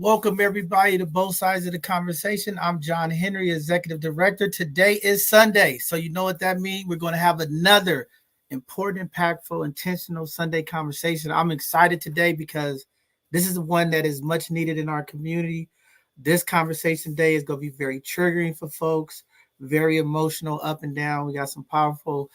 Welcome everybody to both sides of the conversation. I'm John Henry, Executive Director. Today is Sunday, so you know what that means. We're going to have another important, impactful, intentional Sunday conversation. I'm excited today because this is one that is much needed in our community. This conversation day is going to be very triggering for folks, very emotional, up and down. We got some powerful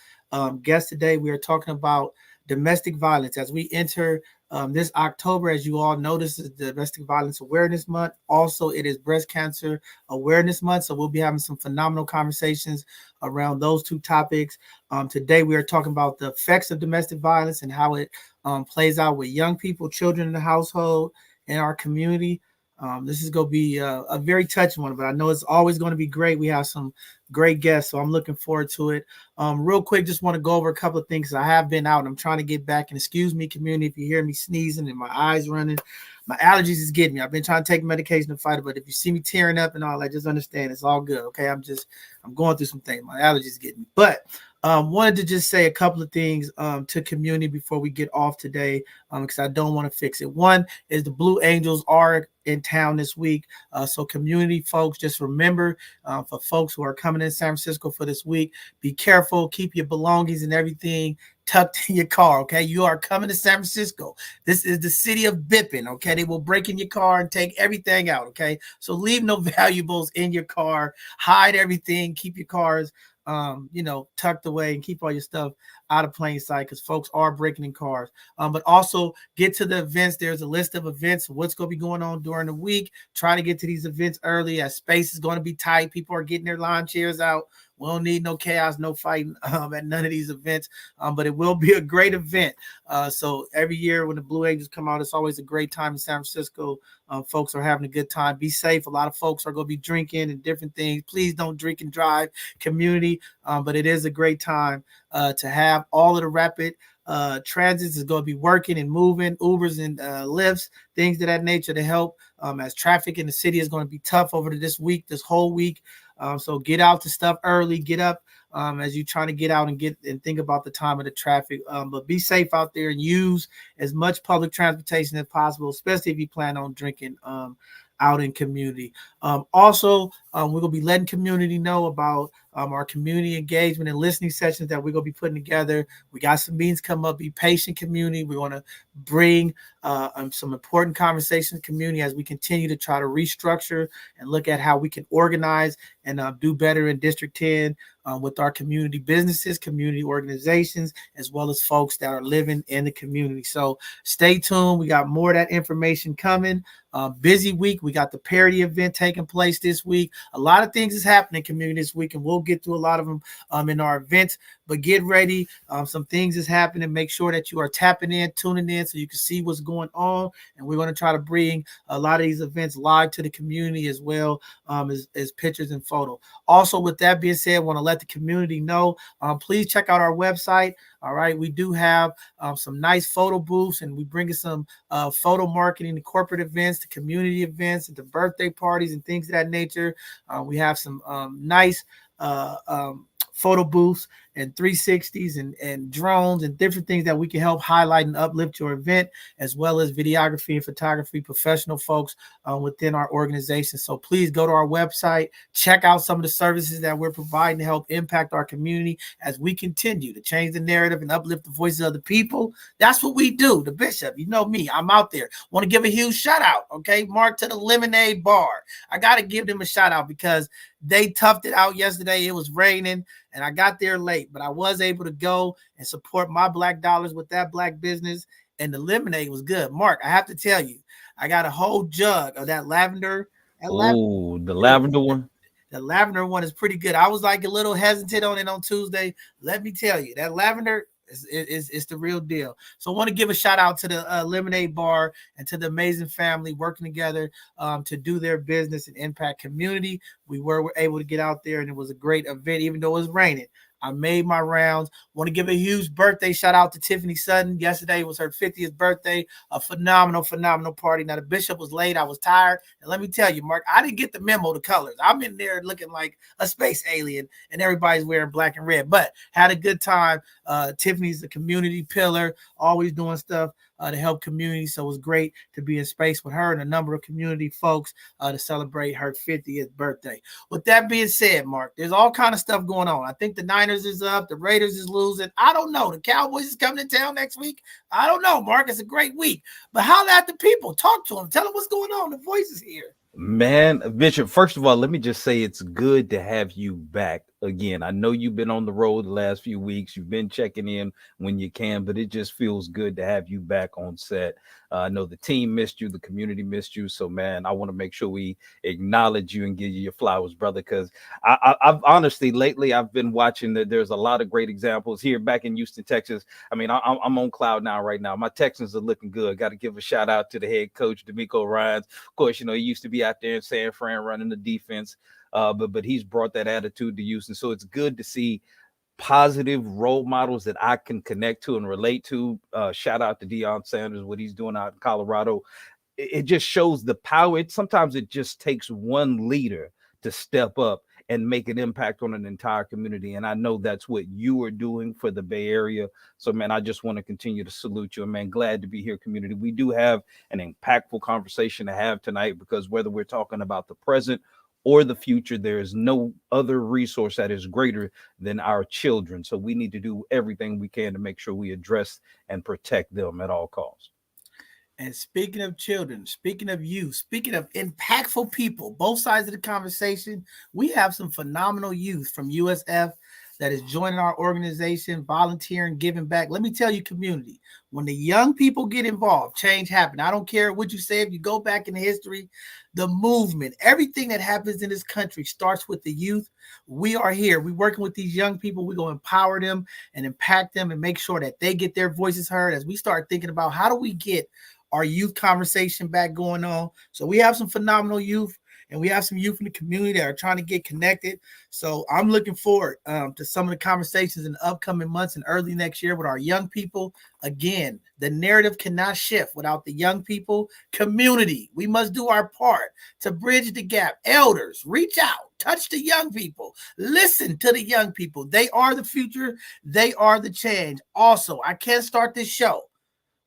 guests today. We are talking about domestic violence as we enter this October. As you all know, this is Domestic Violence Awareness Month. Also, it is Breast Cancer Awareness Month. So we'll be having some phenomenal conversations around those two topics. Today, we are talking about the effects of domestic violence and how it plays out with young people, children in the household, in our community. This is going to be a very touching one, but I know it's always going to be great. We have some great guests, so I'm looking forward to it. Real quick, just want to go over a couple of things. I have been out. I'm trying to get back, and excuse me, community, if you hear me sneezing and my eyes running. My allergies is getting me. I've been trying to take medication to fight it, but if you see me tearing up and all that, just understand it's all good. Okay, I'm going through some things. My allergies getting me, but wanted to just say a couple of things to community before we get off today, because I don't want to fix it. One is the Blue Angels are in town this week. So community folks, just remember for folks who are coming in San Francisco for this week, be careful, keep your belongings and everything tucked in your car, okay? You are coming to San Francisco. This is the city of Bippin, okay? They will break in your car and take everything out, okay? So leave no valuables in your car, hide everything, keep your cars tucked away, and keep all your stuff out of plain sight because folks are breaking in cars. But also get to the events. There's a list of events, what's going to be going on during the week. Try to get to these events early as space is going to be tight. People are getting their lawn chairs out. We don't need no chaos, no fighting at none of these events, but it will be a great event. So every year when the Blue Angels come out, it's always a great time in San Francisco. Folks are having a good time. Be safe. A lot of folks are going to be drinking and different things. Please don't drink and drive, community, but it is a great time to have all of the rapid transits is going to be working and moving, Ubers and Lyfts, things of that nature to help as traffic in the city is going to be tough over this whole week. So get out to stuff early, get up as you're trying to get out and think about the time of the traffic. But be safe out there and use as much public transportation as possible, especially if you plan on drinking out in community. Also, we're going to be letting community know about our community engagement and listening sessions that we're going to be putting together. We got some meetings come up. Be patient, community. We want to bring some important conversations community as we continue to try to restructure and look at how we can organize and do better in District 10 with our community businesses, community organizations, as well as folks that are living in the community. So stay tuned. We got more of that information coming. Busy week. We got the parody event taking place this week. A lot of things is happening community this week, and we'll get to a lot of them in our events. But get ready. Some things is happening. Make sure that you are tapping in, tuning in so you can see what's going on. And we're going to try to bring a lot of these events live to the community as well as pictures and photo. Also, with that being said, I want to let the community know, please check out our website. All right. We do have some nice photo booths, and we bring in some photo marketing to corporate events, to community events, and to birthday parties and things of that nature. We have some nice photo booths and 360s and drones and different things that we can help highlight and uplift your event, as well as videography and photography professional folks within our organization. So please go to our website, check out some of the services that we're providing to help impact our community as we continue to change the narrative and uplift the voices of the people. That's what we do. The Bishop, you know me, I'm out there. Want to give a huge shout out, okay? Mark to the Lemonade Bar. I got to give them a shout out because they toughed it out yesterday. It was raining and I got there late, but I was able to go and support my Black dollars with that Black business, and the lemonade was good. Mark, I have to tell you, I got a whole jug of that lavender. Oh, the lavender one. The lavender one is pretty good. I was like a little hesitant on it on Tuesday. Let me tell you, that lavender is the real deal. So I want to give a shout out to the Lemonade Bar and to the amazing family working together to do their business and impact community. We were able to get out there, and it was a great event, even though it was raining. I made my rounds. Want to give a huge birthday shout out to Tiffany Sutton. Yesterday was her 50th birthday. A phenomenal party. Now, the Bishop was late. I was tired. And let me tell you, Mark, I didn't get the memo, the colors. I'm in there looking like a space alien, and everybody's wearing black and red. But had a good time. Tiffany's a community pillar, always doing stuff to help community. So it was great to be in space with her and a number of community folks to celebrate her 50th birthday. With that being said, Mark, there's all kind of stuff going on. I think the Niners is up, the Raiders is losing. I don't know. The Cowboys is coming to town next week. I don't know, Mark. It's a great week. But holler at the people. Talk to them. Tell them what's going on. The voice is here. Man, Bishop, first of all, let me just say it's good to have you back again. I know you've been on the road the last few weeks. You've been checking in when you can, but it just feels good to have you back on set. I know the team missed you, the community missed you. So, man, I want to make sure we acknowledge you and give you your flowers, brother, because I've honestly, lately, I've been watching that there's a lot of great examples here back in Houston, Texas. I mean, I'm on cloud now right now. My Texans are looking good. Got to give a shout out to the head coach, D'Amico Ryans. Of course, you know, he used to be out there in San Fran running the defense, but he's brought that attitude to Houston. So it's good to see positive role models that I can connect to and relate to. Shout out to Deion Sanders, what he's doing out in Colorado. It just shows the power. Sometimes it just takes one leader to step up and make an impact on an entire community. And I know that's what you are doing for the Bay Area. So, man, I just want to continue to salute you. And, man, glad to be here, community. We do have an impactful conversation to have tonight because whether we're talking about the present or the future, there is no other resource that is greater than our children. So we need to do everything we can to make sure we address and protect them at all costs. And speaking of children, speaking of youth, speaking of impactful people, both sides of the conversation, we have some phenomenal youth from USF that is joining our organization, volunteering, giving back. Let me tell you, community, when the young people get involved, change happens. I don't care what you say. If you go back in history, the movement, everything that happens in this country starts with the youth. We are here. We're working with these young people. We're going to empower them and impact them and make sure that they get their voices heard as we start thinking about how do we get our youth conversation back going on. So we have some phenomenal youth and we have some youth in the community that are trying to get connected. So I'm looking forward to some of the conversations in the upcoming months and early next year with our young people. Again, the narrative cannot shift without the young people. Community, we must do our part to bridge the gap. Elders, reach out, touch the young people, listen to the young people. They are the future. They are the change. Also, I can't start this show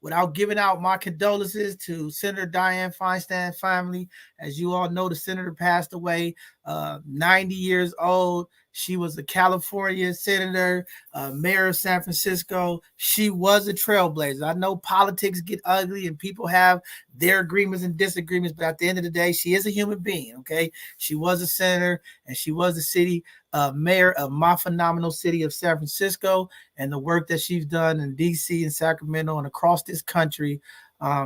without giving out my condolences to Senator Dianne Feinstein family. As you all know, the senator passed away, 90 years old. She was a California senator, mayor of San Francisco. She was a trailblazer. I know politics get ugly and people have their agreements and disagreements, but at the end of the day, she is a human being, okay? She was a senator and she was the city mayor of my phenomenal city of San Francisco, and the work that she's done in DC and Sacramento and across this country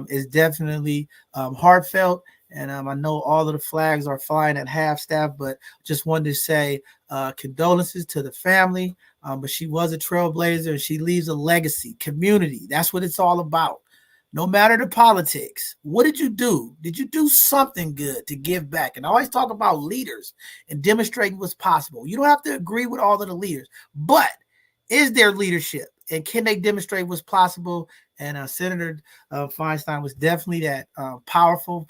is definitely heartfelt. And I know all of the flags are flying at half staff, but just wanted to say condolences to the family. But she was a trailblazer and she leaves a legacy. Community, that's what it's all about. No matter the politics, what did you do? Did you do something good to give back? And I always talk about leaders and demonstrating what's possible. You don't have to agree with all of the leaders, but is there leadership? And can they demonstrate what's possible? And Senator Feinstein was definitely that powerful,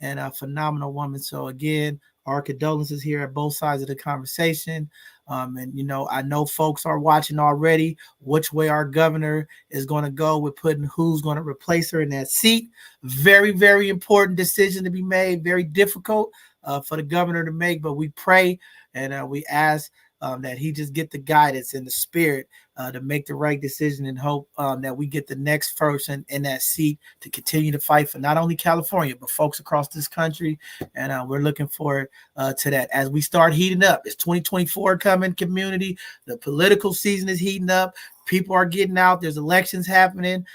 and a phenomenal woman. So again, our condolences here at both sides of the conversation. And, you know, I know folks are watching already which way our governor is going to go with putting who's going to replace her in that seat. Very, very important decision to be made. Very difficult for the governor to make, but we pray and we ask that he just get the guidance and the spirit to make the right decision, and hope that we get the next person in that seat to continue to fight for not only California, but folks across this country. And we're looking forward to that as we start heating up. It's 2024 coming, community. The political season is heating up. People are getting out. There's elections happening.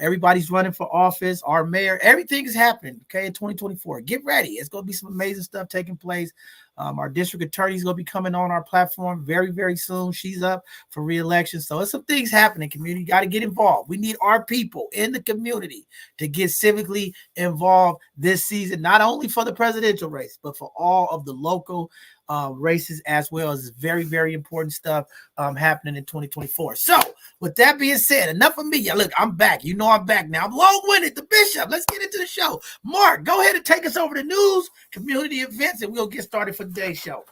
Everybody's running for office. Our mayor, everything is happening, okay, in 2024. Get ready. It's going to be some amazing stuff taking place. Our district attorney is going to be coming on our platform very, very soon. She's up for re-election. So there's some things happening, community. Got to get involved. We need our people in the community to get civically involved this season, not only for the presidential race, but for all of the local races as well. As very, very important stuff happening in 2024. So with that being said, enough of me. Yeah, look, I'm back. You know I'm back now. I'm long-winded. The Bishop. Let's get into the show. Mark, go ahead and take us over the news, community events, and we'll get started for today's show.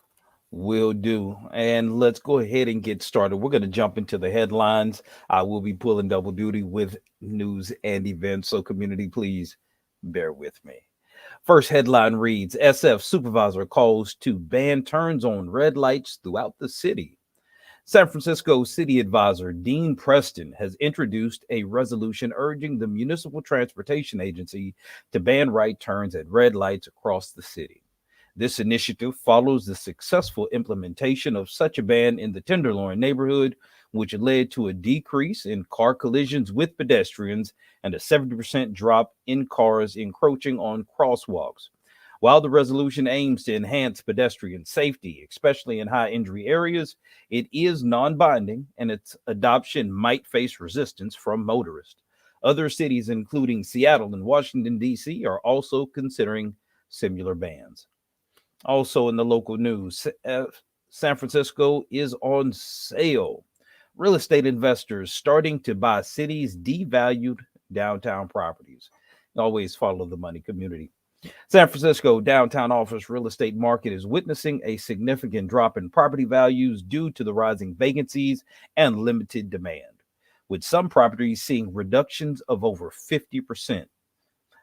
Will do. And let's go ahead and get started. We're going to jump into the headlines. I will be pulling double duty with news and events. So, community, please bear with me. First headline reads SF supervisor calls to ban turns on red lights throughout the city. San Francisco City Advisor Dean Preston has introduced a resolution urging the Municipal Transportation Agency to ban right turns at red lights across the city. This initiative follows the successful implementation of such a ban in the Tenderloin neighborhood, which led to a decrease in car collisions with pedestrians and a 70% drop in cars encroaching on crosswalks. While the resolution aims to enhance pedestrian safety, especially in high injury areas, it is non binding and its adoption might face resistance from motorists. Other cities, including Seattle and Washington, D.C., are also considering similar bans. Also, in the local news, San Francisco is on sale. Real estate investors starting to buy cities' devalued downtown properties. Always follow the money, community. San Francisco downtown office real estate market is witnessing a significant drop in property values due to the rising vacancies and limited demand, with some properties seeing reductions of over 50%.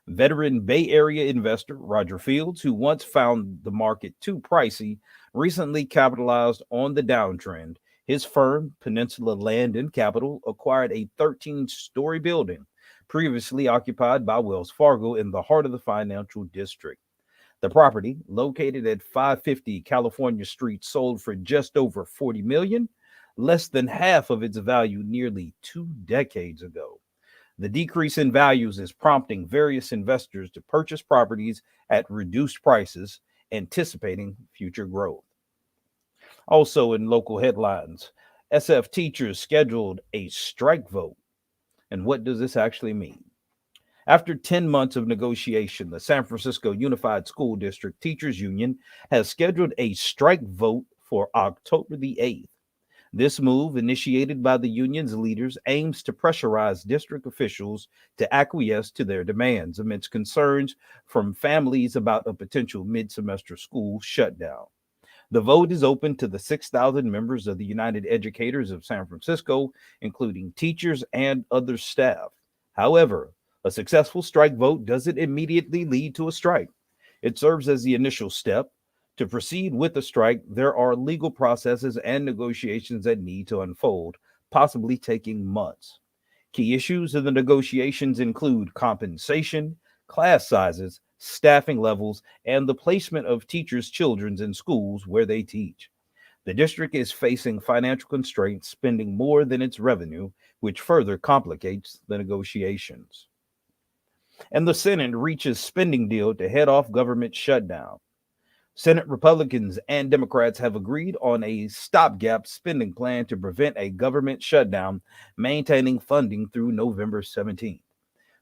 Veteran Bay Area investor Roger Fields, who once found the market too pricey, recently capitalized on the downtrend. His firm, Peninsula Land and Capital, acquired a 13-story building previously occupied by Wells Fargo in the heart of the financial district. The property, located at 550 California Street, sold for just over $40 million, less than half of its value nearly 2 decades ago. The decrease in values is prompting various investors to purchase properties at reduced prices, anticipating future growth. Also, in local headlines, SF teachers scheduled a strike vote. And what does this actually mean? After 10 months of negotiation, the San Francisco Unified School District Teachers Union has scheduled a strike vote for October the 8th. This move, initiated by the union's leaders, aims to pressurize district officials to acquiesce to their demands amidst concerns from families about a potential mid-semester school shutdown. The vote is open to the 6,000 members of the United Educators of San Francisco, including teachers and other staff. However, a successful strike vote doesn't immediately lead to a strike. It serves as the initial step. To proceed with the strike, there are legal processes and negotiations that need to unfold, possibly taking months. Key issues in the negotiations include compensation, class sizes, staffing levels, and the placement of teachers' children in schools where they teach. The district is facing financial constraints, spending more than its revenue, which further complicates the negotiations. And the Senate reaches spending deal to head off government shutdown. Senate Republicans and Democrats have agreed on a stopgap spending plan to prevent a government shutdown, maintaining funding through November 17th.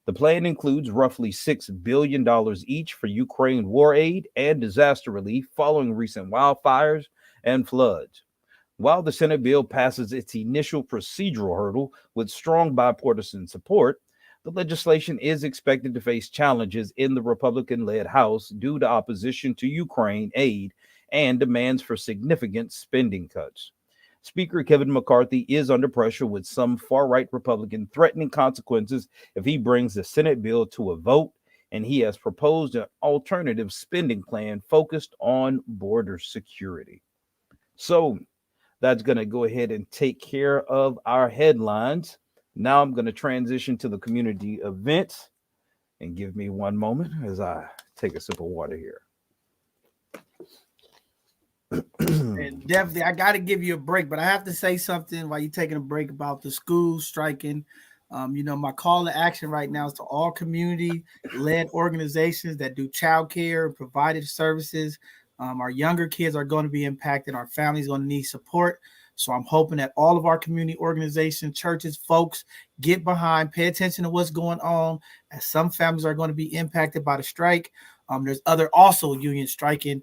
The plan includes roughly $6 billion each for Ukraine war aid and disaster relief following recent wildfires and floods. While the Senate bill passes its initial procedural hurdle with strong bipartisan support, the legislation is expected to face challenges in the Republican-led House due to opposition to Ukraine aid and demands for significant spending cuts. Speaker Kevin McCarthy is under pressure, with some far-right Republican threatening consequences if he brings the Senate bill to a vote, and he has proposed an alternative spending plan focused on border security. So that's going to go ahead and take care of our headlines. Now I'm going to transition to the community events, and give me one moment as I take a sip of water here. And definitely, I got to give you a break, but I have to say something while you're taking a break about the schools striking. My call to action right now is to all community-led organizations that do childcare and provided services. Our younger kids are going to be impacted. Our families are going to need support. So I'm hoping that all of our community organizations, churches, folks get behind, pay attention to what's going on, as some families are going to be impacted by the strike. There's other also unions striking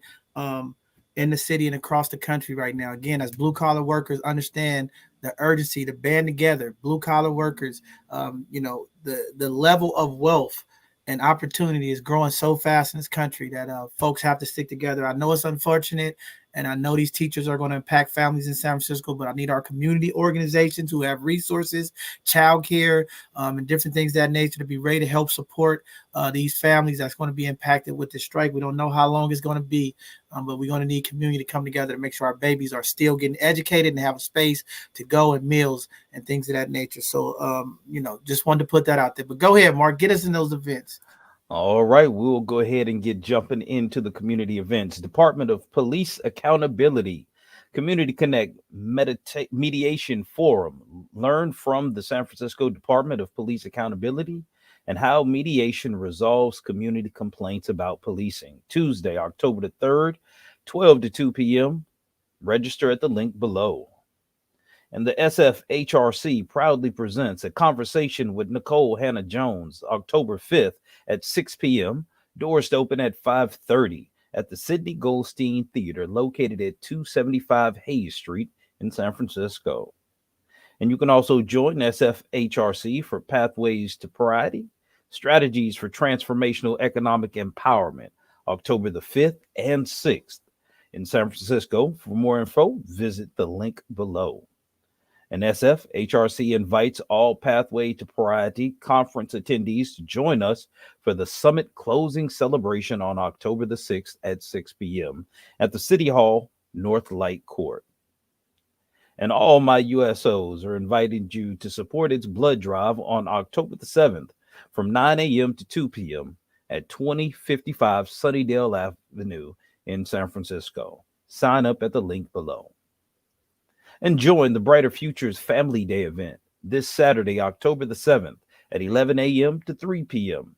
in the city and across the country right now. Again, as blue-collar workers understand the urgency to band together, blue-collar workers, the level of wealth and opportunity is growing so fast in this country that folks have to stick together. I know it's unfortunate, And I know these teachers are going to impact families in San Francisco, but I need our community organizations who have resources, childcare, and different things of that nature to be ready to help support these families that's going to be impacted with this strike. We don't know how long it's going to be, but we're going to need community to come together to make sure our babies are still getting educated and have a space to go, and meals and things of that nature. So, just wanted to put that out there. But go ahead, Mark, get us in those events. All right, we'll go ahead and get jumping into the community events. Department of Police Accountability, Community Connect Mediation Forum. Learn from the San Francisco Department of Police Accountability and how mediation resolves community complaints about policing. Tuesday, October the 3rd, 12 to 2 p.m. Register at the link below. And the SFHRC proudly presents a conversation with Nicole Hannah-Jones, October 5th at 6 p.m. Doors to open at 5:30 at the Sidney Goldstein Theater, located at 275 Hayes Street in San Francisco. And you can also join SFHRC for Pathways to Priority, Strategies for Transformational Economic Empowerment, October the 5th and 6th in San Francisco. For more info, visit the link below. And SFHRC invites all Pathway to Priority conference attendees to join us for the summit closing celebration on October the 6th at 6 p.m. at the City Hall North Light Court. And all my USOs are inviting you to support its blood drive on October the 7th from 9 a.m. to 2 p.m. at 2055 Sunnydale Avenue in San Francisco. Sign up at the link below. And join the Brighter Futures Family Day event this Saturday, October the 7th at 11 a.m. to 3 p.m.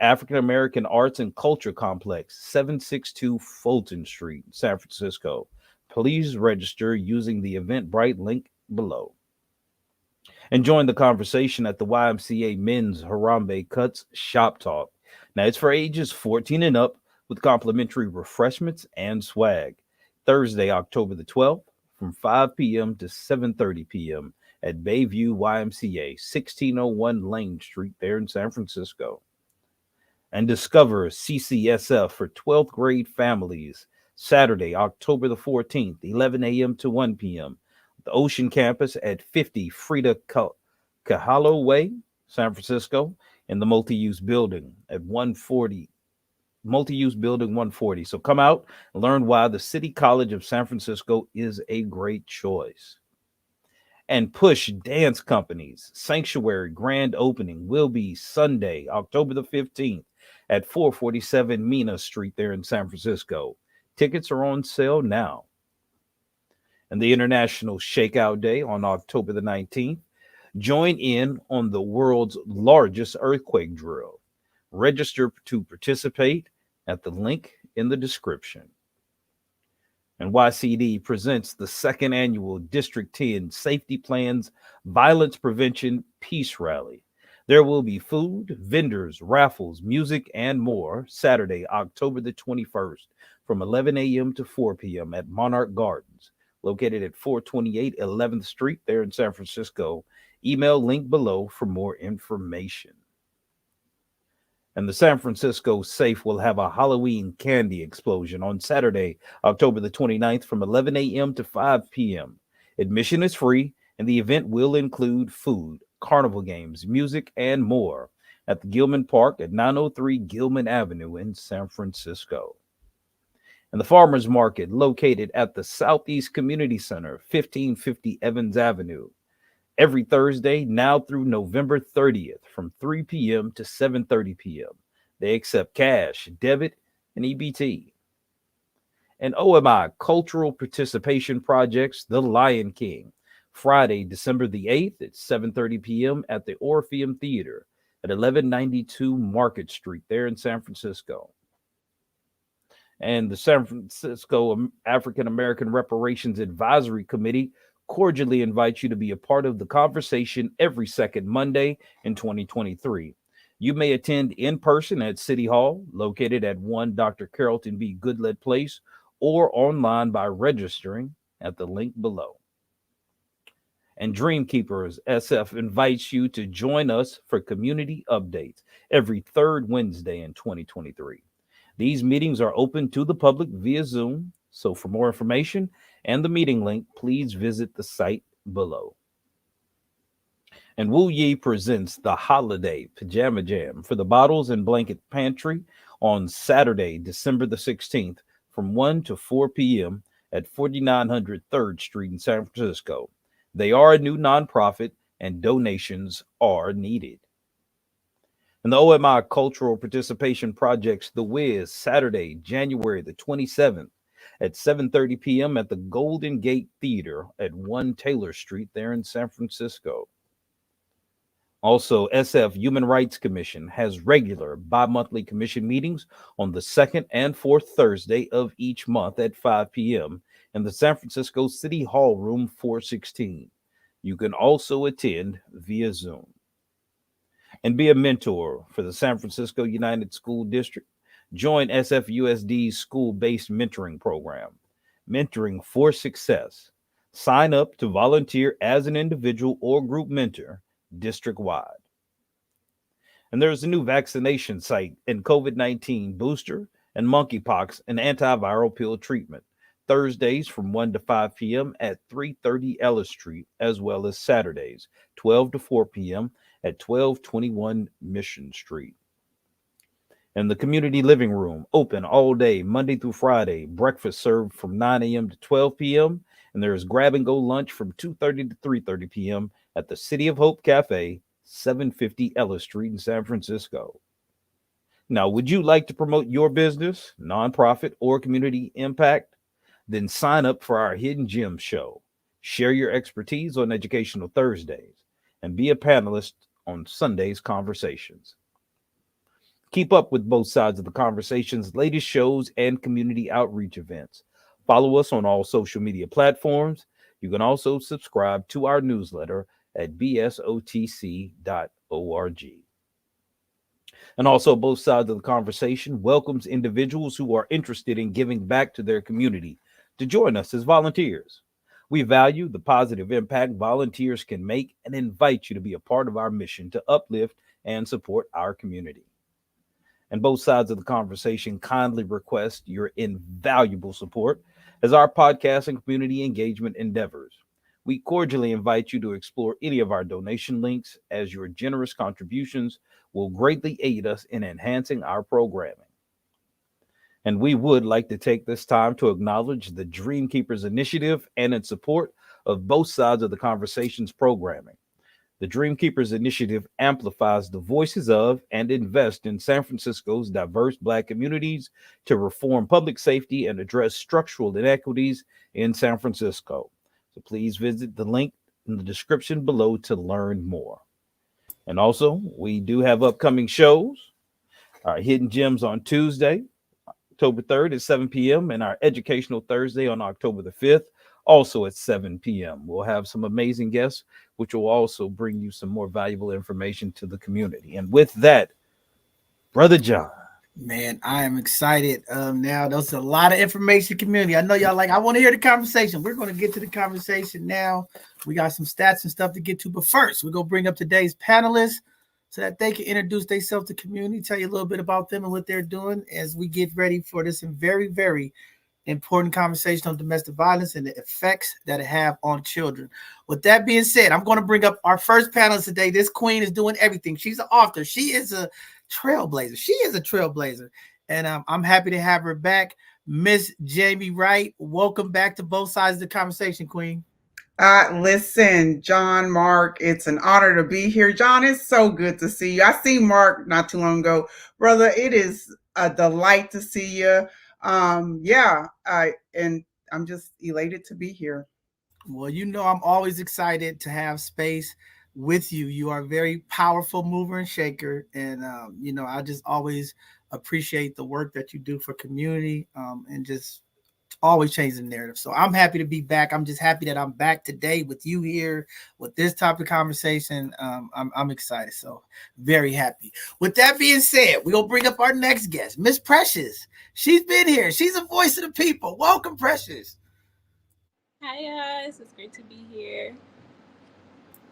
African American Arts and Culture Complex, 762 Fulton Street, San Francisco. Please register using the Eventbrite link below. And join the conversation at the YMCA Men's Harambe Cuts Shop Talk. Now, it's for ages 14 and up with complimentary refreshments and swag. Thursday, October the 12th, from 5 p.m. to 7:30 p.m. at Bayview YMCA, 1601 Lane Street there in San Francisco. And discover CCSF for 12th grade families, Saturday, October the 14th, 11 a.m. to 1 p.m. The Ocean Campus at 50 Frida Kahlo Way, San Francisco, in the multi-use building at 140. Multi-use building 140. So come out and learn why the City College of San Francisco is a great choice. And Push Dance Company's Sanctuary grand opening will be Sunday, October the 15th at 447 Mina Street there in San Francisco. Tickets are on sale now. And the International Shakeout Day on October the 19th. Join in on the world's largest earthquake drill. Register to participate at the link in the description. And YCD presents the second annual District 10 Safety Plans Violence Prevention Peace Rally. There will be food, vendors, raffles, music, and more Saturday, October the 21st from 11 a.m. to 4 p.m. at Monarch Gardens, located at 428 11th Street there in San Francisco. Email link below for more information. And the San Francisco Safe will have a Halloween candy explosion on Saturday, October the 29th from 11 a.m. to 5 p.m. Admission is free, and the event will include food, carnival games, music, and more at the Gilman Park at 903 Gilman Avenue in San Francisco. And the Farmers Market located at the Southeast Community Center, 1550 Evans Avenue, every Thursday now through November 30th from 3 p.m. to 7:30 p.m. They accept cash, debit, and EBT. And OMI Cultural Participation Projects, The Lion King, Friday, December the 8th at 7:30 p.m. at the Orpheum Theater at 1192 Market Street there in San Francisco. And the San Francisco African American Reparations Advisory Committee cordially invite you to be a part of the conversation every second Monday in 2023. You may attend in person at City Hall, located at 1 Dr. Carrollton B. Goodlett Place, or online by registering at the link below. And Dreamkeepers SF invites you to join us for community updates every third Wednesday in 2023. These meetings are open to the public via Zoom, So for more information and the meeting link, please visit the site below. And Wu Yi presents the Holiday Pajama Jam for the Bottles and Blanket Pantry on Saturday, December the 16th from 1 to 4 p.m. at 4900 3rd Street in San Francisco. They are a new nonprofit and donations are needed. And the OMI Cultural Participation Project's The Wiz, Saturday, January the 27th at 7:30 p.m. at the Golden Gate Theater at 1 Taylor Street there in San Francisco. Also, SF Human Rights Commission has regular bi-monthly commission meetings on the second and fourth Thursday of each month at 5 p.m. in the San Francisco City Hall Room 416. You can also attend via Zoom. And be a mentor for the San Francisco United School District. Join SFUSD's school-based mentoring program, Mentoring for Success. Sign up to volunteer as an individual or group mentor district-wide. And there's a new vaccination site in COVID-19 booster and monkeypox and antiviral pill treatment. Thursdays from 1 to 5 p.m. at 330 Ellis Street, as well as Saturdays, 12 to 4 p.m. at 1221 Mission Street. And the community living room, open all day, Monday through Friday. Breakfast served from 9 a.m. to 12 p.m. And there is grab and go lunch from 2:30 to 3:30 p.m. at the City of Hope Cafe, 750 Ellis Street in San Francisco. Now, would you like to promote your business, nonprofit, or community impact? Then sign up for our Hidden Gems show. Share your expertise on Educational Thursdays and be a panelist on Sunday's Conversations. Keep up with both sides of the conversation's latest shows and community outreach events. Follow us on all social media platforms. You can also subscribe to our newsletter at bsotc.org. And also, both sides of the conversation welcomes individuals who are interested in giving back to their community to join us as volunteers. We value the positive impact volunteers can make and invite you to be a part of our mission to uplift and support our community. And both sides of the conversation kindly request your invaluable support as our podcast and community engagement endeavors. We cordially invite you to explore any of our donation links, as your generous contributions will greatly aid us in enhancing our programming. And we would like to take this time to acknowledge the Dream Keepers Initiative and in support of both sides of the conversation's programming. The Dream Keepers Initiative amplifies the voices of and invests in San Francisco's diverse Black communities to reform public safety and address structural inequities in San Francisco. So please visit the link in the description below to learn more. And also, we do have upcoming shows. Our Hidden Gems on Tuesday, October 3rd at 7 p.m. and our Educational Thursday on October the 5th, also at 7 p.m. We'll have some amazing guests, which will also bring you some more valuable information to the community. And with that, Brother John. Man, I am excited. Now, there's a lot of information, community. I know y'all like, I want to hear the conversation. We're going to get to the conversation now. We got some stats and stuff to get to. But first, we're going to bring up today's panelists so that they can introduce themselves to the community, tell you a little bit about them and what they're doing as we get ready for this very, very important conversation on domestic violence and the effects that it have on children. With that being said, I'm going to bring up our first panelist today. This queen is doing everything. She's an author. She is a trailblazer. And I'm happy to have her back. Miss Jamie Wright, welcome back to both sides of the conversation, queen. Listen, John, Mark, it's an honor to be here. John, it's so good to see you. I seen Mark not too long ago. Brother, it is a delight to see you. And I'm just elated to be here. Well, you know, I'm always excited to have space with you. You are a very powerful mover and shaker. And, I just always appreciate the work that you do for community and just always change the narrative. So I'm happy to be back. I'm just happy that I'm back today with you here with this type of conversation. I'm excited. So very happy. With that being said, we'll bring up our next guest, Miss Precious. She's been here. She's a voice of the people. Welcome, Precious. Hi guys, it's great to be here.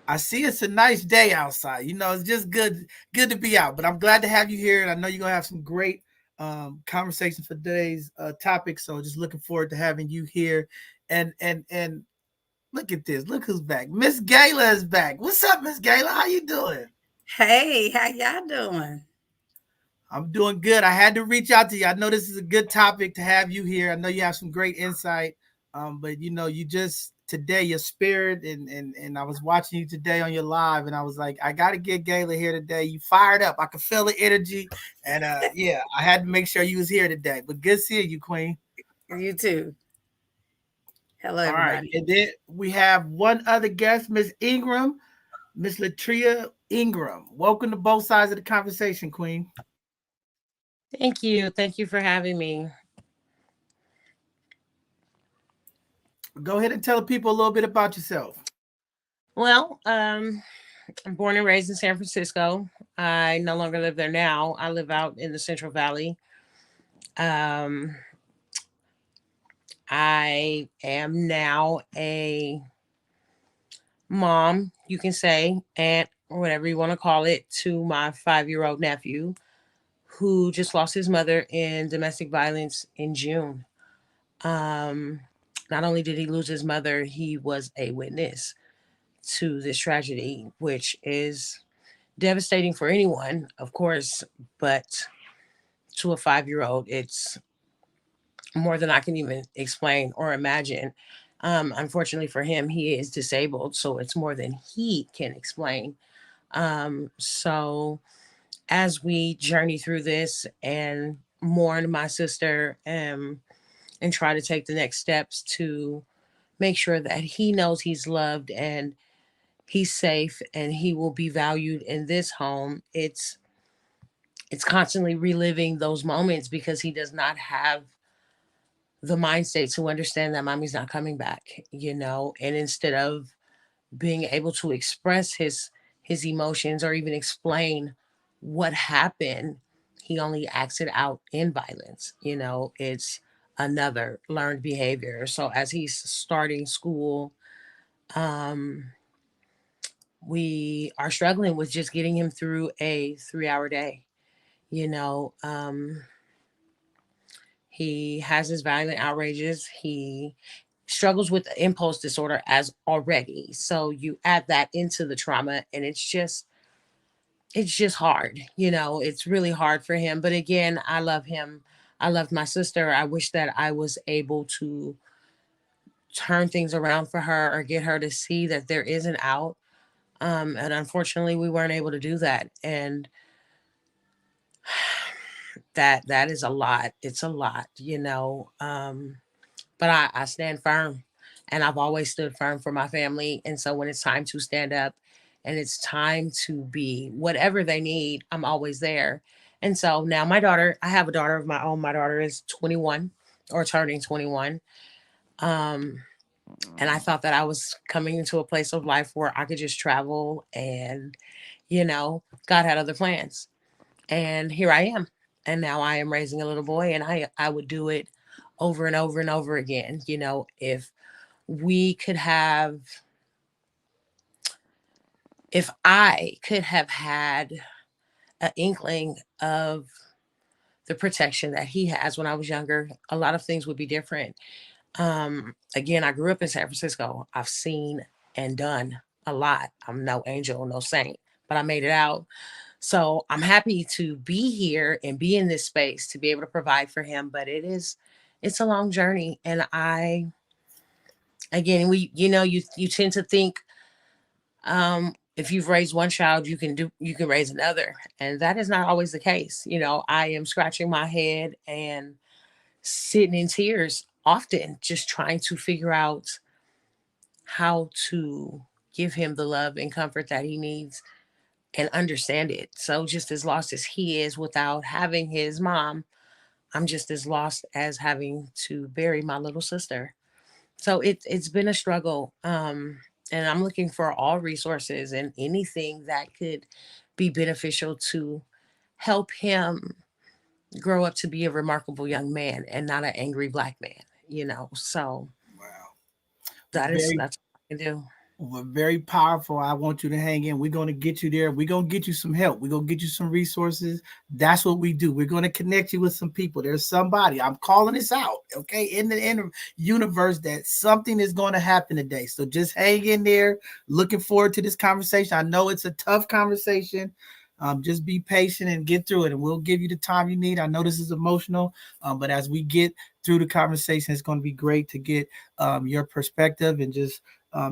I see it's a nice day outside. You know, it's just good to be out. But I'm glad to have you here. And I know you're going to have some great conversation for today's topic. So just looking forward to having you here. And look at this. Look who's back. Miss Gayla is back. What's up, Miss Gayla? How you doing? Hey, how y'all doing? I'm doing good. I had to reach out to you. I know this is a good topic to have you here. I know you have some great insight. But you just today your spirit and I was watching you today on your live, and I was like, I gotta get Gayla here today. You fired up. I could feel the energy, and yeah, I had to make sure you was here today. But good seeing you, Queen. You too. Hello, All right, everybody. and then we have one other guest, Miss Ingram, Miss Latria Ingram. Welcome to both sides of the conversation, Queen. Thank you. Thank you for having me. Go ahead and tell the people a little bit about yourself. Well, I'm born and raised in San Francisco. I no longer live there now. I live out in the Central Valley. Um, I am now a mom, you can say, aunt, or whatever you want to call it, to my 5-year-old nephew who just lost his mother in domestic violence in June. Um, Not only did he lose his mother, he was a witness to this tragedy, which is devastating for anyone, of course, but to a 5-year-old, it's more than I can even explain or imagine. Unfortunately for him, he is disabled, so it's more than he can explain. So as we journey through this and mourn my sister, and try to take the next steps to make sure that he knows he's loved and he's safe and he will be valued in this home, it's constantly reliving those moments because he does not have the mind state to understand that mommy's not coming back. And instead of being able to express his emotions or even explain what happened, he only acts it out in violence. It's another learned behavior. So as he's starting school, um we are struggling with just getting him through a 3-hour day. you know um he has his violent outrages. He struggles with impulse disorder as already, so you add that into the trauma, and it's just hard. It's really hard for him, but again, I love him. I loved my sister. I wish that I was able to turn things around for her or get her to see that there is an out. And unfortunately, we weren't able to do that. And that is a lot. It's a lot. But I stand firm, and I've always stood firm for my family. And so when it's time to stand up and it's time to be whatever they need, I'm always there. And so now I have a daughter of my own. My daughter is 21 or turning 21. Um, and I thought that I was coming into a place of life where I could just travel and, God had other plans. And here I am. And now I am raising a little boy, and I would do it over and over and over again. If we could have, if I could have had an inkling of the protection that he has when I was younger, a lot of things would be different. Again, I grew up in San Francisco. I've seen and done a lot. I'm no angel, no saint, but I made it out. So I'm happy to be here and be in this space to be able to provide for him. But it's a long journey. And again, you tend to think, if you've raised one child, you can raise another. And that is not always the case. I am scratching my head and sitting in tears often, just trying to figure out how to give him the love and comfort that he needs and understand it. So just as lost as he is without having his mom, I'm just as lost as having to bury my little sister. So it's been a struggle. And I'm looking for all resources and anything that could be beneficial to help him grow up to be a remarkable young man and not an angry black man. So Wow. that's Very what I can do. We're very powerful. I want you to hang in. We're going to get you there. We're going to get you some help. We're going to get you some resources. That's what we do. We're going to connect you with some people. There's somebody. I'm calling this out, okay, in the universe that something is going to happen today. So just hang in there. Looking forward to this conversation. I know it's a tough conversation. Just be patient and get through it, and we'll give you the time you need. I know this is emotional, but as we get through the conversation, it's going to be great to get your perspective and just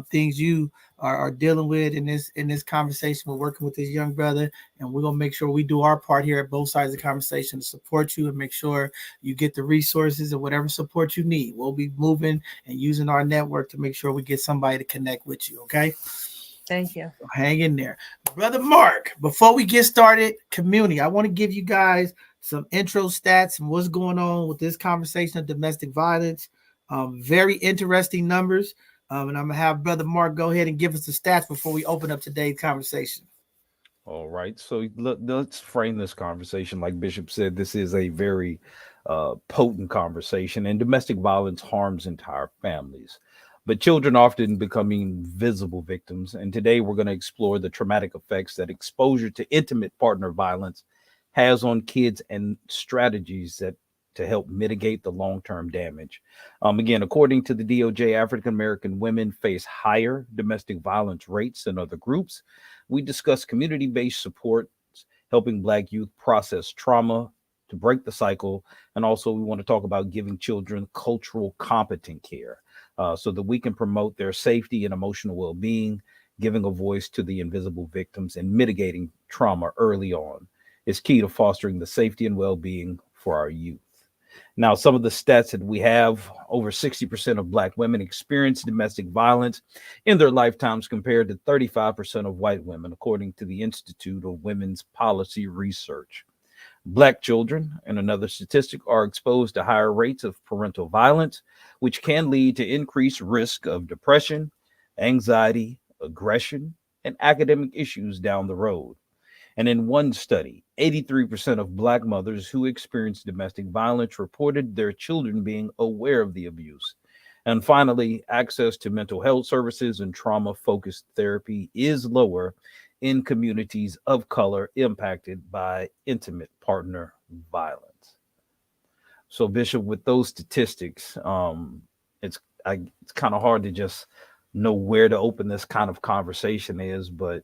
things you are dealing with in this conversation. We're working with this young brother, and we're gonna make sure we do our part here at both sides of the conversation to support you and make sure you get the resources and whatever support you need. We'll be moving and using our network to make sure we get somebody to connect with you. Okay. Thank you. So hang in there. Brother Mark, before we get started, community, I want to give you guys some intro stats and what's going on with this conversation of domestic violence. Very interesting numbers. And I'm going to have Brother Mark go ahead and give us the stats before we open up today's conversation. All right. So let's frame this conversation. Like Bishop said, this is a very potent conversation, and domestic violence harms entire families. But children often become invisible victims. And today we're going to explore the traumatic effects that exposure to intimate partner violence has on kids and strategies that to help mitigate the long-term damage. Again, according to the DOJ, African-American women face higher domestic violence rates than other groups. We discuss community-based support, helping Black youth process trauma to break the cycle. And also we want to talk about giving children cultural competent care so that we can promote their safety and emotional well-being, giving a voice to the invisible victims and mitigating trauma early on is key to fostering the safety and well-being for our youth. Now, some of the stats that we have: over 60% of Black women experience domestic violence in their lifetimes compared to 35% of white women, according to the Institute of Women's Policy Research. Black children, and another statistic, are exposed to higher rates of parental violence, which can lead to increased risk of depression, anxiety, aggression, and academic issues down the road. And in one study, 83% of Black mothers who experienced domestic violence reported their children being aware of the abuse. And finally, access to mental health services and trauma-focused therapy is lower in communities of color impacted by intimate partner violence. So, Bishop, with those statistics, it's kind of hard to just know where to open this kind of conversation is, but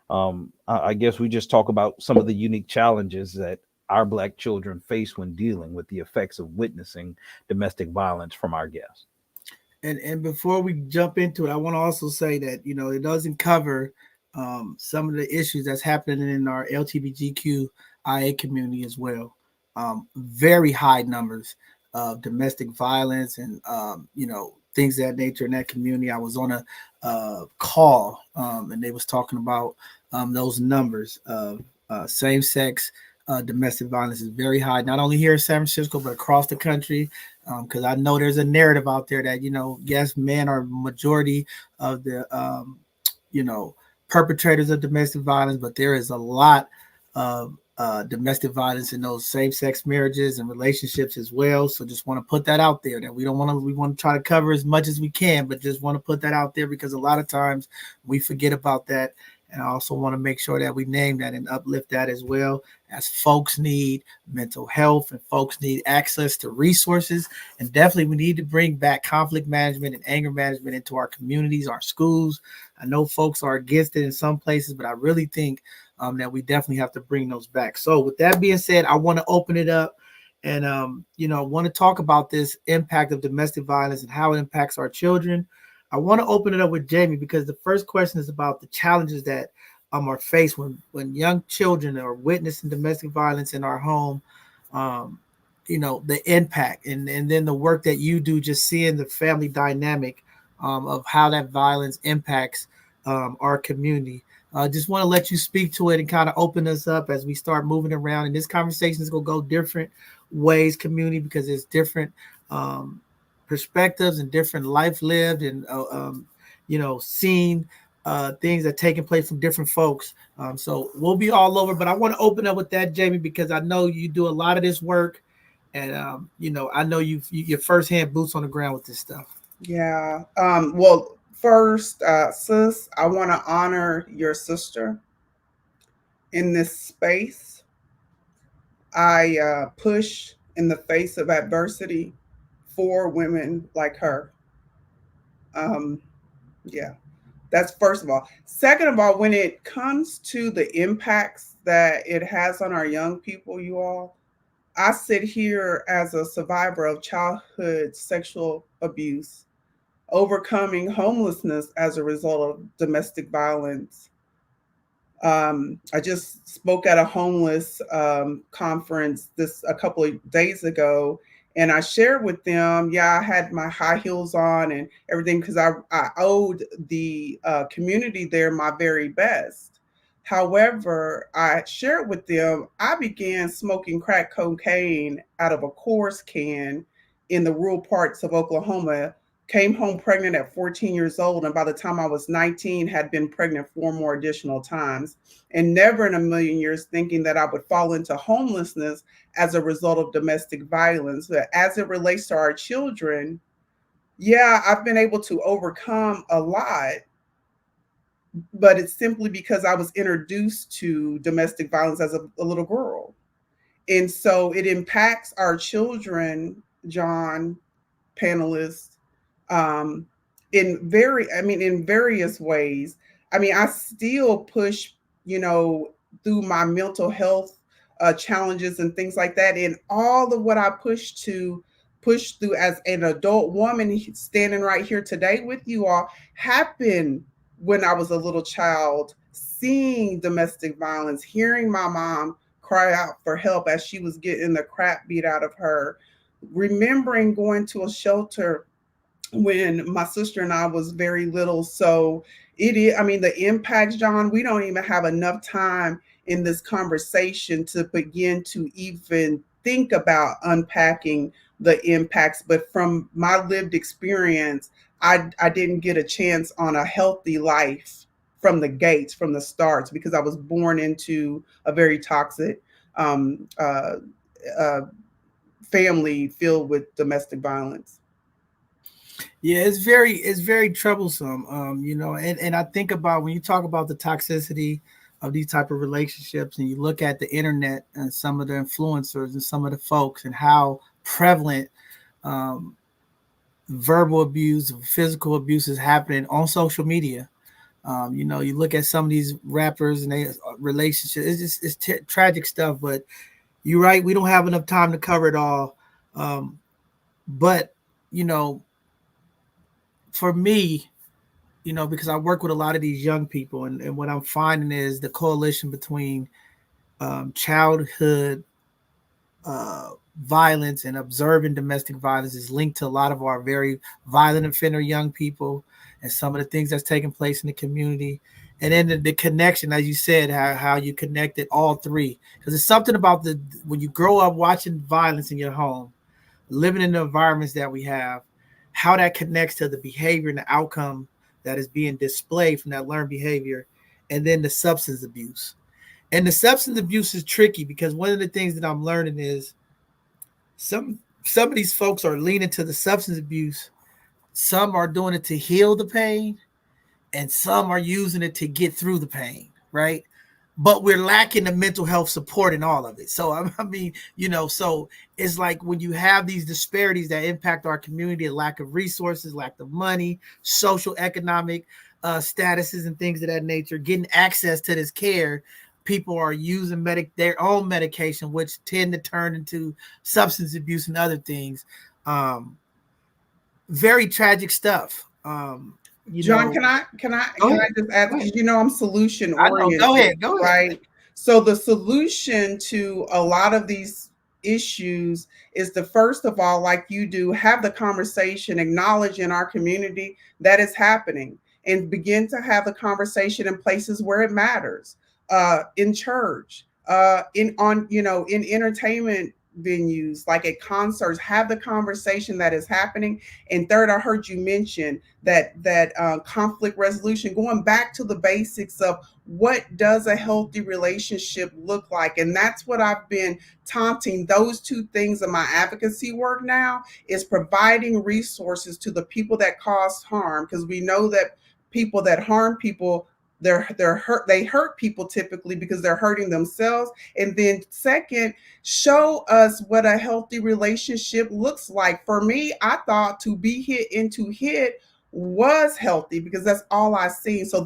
I guess we just talk about some of the unique challenges that our Black children face when dealing with the effects of witnessing domestic violence from our guests. And before we jump into it, I want to also say that, it doesn't cover some of the issues that's happening in our LGBTQIA community as well. Very high numbers of domestic violence and, things of that nature in that community. I was on a call and they was talking about those numbers of same-sex domestic violence is very high, not only here in San Francisco, but across the country. Because I know there's a narrative out there that, yes, men are majority of the, perpetrators of domestic violence, but there is a lot of domestic violence in those same-sex marriages and relationships as well. So just want to put that out there that we want to try to cover as much as we can, but just want to put that out there because a lot of times we forget about that. And I also want to make sure that we name that and uplift that as well, as folks need mental health and folks need access to resources. And definitely we need to bring back conflict management and anger management into our communities, our schools. I know folks are against it in some places, but I really think that we definitely have to bring those back. So with that being said, I want to open it up and, want to talk about this impact of domestic violence and how it impacts our children. I want to open it up with Jamie because the first question is about the challenges that are faced when young children are witnessing domestic violence in our home, the impact and then the work that you do, just seeing the family dynamic of how that violence impacts our community. I just want to let you speak to it and kind of open us up as we start moving around. And this conversation is going to go different ways, community, because it's different perspectives and different life lived and seeing things that are taking place from different folks. So we'll be all over, but I want to open up with that, Jamie, because I know you do a lot of this work and I know you're firsthand boots on the ground with this stuff. Yeah. Well, First, sis, I want to honor your sister in this space. I push in the face of adversity for women like her. Um, yeah, that's first of all. Second of all, when it comes to the impacts that it has on our young people, you all, I sit here as a survivor of childhood sexual abuse, overcoming homelessness as a result of domestic violence. I just spoke at a homeless conference this a couple of days ago, and I shared with them, yeah, I had my high heels on and everything because I owed the community there my very best. However, I shared with them I began smoking crack cocaine out of a Coors can in the rural parts of Oklahoma, came home pregnant at 14 years old, and by the time I was 19 had been pregnant 4 more additional times, and never in a million years thinking that I would fall into homelessness as a result of domestic violence. But as it relates to our children, yeah, I've been able to overcome a lot, but it's simply because I was introduced to domestic violence as a little girl. And so it impacts our children, John, panelists, um, in various ways. I mean, I still push, through my mental health challenges and things like that. And all of what I push through as an adult woman standing right here today with you all happened when I was a little child, seeing domestic violence, hearing my mom cry out for help as she was getting the crap beat out of her, remembering going to a shelter when my sister and I was very little. So it is, I mean, the impacts, John, we don't even have enough time in this conversation to begin to even think about unpacking the impacts. But from my lived experience, I didn't get a chance on a healthy life from the gates, from the starts, because I was born into a very toxic um, uh, uh, family filled with domestic violence. Yeah, it's very troublesome. And I think about when you talk about the toxicity of these type of relationships, and you look at the internet and some of the influencers and some of the folks and how prevalent um, verbal abuse, physical abuse is happening on social media. You look at some of these rappers and they relationships. It's tragic stuff. But you're right, we don't have enough time to cover it all. But you know, for me, because I work with a lot of these young people, and what I'm finding is the coalition between childhood violence and observing domestic violence is linked to a lot of our very violent offender young people and some of the things that's taking place in the community. And then the connection, as you said, how you connected all three. Because it's something about when you grow up watching violence in your home, living in the environments that we have, how that connects to the behavior and the outcome that is being displayed from that learned behavior, and then the substance abuse. And the substance abuse is tricky because one of the things that I'm learning is some of these folks are leaning to the substance abuse. Some are doing it to heal the pain, and some are using it to get through the pain, right? But we're lacking the mental health support in all of it. So I mean, so it's like when you have these disparities that impact our community, a lack of resources, lack of money, social economic statuses and things of that nature, getting access to this care, people are using their own medication, which tend to turn into substance abuse and other things. Very tragic stuff. John, can I just add, because I'm solution oriented. Go ahead. Right. So the solution to a lot of these issues is to, first of all, like you do, have the conversation, acknowledge in our community that is happening, and begin to have the conversation in places where it matters, in church, in entertainment venues, like at concerts, have the conversation that is happening. And third, I heard you mention that conflict resolution, going back to the basics of what does a healthy relationship look like. And that's what I've been taunting those two things in my advocacy work now, is providing resources to the people that cause harm, because we know that people that harm people, they hurt people typically because they're hurting themselves. And then second, show us what a healthy relationship looks like. For me, I thought to be hit and to hit was healthy because that's all I seen. So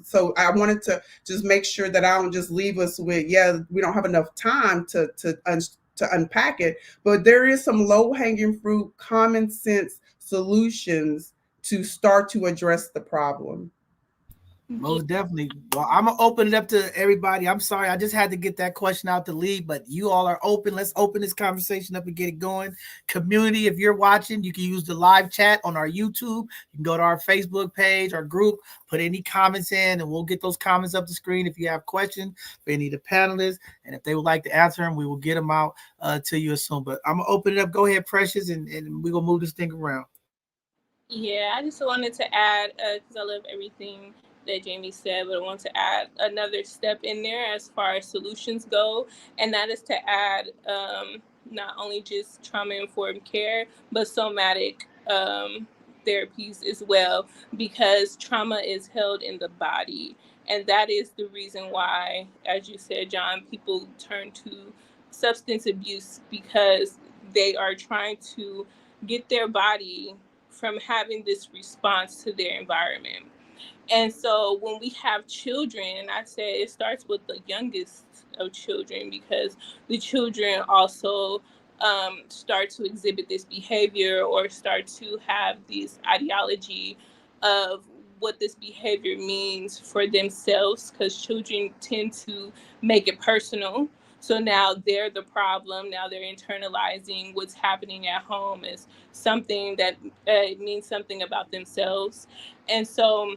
so I wanted to just make sure that I don't just leave us with, yeah, we don't have enough time to unpack it, but there is some low hanging fruit, common sense solutions to start to address the problem. Most definitely. Well, I'm gonna open it up to everybody. I'm sorry, I just had to get that question out the lead, but you all are open. Let's open this conversation up and get it going. Community, if you're watching, you can use the live chat on our YouTube. You can go to our Facebook page, our group, put any comments in, and we'll get those comments up the screen. If you have questions for any of the panelists, and if they would like to answer them, we will get them out to you as soon. But I'm gonna open it up. Go ahead, Precious, and we're gonna move this thing around. Yeah, I just wanted to add, because I love everything that Jamie said, but I want to add another step in there as far as solutions go, and that is to add not only just trauma-informed care, but somatic therapies as well, because trauma is held in the body. And that is the reason why, as you said, John, people turn to substance abuse, because they are trying to get their body from having this response to their environment. And so when we have children, and I say it starts with the youngest of children, because the children also start to exhibit this behavior or start to have this ideology of what this behavior means for themselves, because children tend to make it personal. So now they're the problem. Now they're internalizing what's happening at home as something that means something about themselves. And so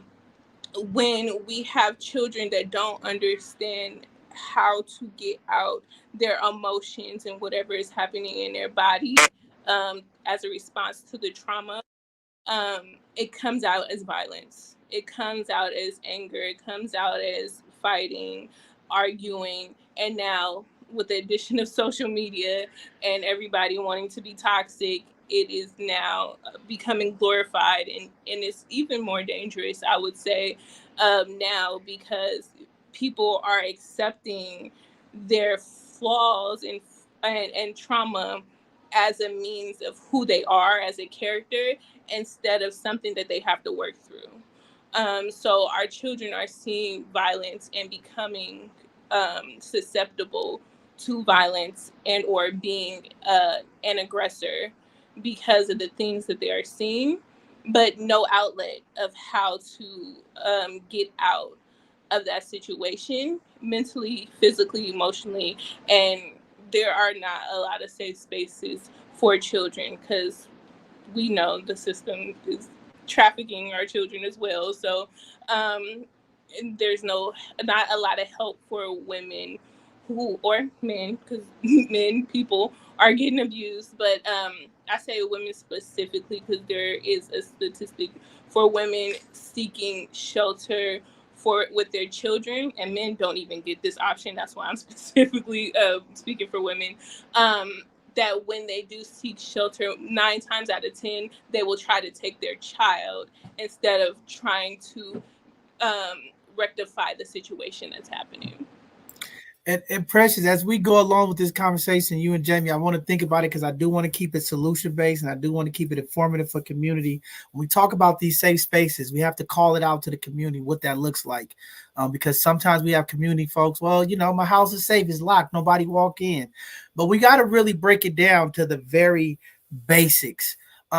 when we have children that don't understand how to get out their emotions and whatever is happening in their body as a response to the trauma, it comes out as violence. It comes out as anger. It comes out as fighting, arguing. And now, with the addition of social media and everybody wanting to be toxic, it is now becoming glorified, and it's even more dangerous, I would say, now, because people are accepting their flaws and trauma as a means of who they are as a character, instead of something that they have to work through. So our children are seeing violence and becoming susceptible to violence and or being an aggressor because of the things that they are seeing, but no outlet of how to get out of that situation mentally, physically, emotionally. And there are not a lot of safe spaces for children, because we know the system is trafficking our children as well. So there's not a lot of help for women who, or men, because people are getting abused. But I say women specifically because there is a statistic for women seeking shelter with their children, and men don't even get this option. That's why I'm specifically speaking for women. That when they do seek shelter, 9 times out of 10, they will try to take their child instead of trying to rectify the situation that's happening. And Precious, as we go along with this conversation, you and Jamie, I want to think about it, because I do want to keep it solution-based, and I do want to keep it informative for community. When we talk about these safe spaces, we have to call it out to the community, what that looks like. Because sometimes we have community folks, well, my house is safe, it's locked, nobody walk in. But we got to really break it down to the very basics.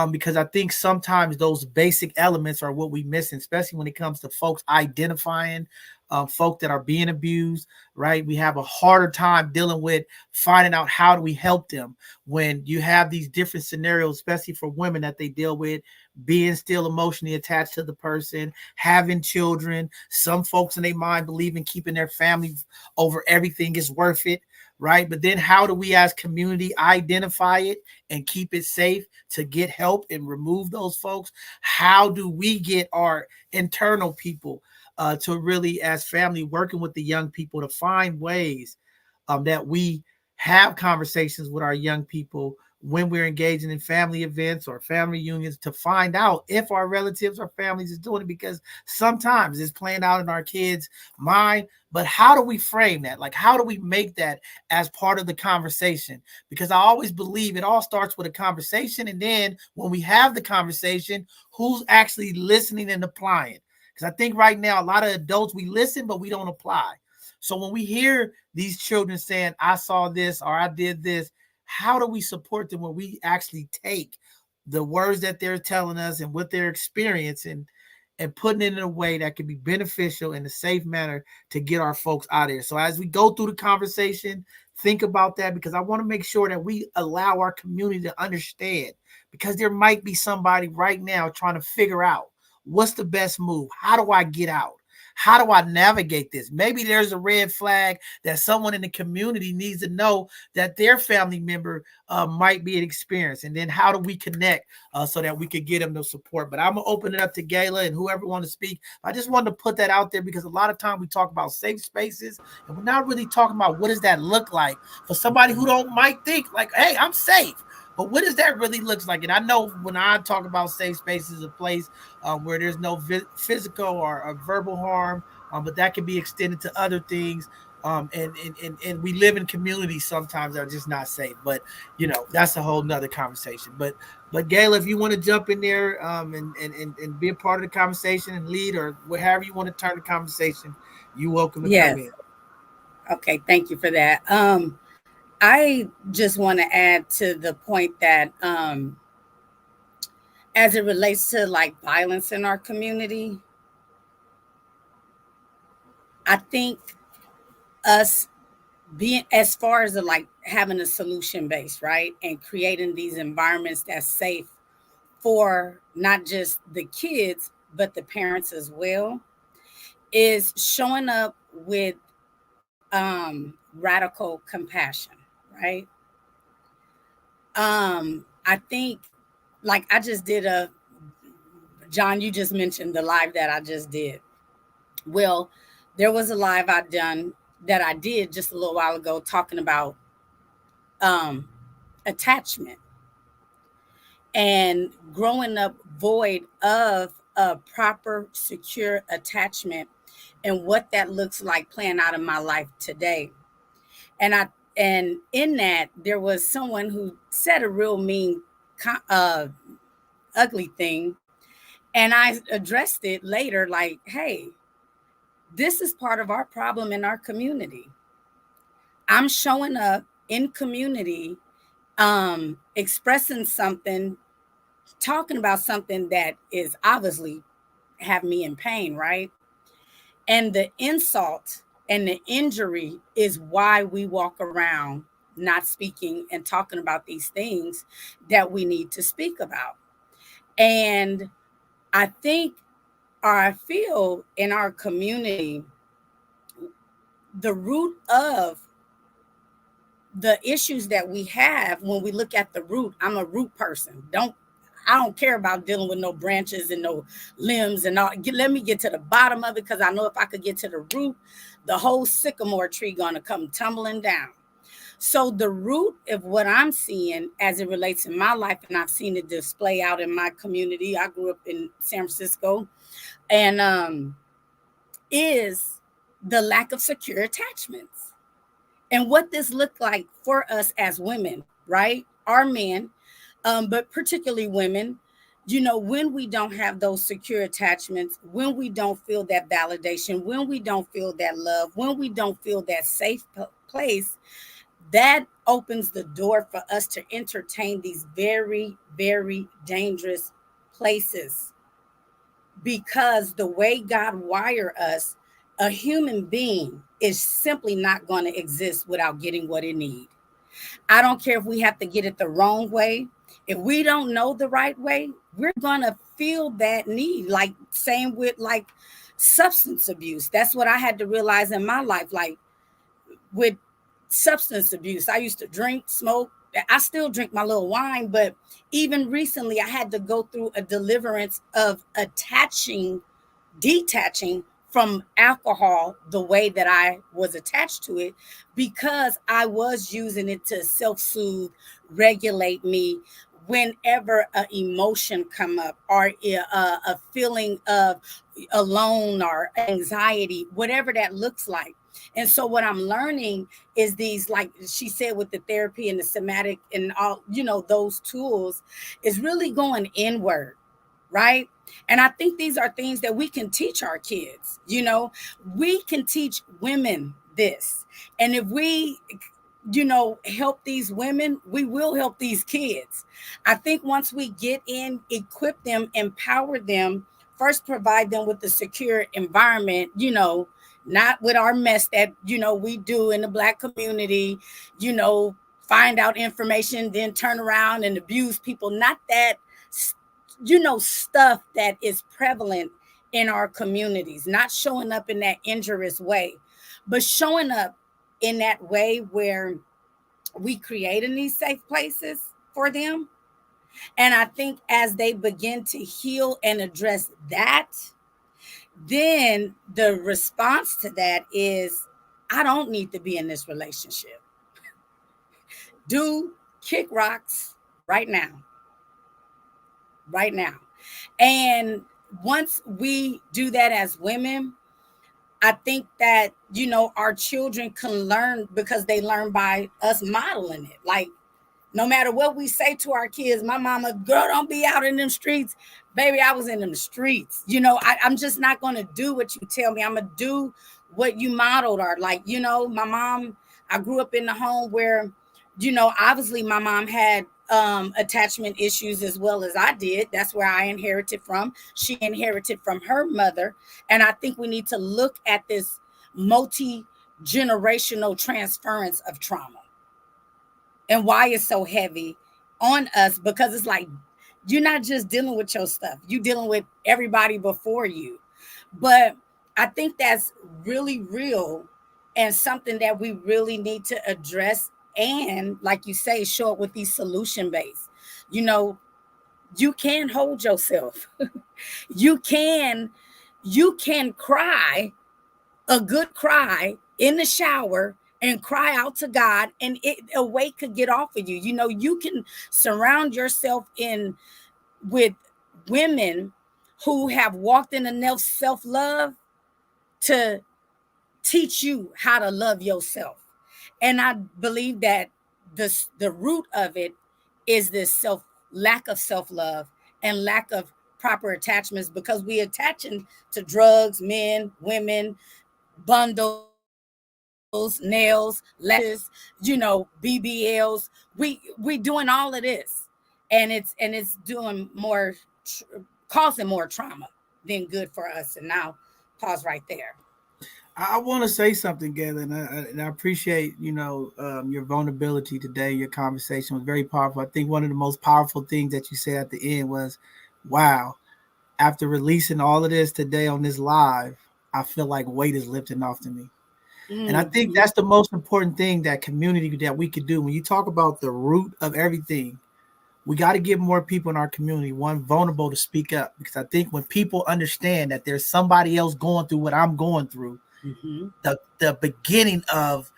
Because I think sometimes those basic elements are what we miss, especially when it comes to folks identifying folk that are being abused, right? We have a harder time dealing with finding out how do we help them when you have these different scenarios, especially for women that they deal with, being still emotionally attached to the person, having children. Some folks in their mind believe in keeping their family over everything is worth it, right? But then how do we as community identify it and keep it safe to get help and remove those folks? How do we get our internal people to really, as family, working with the young people to find ways that we have conversations with our young people when we're engaging in family events or family unions to find out if our relatives or families is doing it, because sometimes it's playing out in our kids' mind. But how do we frame that? Like, how do we make that as part of the conversation? Because I always believe it all starts with a conversation. And then when we have the conversation, who's actually listening and applying? Because I think right now, a lot of adults, we listen, but we don't apply. So when we hear these children saying, I saw this or I did this, how do we support them when we actually take the words that they're telling us and what they're experiencing and putting it in a way that can be beneficial in a safe manner to get our folks out of here? So as we go through the conversation, think about that, because I want to make sure that we allow our community to understand, because there might be somebody right now trying to figure out what's the best move. How do I get out? How do I navigate this? Maybe there's a red flag that someone in the community needs to know that their family member might be experiencing. And then how do we connect so that we could get them the support? But I'm going to open it up to Gayla and whoever wants to speak. I just wanted to put that out there, because a lot of time we talk about safe spaces and we're not really talking about what does that look like for somebody who might think like, hey, I'm safe. But what does that really look like? And I know when I talk about safe spaces, a place where there's no physical or verbal harm, but that can be extended to other things. And we live in communities sometimes that are just not safe. But, you know, that's a whole nother conversation. But Gayla, if you want to jump in there and be a part of the conversation and lead, or however you want to turn the conversation, you're welcome to come in. Okay, thank you for that. I just want to add to the point that as it relates to like violence in our community, I think us being, as far as like having a solution base, right, and creating these environments that's safe for not just the kids, but the parents as well, is showing up with radical compassion. Right. I think, like, I just did John, you just mentioned the live that I just did. Well, there was a live I did just a little while ago talking about attachment and growing up void of a proper, secure attachment and what that looks like playing out in my life today. And in that, there was someone who said a real mean, ugly thing. And I addressed it later like, hey, this is part of our problem in our community. I'm showing up in community, expressing something, talking about something that is obviously have me in pain, right? And the insult and the injury is why we walk around not speaking and talking about these things that we need to speak about. And I think, or I feel in our community, the root of the issues that we have, when we look at the root, I'm a root person. I don't care about dealing with no branches and no limbs and all. Let me get to the bottom of it, because I know if I could get to the root, the whole sycamore tree gonna come tumbling down. So the root of what I'm seeing as it relates to my life, and I've seen it display out in my community. I grew up in San Francisco, and is the lack of secure attachments. And what this looked like for us as women, right? Our men, but particularly women, you know, when we don't have those secure attachments, when we don't feel that validation, when we don't feel that love, when we don't feel that safe place, that opens the door for us to entertain these very, very dangerous places. Because the way God wired us, a human being is simply not going to exist without getting what it needs. I don't care if we have to get it the wrong way. If we don't know the right way, we're going to feel that need. Like, same with like substance abuse. That's what I had to realize in my life. Like with substance abuse. I used to drink, smoke. I still drink my little wine, but even recently I had to go through a deliverance of detaching from alcohol the way that I was attached to it, because I was using it to self-soothe, regulate me whenever an emotion come up, or a feeling of alone or anxiety, whatever that looks like. And so what I'm learning is these, like she said, with the therapy and the somatic and all, those tools, is really going inward, right? And I think these are things that we can teach our kids. We can teach women this. And if we, help these women, we will help these kids. I think once we get in, equip them, empower them, first provide them with a secure environment, not with our mess that, we do in the Black community, find out information, then turn around and abuse people. Not that, stuff that is prevalent in our communities, not showing up in that injurious way, but showing up in that way where we creating these safe places for them. And I think as they begin to heal and address that, then the response to that is, I don't need to be in this relationship. Do kick rocks right now. Right now. And once we do that as women, I think that, our children can learn, because they learn by us modeling it. Like, no matter what we say to our kids, my mama, girl, don't be out in them streets. Baby, I was in them streets. I'm just not going to do what you tell me. I'm going to do what you modeled. Or like, my mom, I grew up in the home where, obviously my mom had attachment issues as well as I did. That's where I inherited from. She inherited from her mother. And I think we need to look at this multi-generational transference of trauma and why it's so heavy on us, because it's like, you're not just dealing with your stuff, you're dealing with everybody before you. But I think that's really real and something that we really need to address. And like you say, show up with these solution based. You can hold yourself. you can cry a good cry in the shower and cry out to God, and a weight could get off of you. You can surround yourself with women who have walked in enough self-love to teach you how to love yourself. And I believe that the root of it is this lack of self-love and lack of proper attachments, because we attaching to drugs, men, women, bundles, nails, lashes, BBLs. We doing all of this, and it's doing more, causing more trauma than good for us. And now, pause right there. I want to say something, Galen, and I appreciate, your vulnerability today. Your conversation was very powerful. I think one of the most powerful things that you said at the end was, wow, after releasing all of this today on this live, I feel like weight is lifting off to me. Mm-hmm. And I think that's the most important thing, that community that we could do. When you talk about the root of everything, we got to get more people in our community, vulnerable, to speak up. Because I think when people understand that there's somebody else going through what I'm going through, mm-hmm. the beginning of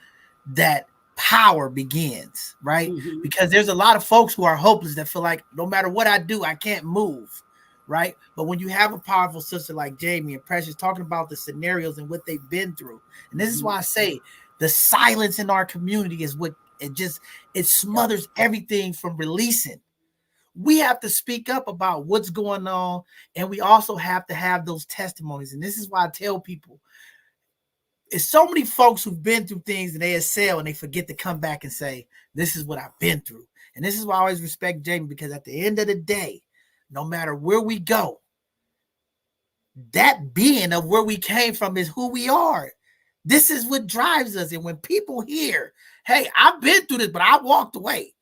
that power begins, right? Mm-hmm. Because there's a lot of folks who are hopeless, that feel like no matter what I do, I can't move, right? But when you have a powerful sister like Jamie and Precious talking about the scenarios and what they've been through, and this is why I say the silence in our community is what it smothers everything from releasing. We have to speak up about what's going on, and we also have to have those testimonies. And this is why I tell people, it's so many folks who've been through things and they excel and they forget to come back and say, this is what I've been through. And this is why I always respect Jamie, because at the end of the day, no matter where we go, that being of where we came from is who we are. This is what drives us. And when people hear, hey, I've been through this, but I walked away,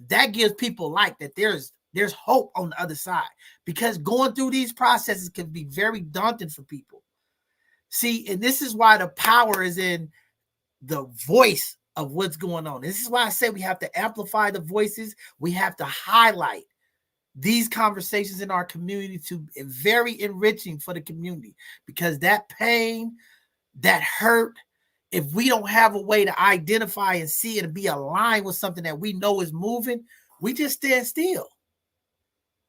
that gives people like that there's hope on the other side, because going through these processes can be very daunting for people. See, and this is why the power is in the voice of what's going on. This is why I say we have to amplify the voices. We have to highlight these conversations in our community to very enriching for the community, because that pain, that hurt, if we don't have a way to identify and see it and be aligned with something that we know is moving, we just stand still.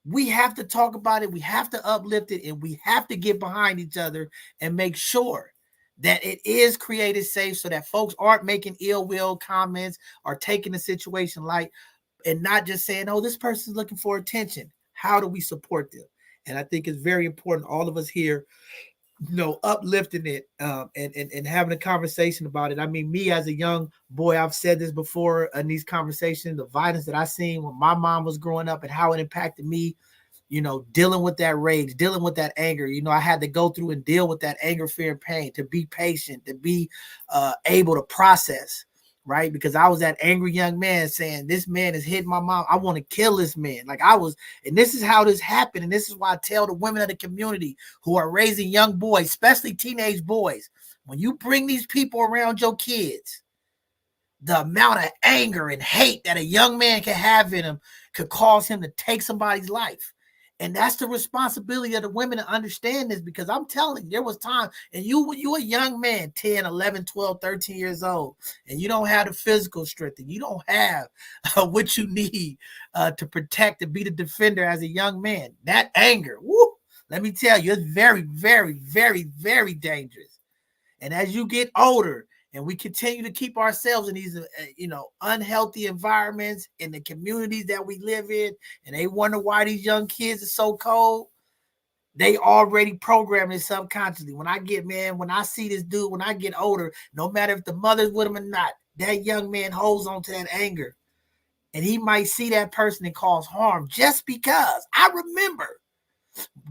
We have to talk about it. We have to uplift it, and we have to get behind each other and make sure that it is created safe so that folks aren't making ill will comments or taking the situation light, and not just saying, oh, this person's looking for attention. How do we support them? And I think it's very important, all of us here, uplifting it and having a conversation about it. I mean, me as a young boy, I've said this before in these conversations, the violence that I seen when my mom was growing up and how it impacted me, dealing with that rage, dealing with that anger. I had to go through and deal with that anger, fear, and pain, to be patient, to be able to process, right? Because I was that angry young man saying, this man is hitting my mom. I want to kill this man. And this is how this happened. And this is why I tell the women of the community who are raising young boys, especially teenage boys, when you bring these people around your kids, the amount of anger and hate that a young man can have in him could cause him to take somebody's life. And that's the responsibility of the women to understand this, because I'm telling you, there was time, and when you a young man, 10, 11, 12, 13 years old, and you don't have the physical strength, and you don't have what you need to protect and be the defender as a young man, that anger, let me tell you, it's very, very, very, very dangerous. And as you get older, and we continue to keep ourselves in these, unhealthy environments in the communities that we live in, and they wonder why these young kids are so cold, they already programmed it subconsciously. When I see this dude, when I get older, no matter if the mother's with him or not, that young man holds on to that anger. And he might see that person and cause harm just because. I remember.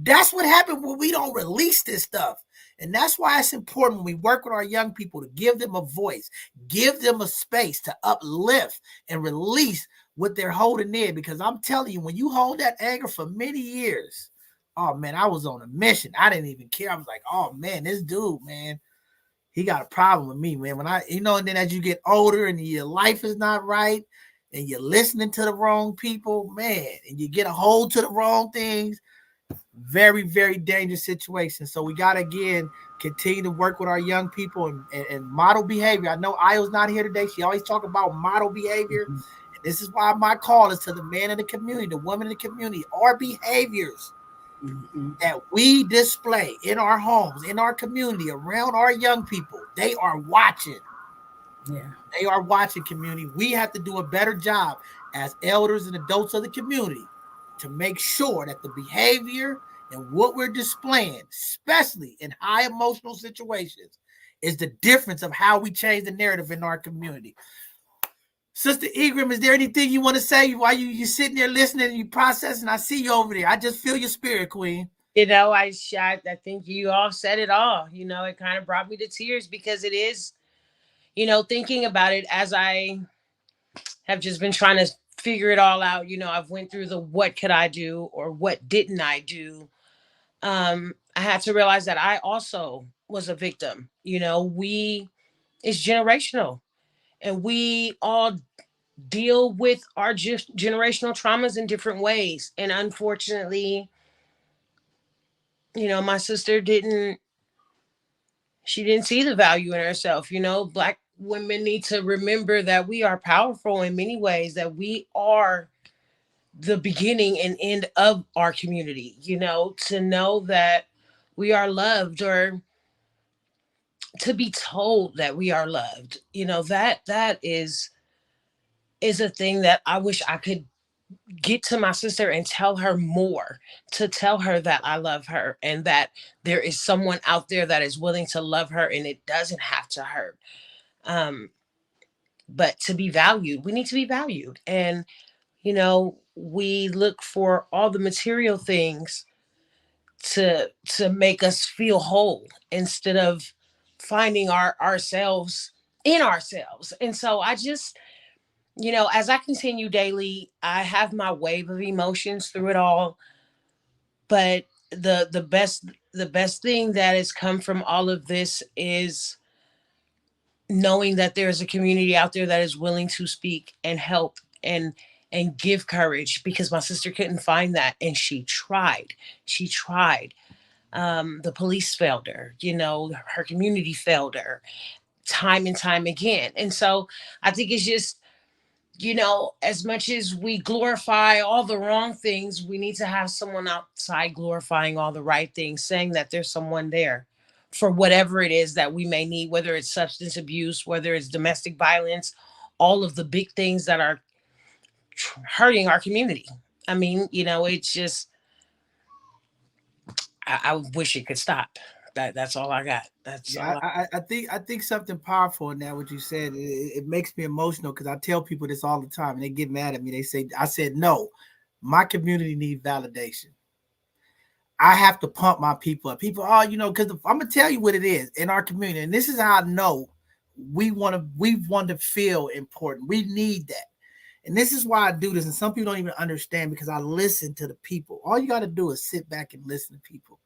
That's what happened when we don't release this stuff. And that's why it's important when we work with our young people to give them a voice, give them a space to uplift and release what they're holding in. Because I'm telling you, when you hold that anger for many years, oh man, I was on a mission. I didn't even care. I was like, oh man, this dude, man, he got a problem with me, man. And then as you get older and your life is not right and you're listening to the wrong people, man, and you get a hold to the wrong things, very, very dangerous situation. So we got to, again, continue to work with our young people and model behavior. I know Io's not here today. She always talk about model behavior. Mm-hmm. And this is why my call is to the man in the community, the woman in the community, our behaviors that we display in our homes, in our community, around our young people. They are watching. Yeah, they are watching, community. We have to do a better job as elders and adults of the community to make sure that the behavior and what we're displaying, especially in high emotional situations, is the difference of how we change the narrative in our community. Sister Egram, is there anything you want to say while you're sitting there listening and you processing? I see you over there. I just feel your spirit, Queen. I think you all said it all. It kind of brought me to tears, because it is, thinking about it as I have just been trying to figure it all out. I've went through the what could I do or what didn't I do. I had to realize that I also was a victim. It's generational, and we all deal with our generational traumas in different ways. And unfortunately, my sister didn't see the value in herself. Black women need to remember that we are powerful in many ways, that we are the beginning and end of our community, to know that we are loved, or to be told that we are loved, that is a thing that I wish I could get to my sister and tell her more, to tell her that I love her and that there is someone out there that is willing to love her, and it doesn't have to hurt. But to be valued, we need to be valued. And, we look for all the material things to make us feel whole, instead of finding ourselves in ourselves. And so I just, as I continue daily, I have my wave of emotions through it all. But the best thing that has come from all of this is knowing that there's a community out there that is willing to speak and help and give courage, because my sister couldn't find that, and she tried. The police failed her, her community failed her time and time again. And so I think it's just, as much as we glorify all the wrong things, we need to have someone outside glorifying all the right things, saying that there's someone there for whatever it is that we may need, whether it's substance abuse, whether it's domestic violence, all of the big things that are hurting our community. I mean, it's just, I wish it could stop. That's all I got. I think something powerful in that what you said. It makes me emotional because I tell people this all the time and they get mad at me. They say, I said, no, my community needs validation. I have to pump my people up. People, because I'm gonna tell you what it is in our community, and this is how I know we want to feel important. We need that. And this is why I do this. And some people don't even understand because I listen to the people. All you got to do is sit back and listen to people.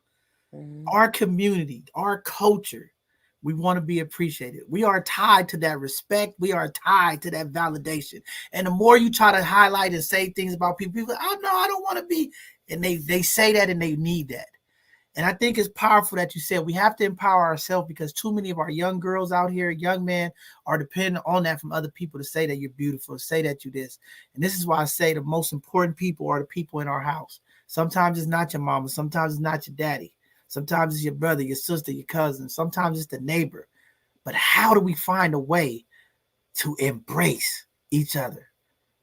Our community, our culture, we want to be appreciated. We are tied to that respect. We are tied to that validation. And the more you try to highlight and say things about people, oh no, I don't want to be. And they say that and they need that. And I think it's powerful that you said we have to empower ourselves, because too many of our young girls out here, young men, are dependent on that from other people to say that you're beautiful, to say that you're this. And this is why I say the most important people are the people in our house. Sometimes it's not your mama. Sometimes it's not your daddy. Sometimes it's your brother, your sister, your cousin. Sometimes it's the neighbor. But how do we find a way to embrace each other?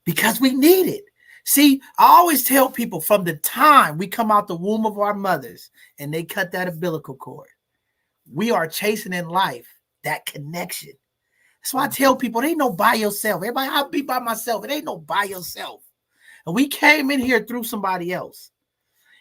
Because we need it. See, I always tell people from the time we come out the womb of our mothers and they cut that umbilical cord, we are chasing in life that connection. That's why I tell people it ain't no by yourself. Everybody, I'll be by myself. It ain't no by yourself. And we came in here through somebody else.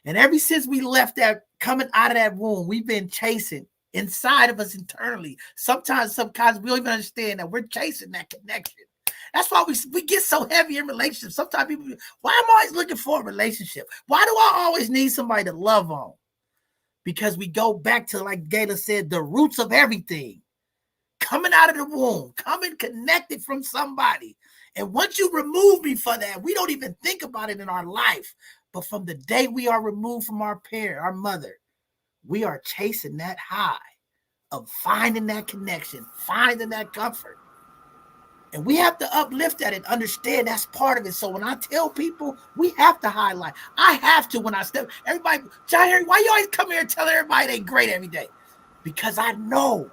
And ever since we left that, coming out of that womb, we've been chasing inside of us internally. Sometimes we don't even understand that we're chasing that connection. That's why we get so heavy in relationships. Sometimes people, why am I always looking for a relationship? Why do I always need somebody to love on? Because we go back to, like Gayla said, the roots of everything. Coming out of the womb, coming connected from somebody. And once you remove me from that, we don't even think about it in our life. But from the day we are removed from our parent, our mother, we are chasing that high of finding that connection, finding that comfort. And we have to uplift that and understand that's part of it. So when I tell people, we have to highlight. I have to when I step. Everybody, John Henry, why you always come here and tell everybody they great every day? Because I know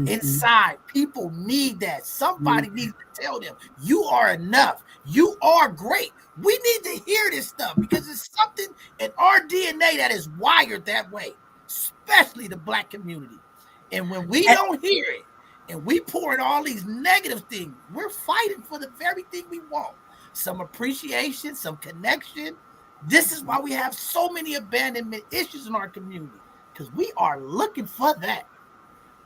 inside people need that. Somebody needs to tell them, you are enough. You are great. We need to hear this stuff because it's something in our DNA that is wired that way, especially the Black community. And when we don't hear it and we pour in all these negative things, we're fighting for the very thing we want. Some appreciation, some connection. This is why we have so many abandonment issues in our community, because we are looking for that.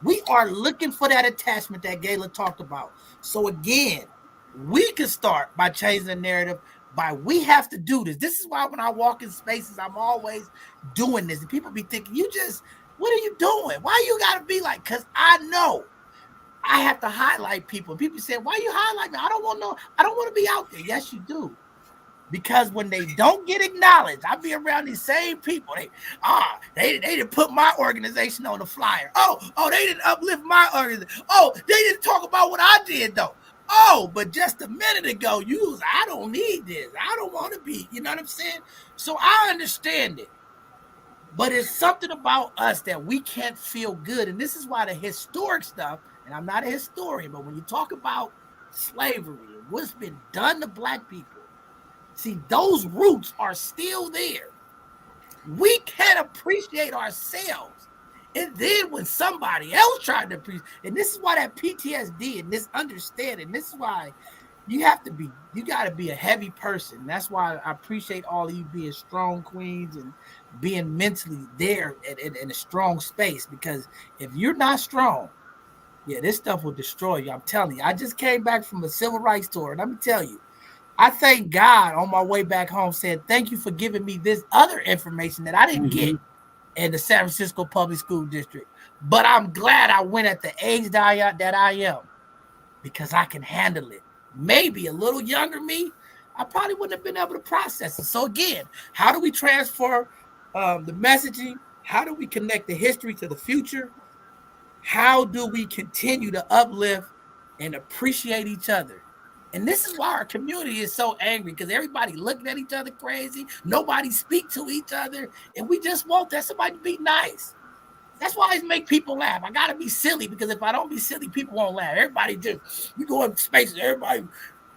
We are looking for that attachment that Gayla talked about. So again, we can start by changing the narrative. We have to do this. This is why when I walk in spaces, I'm always doing this. And people be thinking, what are you doing? Why you got to be like, because I know I have to highlight people. And people say, why you highlight me? I don't want to be out there. Yes, you do. Because when they don't get acknowledged, I be around these same people. They didn't put my organization on the flyer. Oh, they didn't uplift my organization. Oh, they didn't talk about what I did though. Oh, but just a minute ago, I don't need this. I don't want to be, you know what I'm saying? So I understand it. But it's something about us that we can't feel good. And this is why the historic stuff, and I'm not a historian, but when you talk about slavery and what's been done to Black people, see, those roots are still there. We can't appreciate ourselves. And then when somebody else tried to appreciate, and this is why that PTSD and this understanding, this is why you got to be a heavy person. That's why I appreciate all of you being strong queens and being mentally there in a strong space. Because if you're not strong, this stuff will destroy you. I'm telling you, I just came back from a civil rights tour, and let me tell you, I thank God on my way back home saying, thank you for giving me this other information that I didn't get in the San Francisco Public School District. But I'm glad I went at the age that I am. because I can handle it. Maybe a little younger me, I probably wouldn't have been able to process it. So again, how do we transfer the messaging? How do we connect the history to the future? How do we continue to uplift and appreciate each other? And this is why our community is so angry, because everybody looking at each other crazy. Nobody speak to each other. And we just want that somebody to be nice. That's why I always make people laugh. I gotta be silly, because if I don't be silly, people won't laugh. Everybody just, we go in spaces, everybody.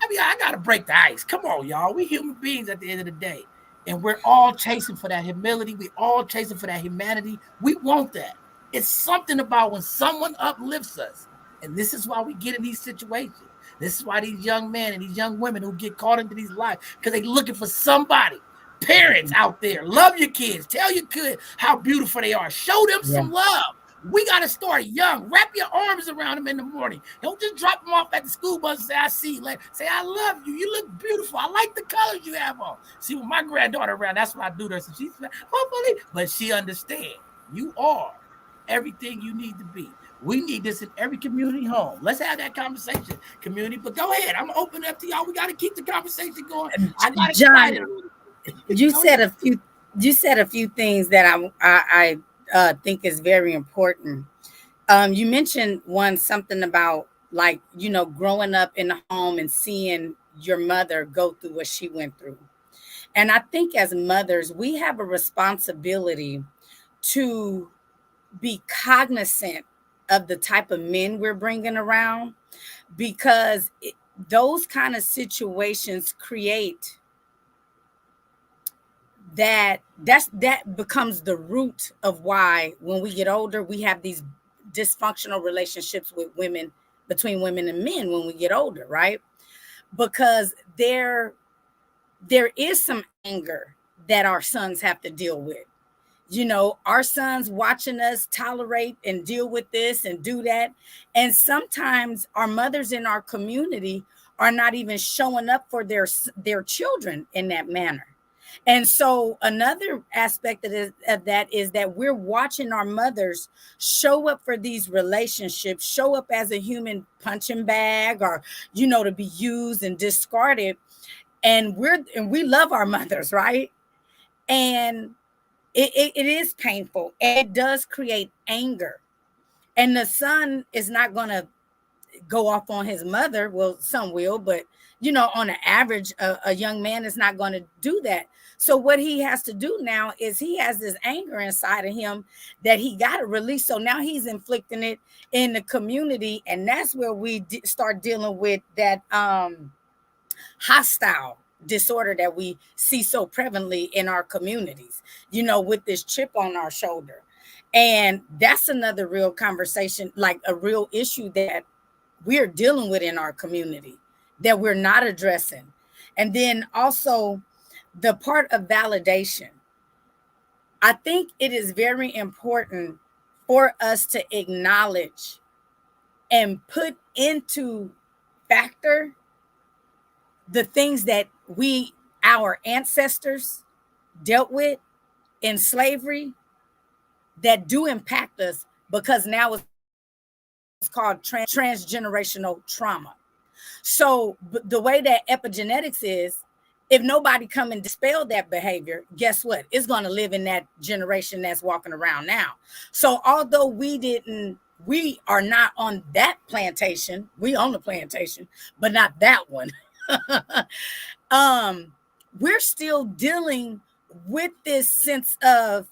I mean, I gotta break the ice. Come on, y'all. We human beings at the end of the day. And we're all chasing for that humility. We all chasing for that humanity. We want that. It's something about when someone uplifts us. And this is why we get in these situations. This is why these young men and these young women who get caught into these lives, because they're looking for somebody. Parents out there, love your kids. Tell your kid how beautiful they are. Show them some love. We got to start young. Wrap your arms around them in the morning. Don't just drop them off at the school bus and say, I see you later. Say, I love you. You look beautiful. I like the colors you have on. See, with my granddaughter around, that's what I do to her. So she's hopefully, but she understands. You are everything you need to be. We need this in every community home. Let's have that conversation, community. But go ahead. I'm open up to y'all. We got to keep the conversation going. I got excited. You said a few things that I think is very important. You mentioned something about, like, you know, growing up in the home and seeing your mother go through what she went through. And I think as mothers, we have a responsibility to be cognizant of the type of men we're bringing around, because those kind of situations create that becomes the root of why when we get older, we have these dysfunctional relationships with women, between women and men when we get older, right? Because there is some anger that our sons have to deal with. You know, our sons watching us tolerate and deal with this and do that. And sometimes our mothers in our community are not even showing up for their children in that manner. And so another aspect of that is that we're watching our mothers show up for these relationships, show up as a human punching bag, or, you know, to be used and discarded. And we love our mothers, right? And it is painful. It does create anger. And the son is not going to go off on his mother. Well, some will, but, you know, on an average, a young man is not going to do that. So what he has to do now is he has this anger inside of him that he got to release. So now he's inflicting it in the community. And that's where we start dealing with that hostile disorder that we see so prevalently in our communities, you know, with this chip on our shoulder. And that's another real conversation, like a real issue that we're dealing with in our community that we're not addressing. And then also the part of validation. I think it is very important for us to acknowledge and put into factor the things that our ancestors dealt with in slavery that do impact us, because now it's called transgenerational trauma. So the way that epigenetics is, if nobody come and dispel that behavior, guess what? It's going to live in that generation that's walking around now. So although we are not on that plantation, we own the plantation, but not that one. We're still dealing with this sense of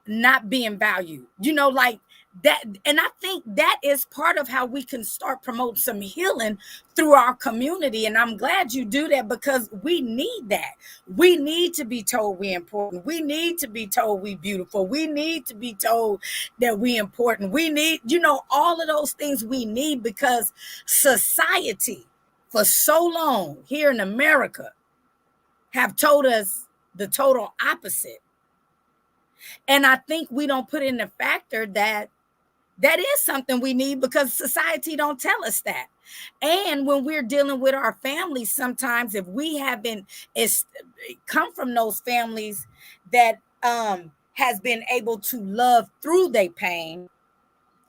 not being valued, you know, like that. And I think that is part of how we can start promoting some healing through our community. And I'm glad you do that, because we need that. We need to be told we're important. We need to be told we're beautiful. We need to be told that we're important. We need, you know, all of those things we need, because society for so long here in America have told us the total opposite. And I think we don't put in the factor that is something we need, because society don't tell us that. And when we're dealing with our families, sometimes if we haven't come from those families that has been able to love through their pain,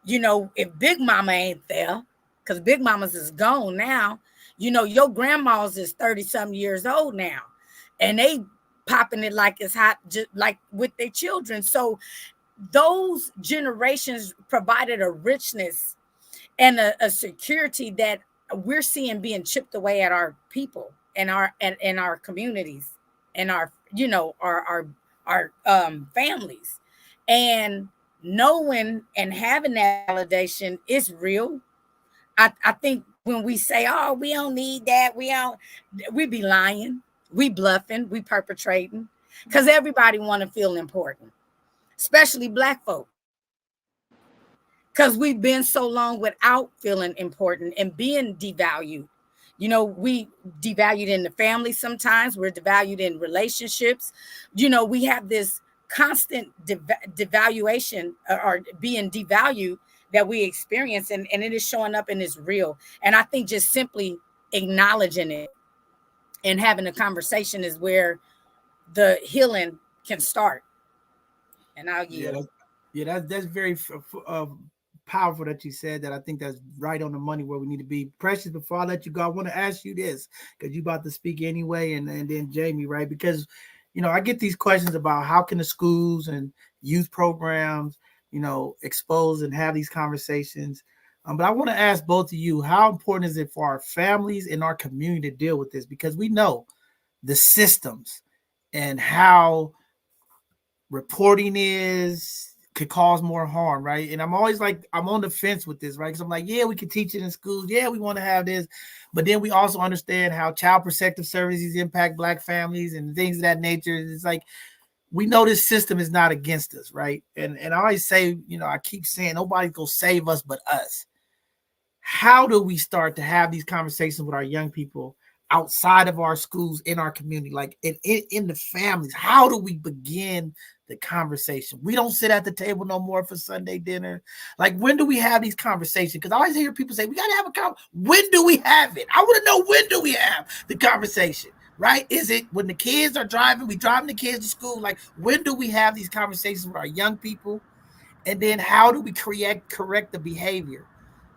you know, if Big Mama ain't there, because Big Mamas is gone now. You know, your grandmas is 30-something years old now, and they popping it like it's hot, just like with their children. So those generations provided a richness and a security that we're seeing being chipped away at our people and in our communities and our, you know, our families. And knowing and having that validation is real. I think when we say, oh, we don't need that, we be lying, we bluffing, we perpetrating, because everybody want to feel important, especially Black folk, because we've been so long without feeling important and being devalued. You know, we devalued in the family sometimes, we're devalued in relationships. You know, we have this constant devaluation or being devalued that we experience, and it is showing up and it's real. And I think just simply acknowledging it and having a conversation is where the healing can start. And I'll yield. That's very powerful that you said that. I think that's right on the money where we need to be. Precious, before I let you go, I want to ask you this, because you're about to speak anyway, and then Jamie, right? Because, you know, I get these questions about how can the schools and youth programs, you know, expose and have these conversations. But I want to ask both of you, how important is it for our families and our community to deal with this? Because we know the systems and how reporting could cause more harm, right? And I'm always like, I'm on the fence with this, right? Because I'm like, yeah, we can teach it in schools. Yeah, we want to have this. But then we also understand how child protective services impact Black families and things of that nature. It's like, we know this system is not against us, right? And I always say, you know, I keep saying nobody's going to save us but us. How do we start to have these conversations with our young people outside of our schools, in our community, like in the families? How do we begin the conversation? We don't sit at the table no more for Sunday dinner. Like, when do we have these conversations? Because I always hear people say, we got to have a conversation. When do we have it? I want to know, when do we have the conversation, right? Is it when the kids are driving, we driving the kids to school? Like, when do we have these conversations with our young people? And then how do we correct the behavior?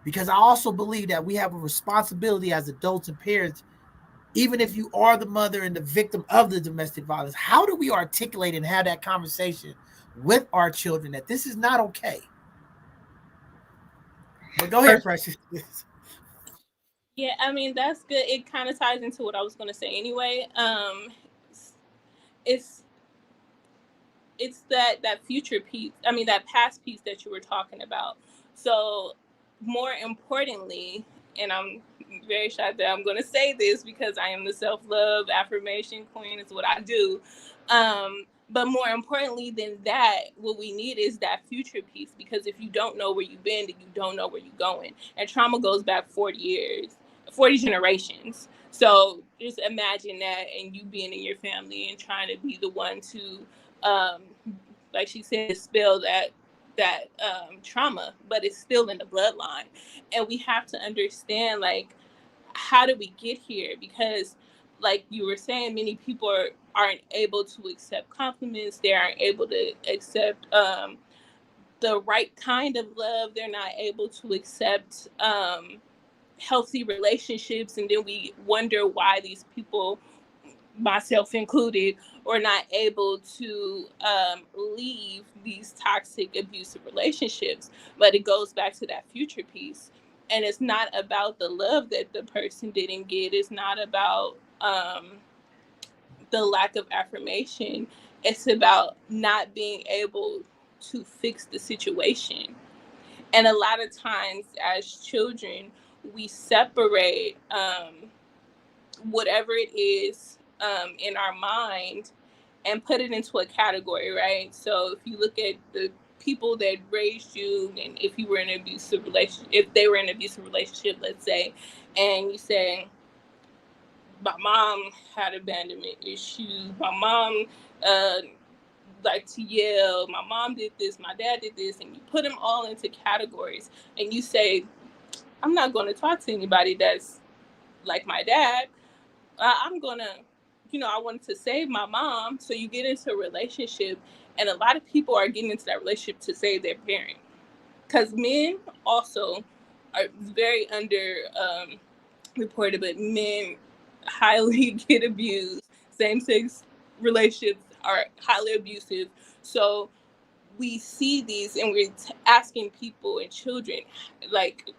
Because I also believe that we have a responsibility as adults and parents, even if you are the mother and the victim of the domestic violence. How do we articulate and have that conversation with our children that this is not okay? But go ahead, Precious. Yeah, I mean, that's good. It kind of ties into what I was going to say anyway. It's that future piece. I mean, that past piece that you were talking about. So more importantly, and I'm very shy that I'm going to say this because I am the self-love affirmation queen. It's what I do. But more importantly than that, what we need is that future piece, because if you don't know where you've been, then you don't know where you're going. And trauma goes back 40 years, 40 generations. So just imagine that, and you being in your family and trying to be the one to, like she said, dispel that trauma, but it's still in the bloodline. And we have to understand, like, how did we get here? Because, like you were saying, many people aren't able to accept compliments. They aren't able to accept the right kind of love. They're not able to accept healthy relationships. And then we wonder why these people, myself included, are not able to leave these toxic, abusive relationships. But it goes back to that future piece. And it's not about the love that the person didn't get. It's not about the lack of affirmation. It's about not being able to fix the situation. And a lot of times as children, we separate whatever it is in our mind and put it into a category, right? So if you look at the people that raised you, and if you were in an abusive relationship, if they were in an abusive relationship, let's say, and you say, my mom had abandonment issues, my mom liked to yell, my mom did this, my dad did this, and you put them all into categories, and you say, I'm not going to talk to anybody that's like my dad. I'm going to, I wanted to save my mom. So you get into a relationship, and a lot of people are getting into that relationship to save their parent. Because men also are very under reported, but men highly get abused. Same-sex relationships are highly abusive. So we see these and we're asking people and children like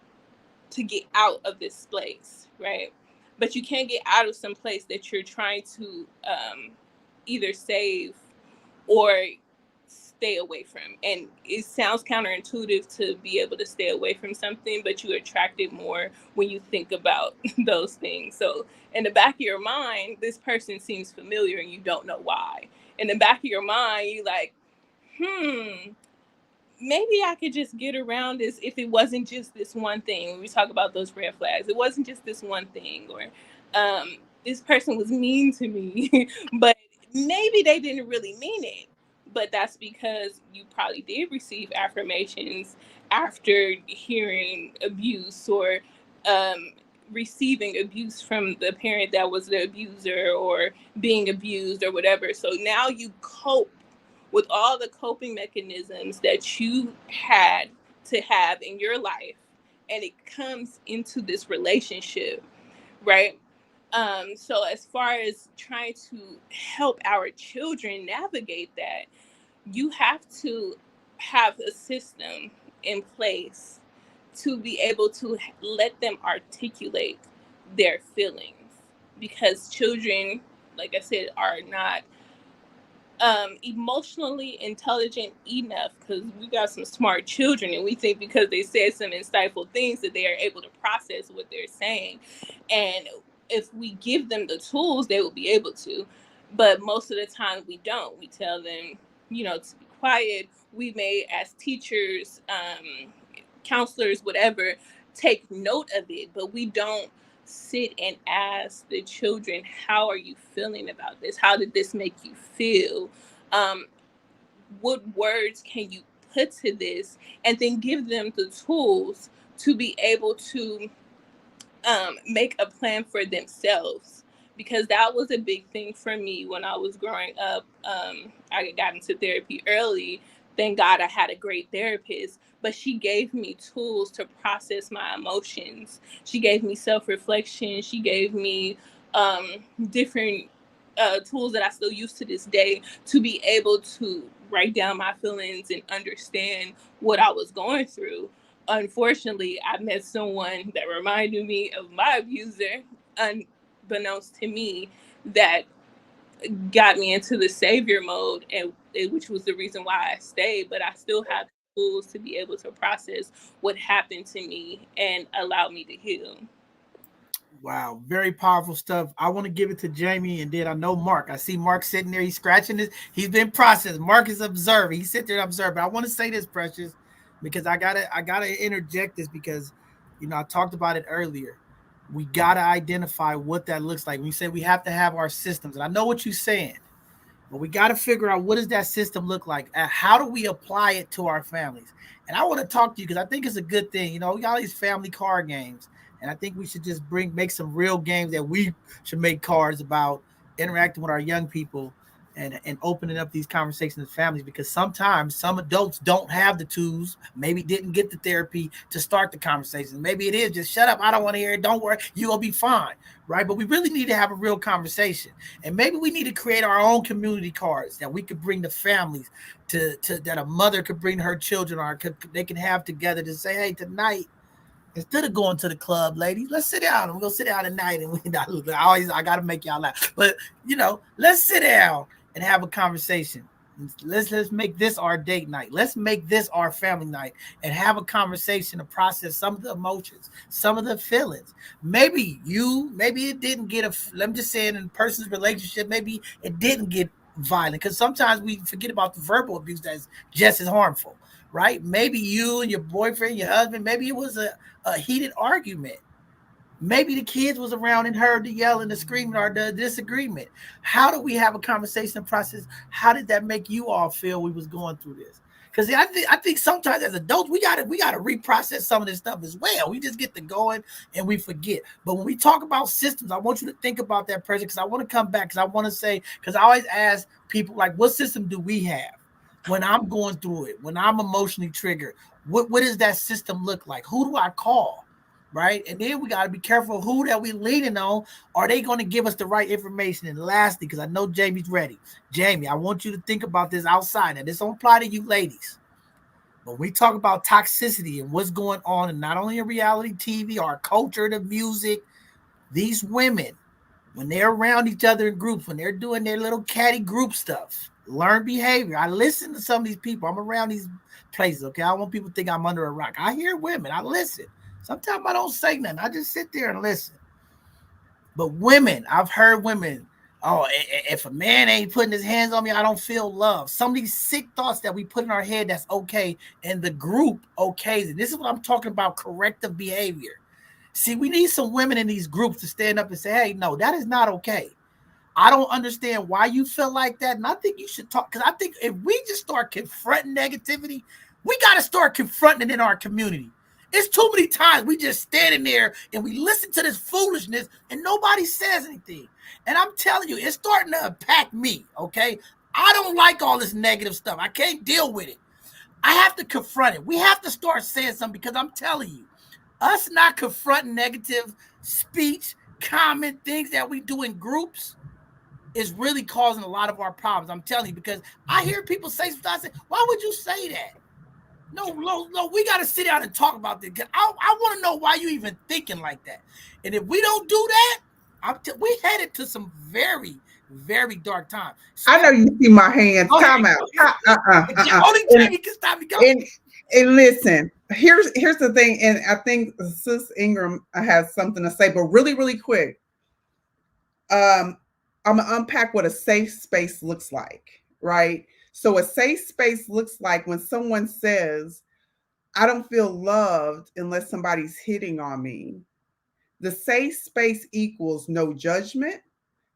to get out of this place, right? But you can't get out of some place that you're trying to either save or stay away from. And it sounds counterintuitive to be able to stay away from something, but you attract it more when you think about those things. So in the back of your mind, this person seems familiar and you don't know why. In the back of your mind, you like, maybe I could just get around this if it wasn't just this one thing. When we talk about those red flags, it wasn't just this one thing, or this person was mean to me, but maybe they didn't really mean it. But that's because you probably did receive affirmations after hearing abuse or receiving abuse from the parent that was the abuser or being abused or whatever. So now you cope with all the coping mechanisms that you had to have in your life, and it comes into this relationship, right? So as far as trying to help our children navigate that, you have to have a system in place to be able to let them articulate their feelings, because children, like I said, are not emotionally intelligent enough, because we got some smart children and we think because they said some insightful things that they are able to process what they're saying. And if we give them the tools, they will be able to. But most of the time we don't. We tell them, to be quiet. We may, as teachers, counselors, whatever, take note of it, but we don't sit and ask the children, how are you feeling about this? How did this make you feel? What words can you put to this? And then give them the tools to be able to make a plan for themselves. Because that was a big thing for me when I was growing up. I got into therapy early. Thank God I had a great therapist, but she gave me tools to process my emotions. She gave me self-reflection. She gave me different tools that I still use to this day to be able to write down my feelings and understand what I was going through. Unfortunately, I met someone that reminded me of my abuser, unbeknownst to me, that got me into the savior mode, and which was the reason why I stayed. But I still have tools to be able to process what happened to me and allow me to heal. Wow, very powerful stuff. I want to give it to Jamie, and then I know Mark. I see Mark sitting there. He's scratching this. He's been processed. Mark is observing. He's sitting there and observing. But I want to say this, Precious, because I gotta interject this, because I talked about it earlier. We gotta identify what that looks like. We say we have to have our systems, and I know what you're saying, but we got to figure out, what does that system look like? How do we apply it to our families? And I want to talk to you, because I think it's a good thing. We got all these family card games, and I think we should just make some real games that we should make cards about interacting with our young people and opening up these conversations with families, because sometimes some adults don't have the tools, maybe didn't get the therapy to start the conversation. Maybe it is just, shut up, I don't want to hear it, don't worry, you're going to be fine, right? But we really need to have a real conversation. And maybe we need to create our own community cards that we could bring the families to that a mother could bring her children, or they can have together to say, hey, tonight, instead of going to the club, ladies, let's sit down, and we're going to sit down tonight. And I got to make y'all laugh. But, let's sit down and have a conversation. Let's make this our date night. Let's make this our family night and have a conversation to process some of the emotions, some of the feelings. Maybe it didn't get let me just say, in a person's relationship, maybe it didn't get violent, because sometimes we forget about the verbal abuse that's just as harmful, right? Maybe you and your boyfriend, your husband, maybe it was a heated argument. Maybe the kids was around and heard the yelling, the screaming, or the disagreement. How do we have a conversation and process? How did that make you all feel we was going through this? Because I think sometimes as adults, we gotta reprocess some of this stuff as well. We just get to going and we forget. But when we talk about systems, I want you to think about that, President, because I want to come back, because I want to say, because I always ask people, like, what system do we have when I'm going through it, when I'm emotionally triggered? What does that system look like? Who do I call? Right? And then we got to be careful who that we leaning on. Are they going to give us the right information? And lastly, because I know Jamie's ready. Jamie, I want you to think about this outside. And this don't apply to you ladies. But we talk about toxicity and what's going on, and not only in reality TV, our culture, the music, these women, when they're around each other in groups, when they're doing their little catty group stuff, learn behavior. I listen to some of these people. I'm around these places, okay? I don't want people to think I'm under a rock. I hear women. I listen. Sometimes I don't say nothing. I just sit there and listen. But women, I've heard women, oh, if a man ain't putting his hands on me, I don't feel love. Some of these sick thoughts that we put in our head that's okay, and the group okays it. This is what I'm talking about, corrective behavior. See, we need some women in these groups to stand up and say, hey, no, that is not okay. I don't understand why you feel like that. And I think you should talk, because I think if we just start confronting negativity, we got to start confronting it in our community. It's too many times we just standing there and we listen to this foolishness and nobody says anything. And I'm telling you, it's starting to impact me, okay? I don't like all this negative stuff. I can't deal with it. I have to confront it. We have to start saying something, because I'm telling you, us not confronting negative speech, comment, things that we do in groups is really causing a lot of our problems. I'm telling you, because I hear people say stuff. I say, why would you say that? No, we got to sit down and talk about this. I want to know why you even thinking like that. And if we don't do that, we headed to some very, very dark times. So, I know you see my hands. Time out. Only time you can stop me going. And listen, here's the thing, and I think Sis Ingram has something to say, but really, really quick. I'm gonna unpack what a safe space looks like, right? So a safe space looks like when someone says, I don't feel loved unless somebody's hitting on me. The safe space equals no judgment.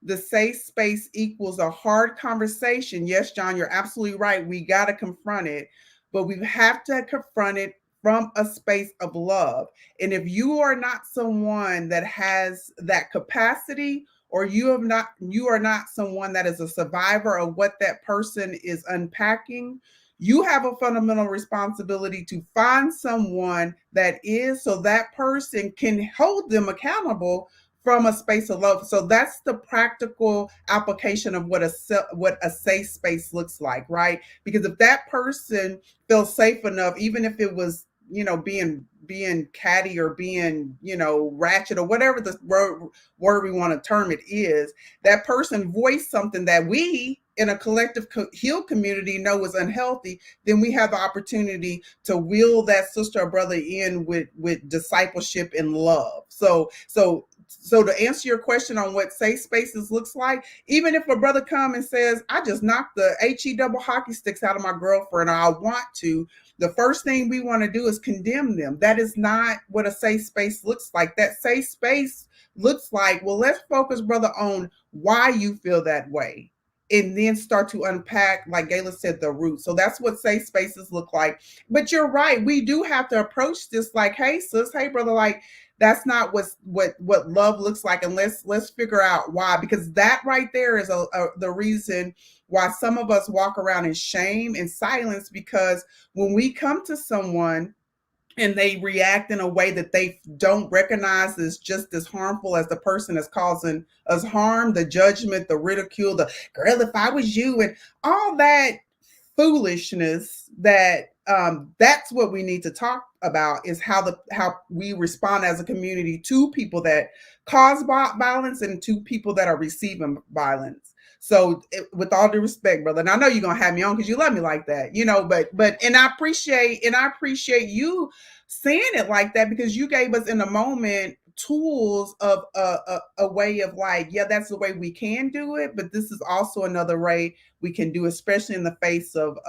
The safe space equals a hard conversation. Yes, John, you're absolutely right. We got to confront it, but we have to confront it from a space of love. And if you are not someone that has that capacity, or you are not someone that is a survivor of what that person is unpacking, you have a fundamental responsibility to find someone that is, so that person can hold them accountable from a space of love. So that's the practical application of what a safe space looks like, right? Because if that person feels safe enough, even if it was, being catty or being, ratchet or whatever the word we want to term it is, that person voiced something that we in a collective heal community know is unhealthy, then we have the opportunity to wheel that sister or brother in with discipleship and love. So to answer your question on what safe spaces looks like, even if a brother come and says, I just knocked the HE double hockey sticks out of my girlfriend, or I want to, the first thing we want to do is condemn them. That is not what a safe space looks like. That safe space looks like, well, let's focus, brother, on why you feel that way, and then start to unpack, like Gayla said, the root. So that's what safe spaces look like. But you're right. We do have to approach this like, hey, sis, hey, brother, like, that's not what love looks like. And let's figure out why, because that right there is the reason why some of us walk around in shame and silence, because when we come to someone and they react in a way that they don't recognize as just as harmful as the person that's causing us harm, the judgment, the ridicule, the girl, if I was you, and all that foolishness, that's what we need to talk about, is how we respond as a community to people that cause violence and to people that are receiving violence. So with all due respect, brother, and I know you're going to have me on because you love me like that, but I appreciate you saying it like that, because you gave us in the moment tools of a way of like, yeah, that's the way we can do it, but this is also another way we can do, especially in the face of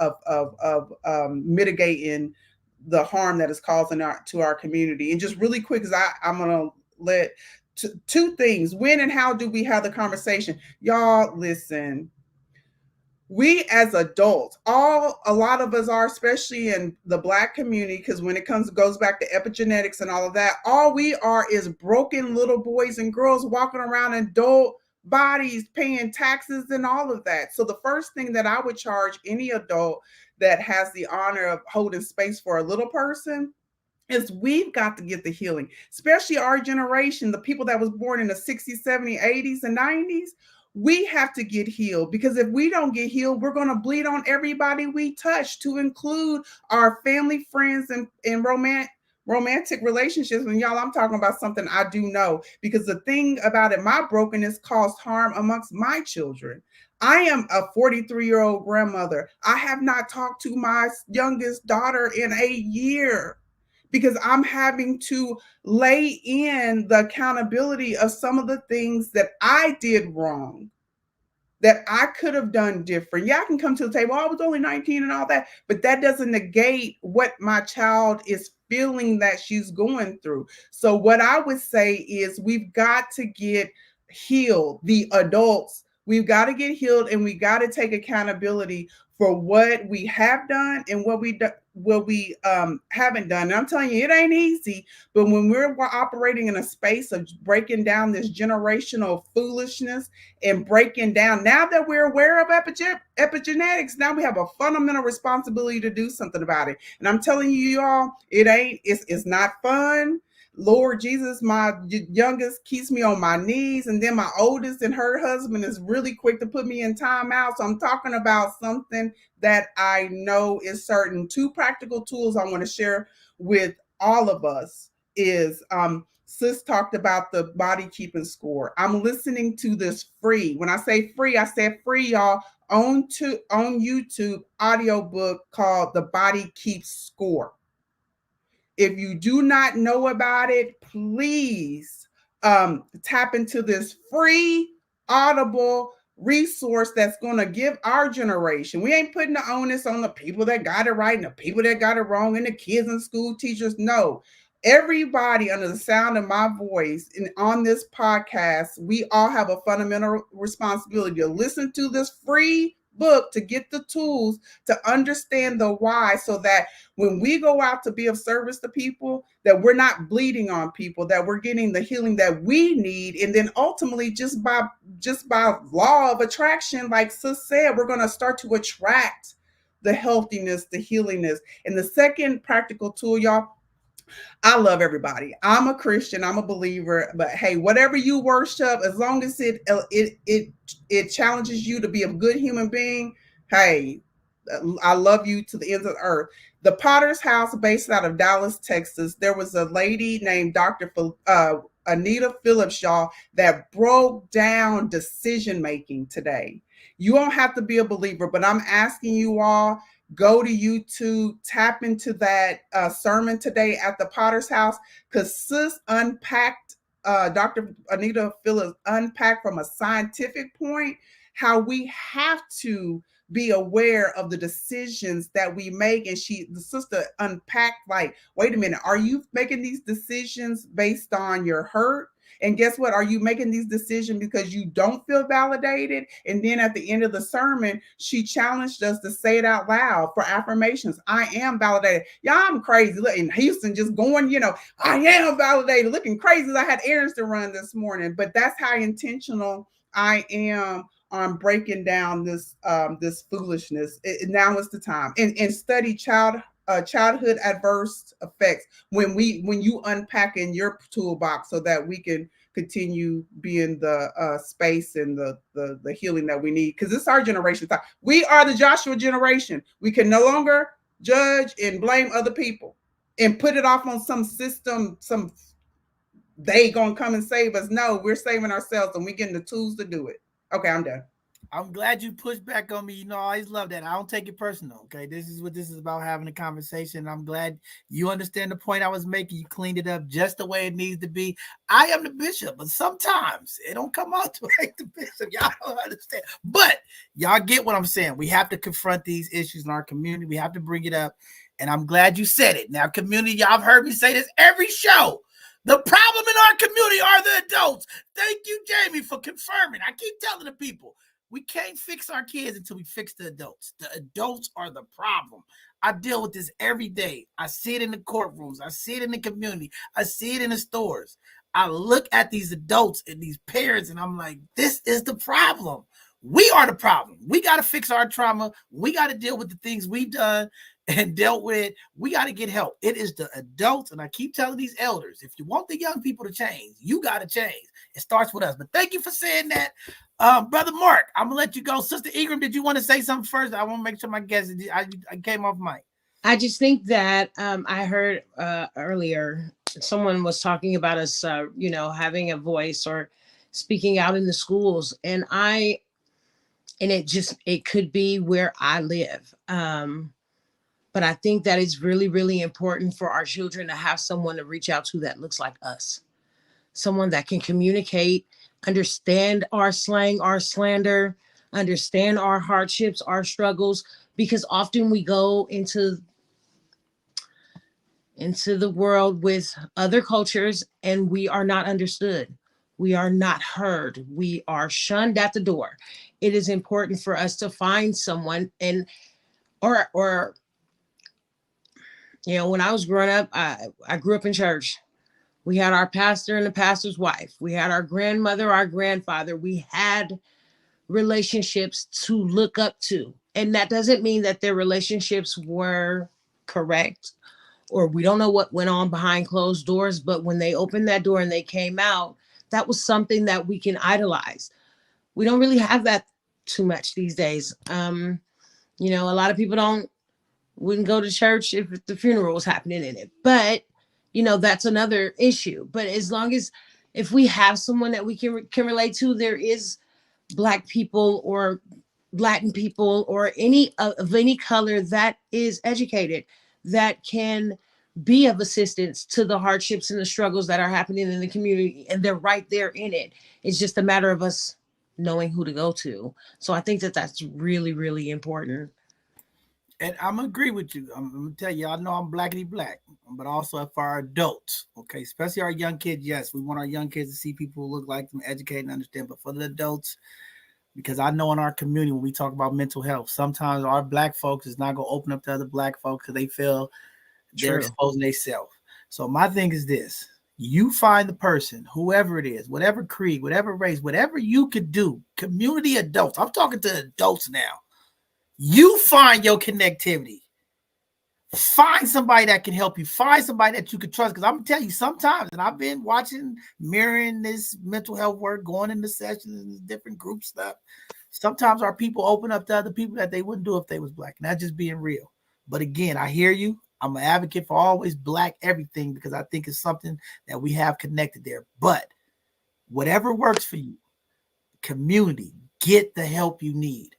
mitigating the harm that is causing to our community. And just really quick, because I'm gonna let two things: when and how do we have the conversation? Y'all, listen. We as adults, a lot of us are, especially in the Black community, because when it goes back to epigenetics and all of that, all we are is broken little boys and girls walking around in adult bodies, paying taxes and all of that. So the first thing that I would charge any adult that has the honor of holding space for a little person, is we've got to get the healing, especially our generation, the people that was born in the 60s, 70s, 80s, and 90s. We have to get healed, because if we don't get healed, we're going to bleed on everybody we touch, to include our family, friends, and romantic relationships. And y'all, I'm talking about something I do know, because the thing about it, my brokenness caused harm amongst my children. I am a 43-year-old grandmother. I have not talked to my youngest daughter in a year, because I'm having to lay in the accountability of some of the things that I did wrong, that I could have done different. Yeah, I can come to the table, I was only 19 and all that, but that doesn't negate what my child is feeling that she's going through. So what I would say is, we've got to get healed. The adults, we've got to get healed, and we got to take accountability for what we have done and what we haven't done. And I'm telling you, it ain't easy. But when we're operating in a space of breaking down this generational foolishness and breaking down, now that we're aware of epigenetics, now we have a fundamental responsibility to do something about it. And I'm telling you, y'all, it's not fun. Lord Jesus, my youngest keeps me on my knees, and then my oldest and her husband is really quick to put me in timeout. So I'm talking about something that I know is certain. 2 practical tools I want to share with all of us is, Sis talked about the body keeping score. I'm listening to this free. When I say free, I said free, y'all, on YouTube audiobook called The Body Keeps Score. If you do not know about it, please tap into this free Audible resource that's going to give our generation. We ain't putting the onus on the people that got it right and the people that got it wrong and the kids and school teachers. No, everybody under the sound of my voice and on this podcast, we all have a fundamental responsibility to listen to this free book, to get the tools to understand the why, so that when we go out to be of service to people, that we're not bleeding on people, that we're getting the healing that we need. And then ultimately, just by law of attraction, like Sis said, we're going to start to attract the healthiness, the healingness. And the second practical tool, y'all, I love everybody. I'm a Christian, I'm a believer, but hey, whatever you worship, as long as it challenges you to be a good human being, hey, I love you to the ends of the earth. The Potter's House, based out of Dallas, Texas, there was a lady named Dr. Anita Phillips, y'all, that broke down decision making today. You don't have to be a believer, but I'm asking you all, go to YouTube, tap into that sermon today at the Potter's House, because Sis unpacked, Dr. Anita Phillips unpacked from a scientific point how we have to be aware of the decisions that we make. And the sister unpacked, like, wait a minute, are you making these decisions based on your hurt? And guess what? Are you making these decisions because you don't feel validated? And then at the end of the sermon, she challenged us to say it out loud for affirmations. I am validated. Y'all, I'm crazy. Look, in Houston, just going, I am validated, looking crazy. I had errands to run this morning, but that's how intentional I am on breaking down this foolishness. Now is the time. And study childhood adverse effects when you unpack in your toolbox, so that we can continue being the space and the healing that we need, because it's our generation. We are the Joshua generation. We can no longer judge and blame other people and put it off on some system, they gonna come and save us. No, we're saving ourselves, and we're getting the tools to do it. Okay, I'm done. I'm glad you pushed back on me. I always love that. I don't take it personal. Okay. This is what this is about, having a conversation. I'm glad you understand the point I was making. You cleaned it up just the way it needs to be. I am the bishop, but sometimes it don't come out like the bishop. Y'all don't understand. But y'all get what I'm saying. We have to confront these issues in our community. We have to bring it up. And I'm glad you said it. Now, community, y'all have heard me say this every show. The problem in our community are the adults. Thank you, Jamie, for confirming. I keep telling the people, we can't fix our kids until we fix the adults. The adults are the problem. I deal with this every day. I see it in the courtrooms. I see it in the community. I see it in the stores. I look at these adults and these parents, and I'm like, this is the problem. We are the problem. We got to fix our trauma. We got to deal with the things we've done and dealt with. We got to get help. It is the adults, and I keep telling these elders, if you want the young people to change, you got to change. It starts with us. But thank you for saying that. Brother Mark, I'm going to let you go. Sister Ingram, did you want to say something first? I want to make sure my guest, I came off mic. I just think that I heard earlier someone was talking about us, having a voice or speaking out in the schools, and it could be where I live. But I think that it's really, really important for our children to have someone to reach out to that looks like us, someone that can communicate, understand our slang, our slander, understand our hardships, our struggles, because often we go into the world with other cultures and we are not understood. We are not heard. We are shunned at the door. It is important for us to find someone or when I was growing up, I grew up in church. We had our pastor and the pastor's wife. We had our grandmother, our grandfather. We had relationships to look up to. And that doesn't mean that their relationships were correct or we don't know what went on behind closed doors. But when they opened that door and they came out, that was something that we can idolize. We don't really have that too much these days. A lot of people wouldn't go to church if the funeral was happening in it. But that's another issue. But as long as if we have someone that we can relate to, there is Black people or Latin people or any of any color that is educated, that can be of assistance to the hardships and the struggles that are happening in the community. And they're right there in it. It's just a matter of us knowing who to go to. So I think that that's really, really important. And I'm gonna agree with you. I'm gonna tell you, I know I'm blackity black, but also for our adults, okay, especially our young kids. Yes, we want our young kids to see people who look like them, educate and understand. But for the adults, because I know in our community when we talk about mental health, sometimes our Black folks is not gonna open up to other Black folks because they feel they're exposing themselves. So my thing is this: you find the person, whoever it is, whatever creed, whatever race, whatever you could do. Community adults. I'm talking to adults now. You find your connectivity. Find somebody that can help you. Find somebody that you can trust. Because I'm going to tell you sometimes, and I've been mirroring this mental health work, going into sessions and different group stuff. Sometimes our people open up to other people that they wouldn't do if they was Black. Not just being real. But again, I hear you. I'm an advocate for always Black everything because I think it's something that we have connected there. But whatever works for you, community, get the help you need.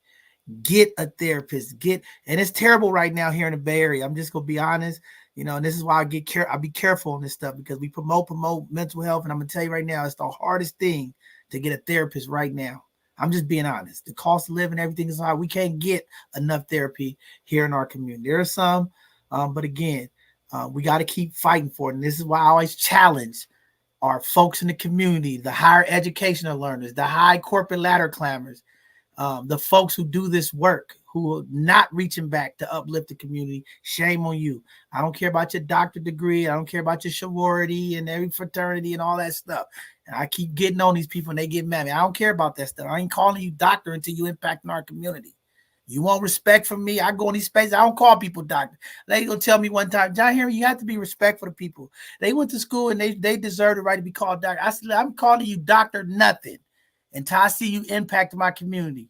Get a therapist. And it's terrible right now here in the Bay Area. I'm just gonna be honest, and this is why I be careful on this stuff because we promote mental health, and I'm gonna tell you right now, it's the hardest thing to get a therapist right now. I'm just being honest. The cost of living, everything is high. We can't get enough therapy here in our community. There are some, but again, we got to keep fighting for it. And this is why I always challenge our folks in the community, the higher educational learners, the high corporate ladder climbers. The folks who do this work, who are not reaching back to uplift the community, shame on you. I don't care about your doctorate degree. I don't care about your sorority and every fraternity and all that stuff. And I keep getting on these people and they get mad at me. I don't care about that stuff. I ain't calling you doctor until you impact in our community. You want respect from me? I go in these spaces. I don't call people doctor. They gonna tell me one time, John Henry, you have to be respectful to people. They went to school and they deserve the right to be called doctor. I said, I'm calling you doctor nothing until I see you impact my community.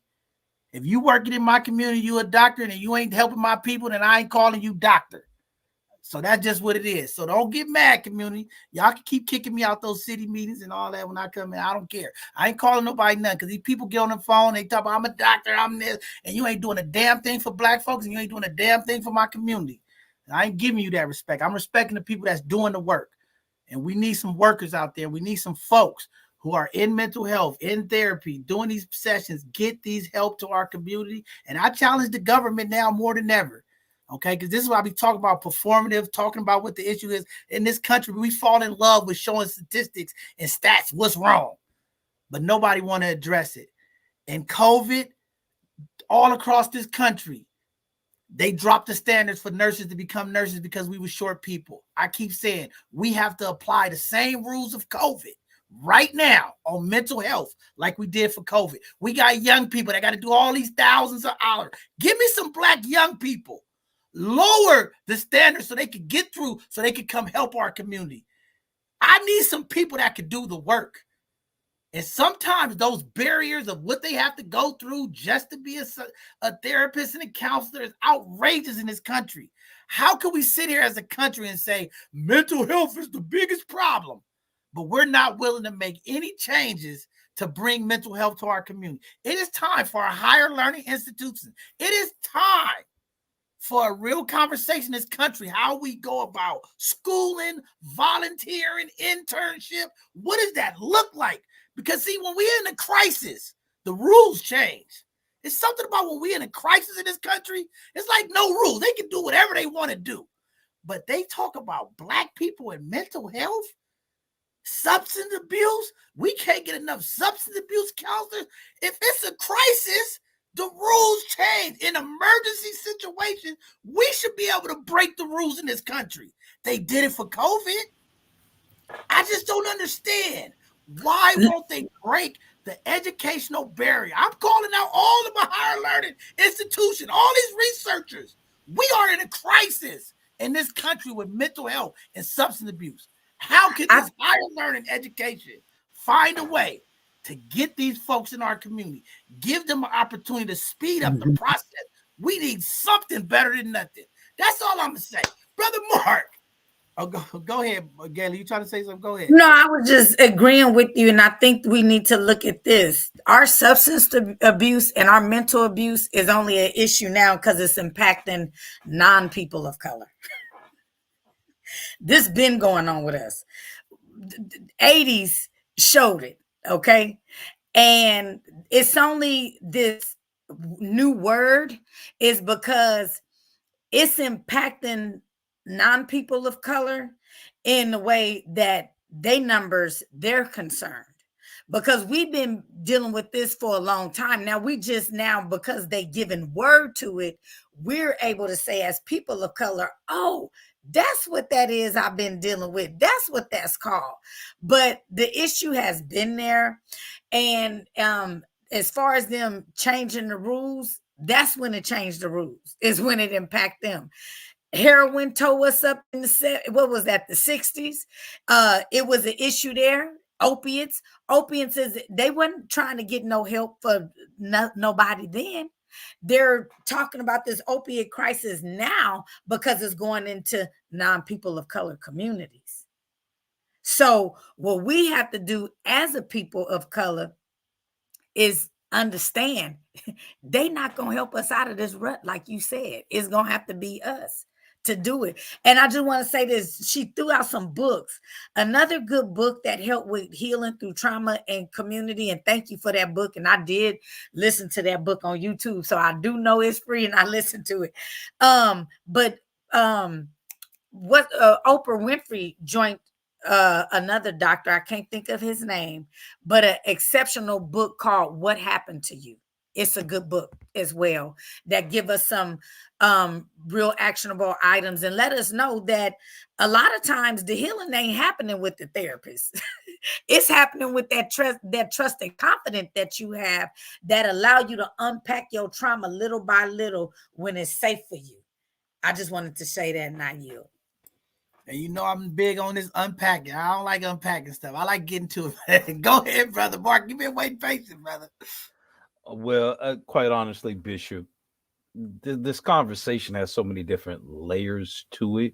If you working in my community, you a doctor, and you ain't helping my people, then I ain't calling you doctor. So that's just what it is. So don't get mad, community. Y'all can keep kicking me out those city meetings and all that when I come in. I don't care. I ain't calling nobody nothing because these people get on the phone. They talk about I'm a doctor, I'm this, and you ain't doing a damn thing for Black folks, and you ain't doing a damn thing for my community. And I ain't giving you that respect. I'm respecting the people that's doing the work. And we need some workers out there. We need some folks who are in mental health, in therapy, doing these sessions. Get these help to our community. And I challenge the government now more than ever. Okay, because this is what I be talking about, performative, talking about what the issue is. In this country, we fall in love with showing statistics and stats, what's wrong. But nobody want to address it. And COVID, all across this country, they dropped the standards for nurses to become nurses because we were short people. I keep saying we have to apply the same rules of COVID right now on mental health like we did for COVID. We got young people that got to do all these thousands of hours. Give me some Black young people. Lower the standards so they can get through, so they can come help our community. I need some people that can do the work. And sometimes those barriers of what they have to go through just to be a therapist and a counselor is outrageous in this country. How can we sit here as a country and say mental health is the biggest problem, but we're not willing to make any changes to bring mental health to our community? It is time for our higher learning institutions. It is time for a real conversation in this country, how we go about schooling, volunteering, internship. What does that look like? Because see, when we're in a crisis, the rules change. It's something about when we're in a crisis in this country, it's like no rules. They can do whatever they want to do. But they talk about Black people and mental health, substance abuse. We can't get enough substance abuse counselors. If it's a crisis, the rules change. In emergency situations, we should be able to break the rules in this country. They did it for COVID. I just don't understand. Why won't they break the educational barrier? I'm calling out all of my higher learning institutions, all these researchers. We are in a crisis in this country with mental health and substance abuse. How can this higher learning education find a way to get these folks in our community, give them an opportunity to speed up the process? We need something better than nothing. That's all I'm going to say. Brother Mark. Oh, go ahead, Gayla. You trying to say something? Go ahead. No, I was just agreeing with you, and I think we need to look at this. Our substance abuse and our mental abuse is only an issue now because it's impacting non-people of color. This been going on with us. 80s showed it, okay? And it's only this new word is because it's impacting non-people of color in the way that they're concerned, because we've been dealing with this for a long time. Now we just now, because they given word to it, we're able to say as people of color, oh, that's what that is I've been dealing with. That's what that's called. But the issue has been there. And as far as them changing the rules, that's when it changed the rules, is when it impact them. Heroin tore us up in the 60s. It was an issue there. Opiates is, they weren't trying to get no help for nobody then. They're talking about this opiate crisis now because it's going into non-people of color communities. So what we have to do as a people of color is understand they not going to help us out of this rut. Like you said, it's going to have to be us to do it. And I just want to say this, she threw out some books. Another good book that helped with healing through trauma and community, and thank you for that book. And I did listen to that book on YouTube, so I do know it's free and I listened to it. But what Oprah Winfrey joined another doctor, I can't think of his name, but an exceptional book called What Happened to You. It's a good book as well that give us some real actionable items and let us know that a lot of times the healing ain't happening with the therapist. It's happening with that trust and confidence that you have that allow you to unpack your trauma little by little when it's safe for you. I just wanted to say that and I yield. And you know I'm big on this unpacking. I don't like unpacking stuff. I like getting to it. Go ahead, Brother Mark. You've been waiting patient, brother. Well, quite honestly, Bishop, this conversation has so many different layers to it.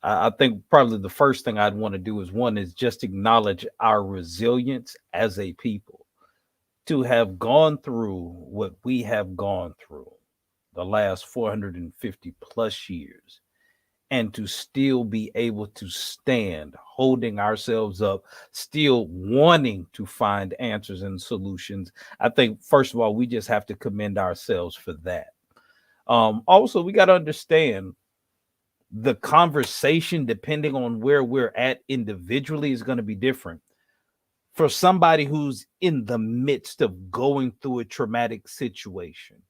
I think probably the first thing I'd want to do is just acknowledge our resilience as a people to have gone through what we have gone through the last 450 plus years, and to still be able to stand holding ourselves up, still wanting to find answers and solutions. I think, first of all, we just have to commend ourselves for that. Also, we got to understand the conversation, depending on where we're at individually, is going to be different. For somebody who's in the midst of going through a traumatic situation,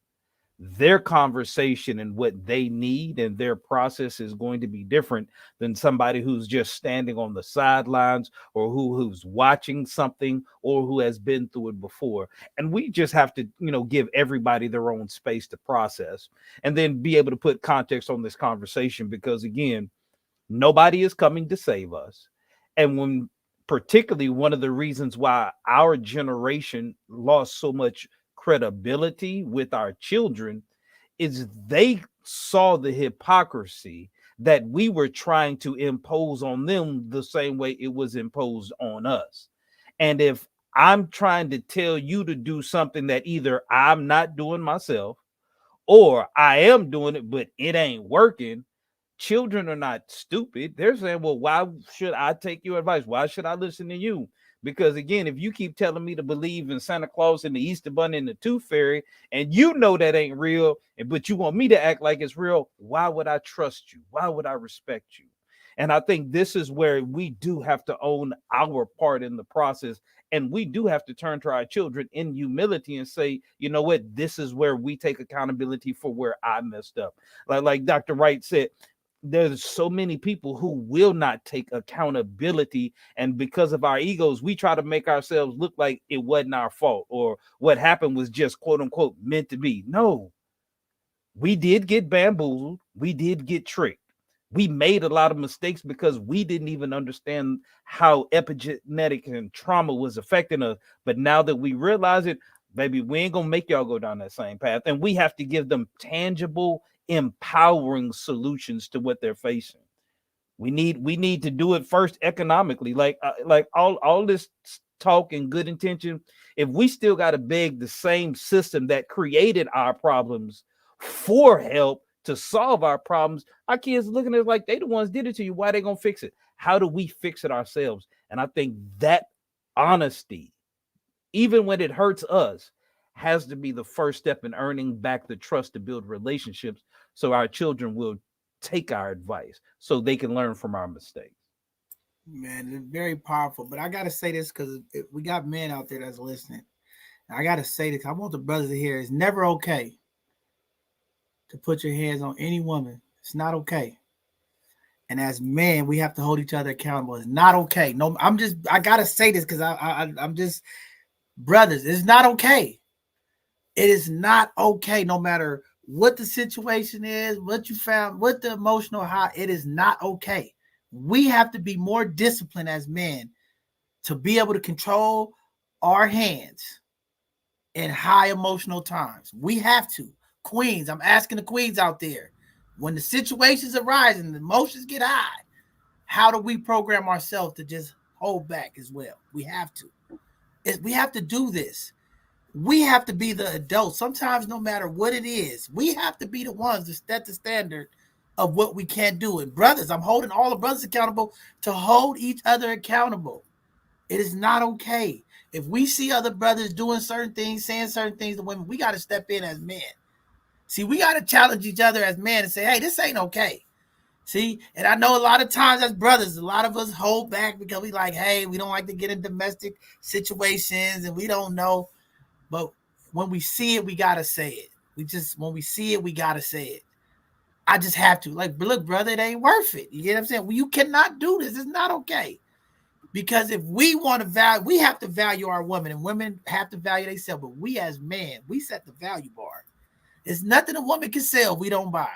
their conversation and what they need and their process is going to be different than somebody who's just standing on the sidelines, or who's watching something, or who has been through it before. And we just have to, give everybody their own space to process, and then be able to put context on this conversation, because again, nobody is coming to save us. And when particularly one of the reasons why our generation lost so much credibility with our children is they saw the hypocrisy that we were trying to impose on them the same way it was imposed on us. And if I'm trying to tell you to do something that either I'm not doing myself, or I am doing it, but it ain't working, children are not stupid. They're saying, well, why should I take your advice? Why should I listen to you? Because again, if you keep telling me to believe in Santa Claus and the Easter Bunny and the Tooth Fairy, and you know that ain't real, but you want me to act like it's real, why would I trust you? Why would I respect you? And I think this is where we do have to own our part in the process. And we do have to turn to our children in humility and say, you know what, this is where we take accountability for where I messed up. Like Dr. Wright said, there's so many people who will not take accountability, and because of our egos, we try to make ourselves look like it wasn't our fault, or what happened was just quote unquote meant to be. No, we did get bamboozled, we did get tricked, we made a lot of mistakes because we didn't even understand how epigenetic and trauma was affecting us. But now that we realize it, baby, we ain't gonna make y'all go down that same path, and we have to give them tangible, empowering solutions to what they're facing. We need to do it first economically. Like all this talk and good intention, if we still got to beg the same system that created our problems for help to solve our problems, our kids looking at it like they the ones did it to you. Why they gonna fix it? How do we fix it ourselves? And I think that honesty, even when it hurts us, has to be the first step in earning back the trust to build relationships, so our children will take our advice, so they can learn from our mistakes. Man, it's very powerful. But I got to say this because we got men out there that's listening. I got to say this. I want the brothers to hear it's never okay to put your hands on any woman. It's not okay. And as men, we have to hold each other accountable. It's not okay. No, I got to say this because I'm just, brothers, it's not okay. It is not okay, no matter what the situation is, what you found, what the emotional high, it is not okay. We have to be more disciplined as men to be able to control our hands in high emotional times. We have to. Queens, I'm asking the queens out there, when the situations arise and the emotions get high, how do we program ourselves to just hold back as well? We have to. We have to do this. We have to be the adults. Sometimes, no matter what it is, we have to be the ones to set the standard of what we can't do. And brothers, I'm holding all the brothers accountable to hold each other accountable. It is not okay. If we see other brothers doing certain things, saying certain things to women, we got to step in as men. See, we got to challenge each other as men and say, hey, this ain't okay. See, and I know a lot of times as brothers, a lot of us hold back because we like, hey, we don't like to get in domestic situations and we don't know. But when we see it, we got to say it. When we see it, we got to say it. I just have to. Like, look, brother, it ain't worth it. You get what I'm saying? Well, you cannot do this. It's not okay. Because if we want to value, we have to value our women, and women have to value themselves. But we as men, we set the value bar. There's nothing a woman can sell we don't buy.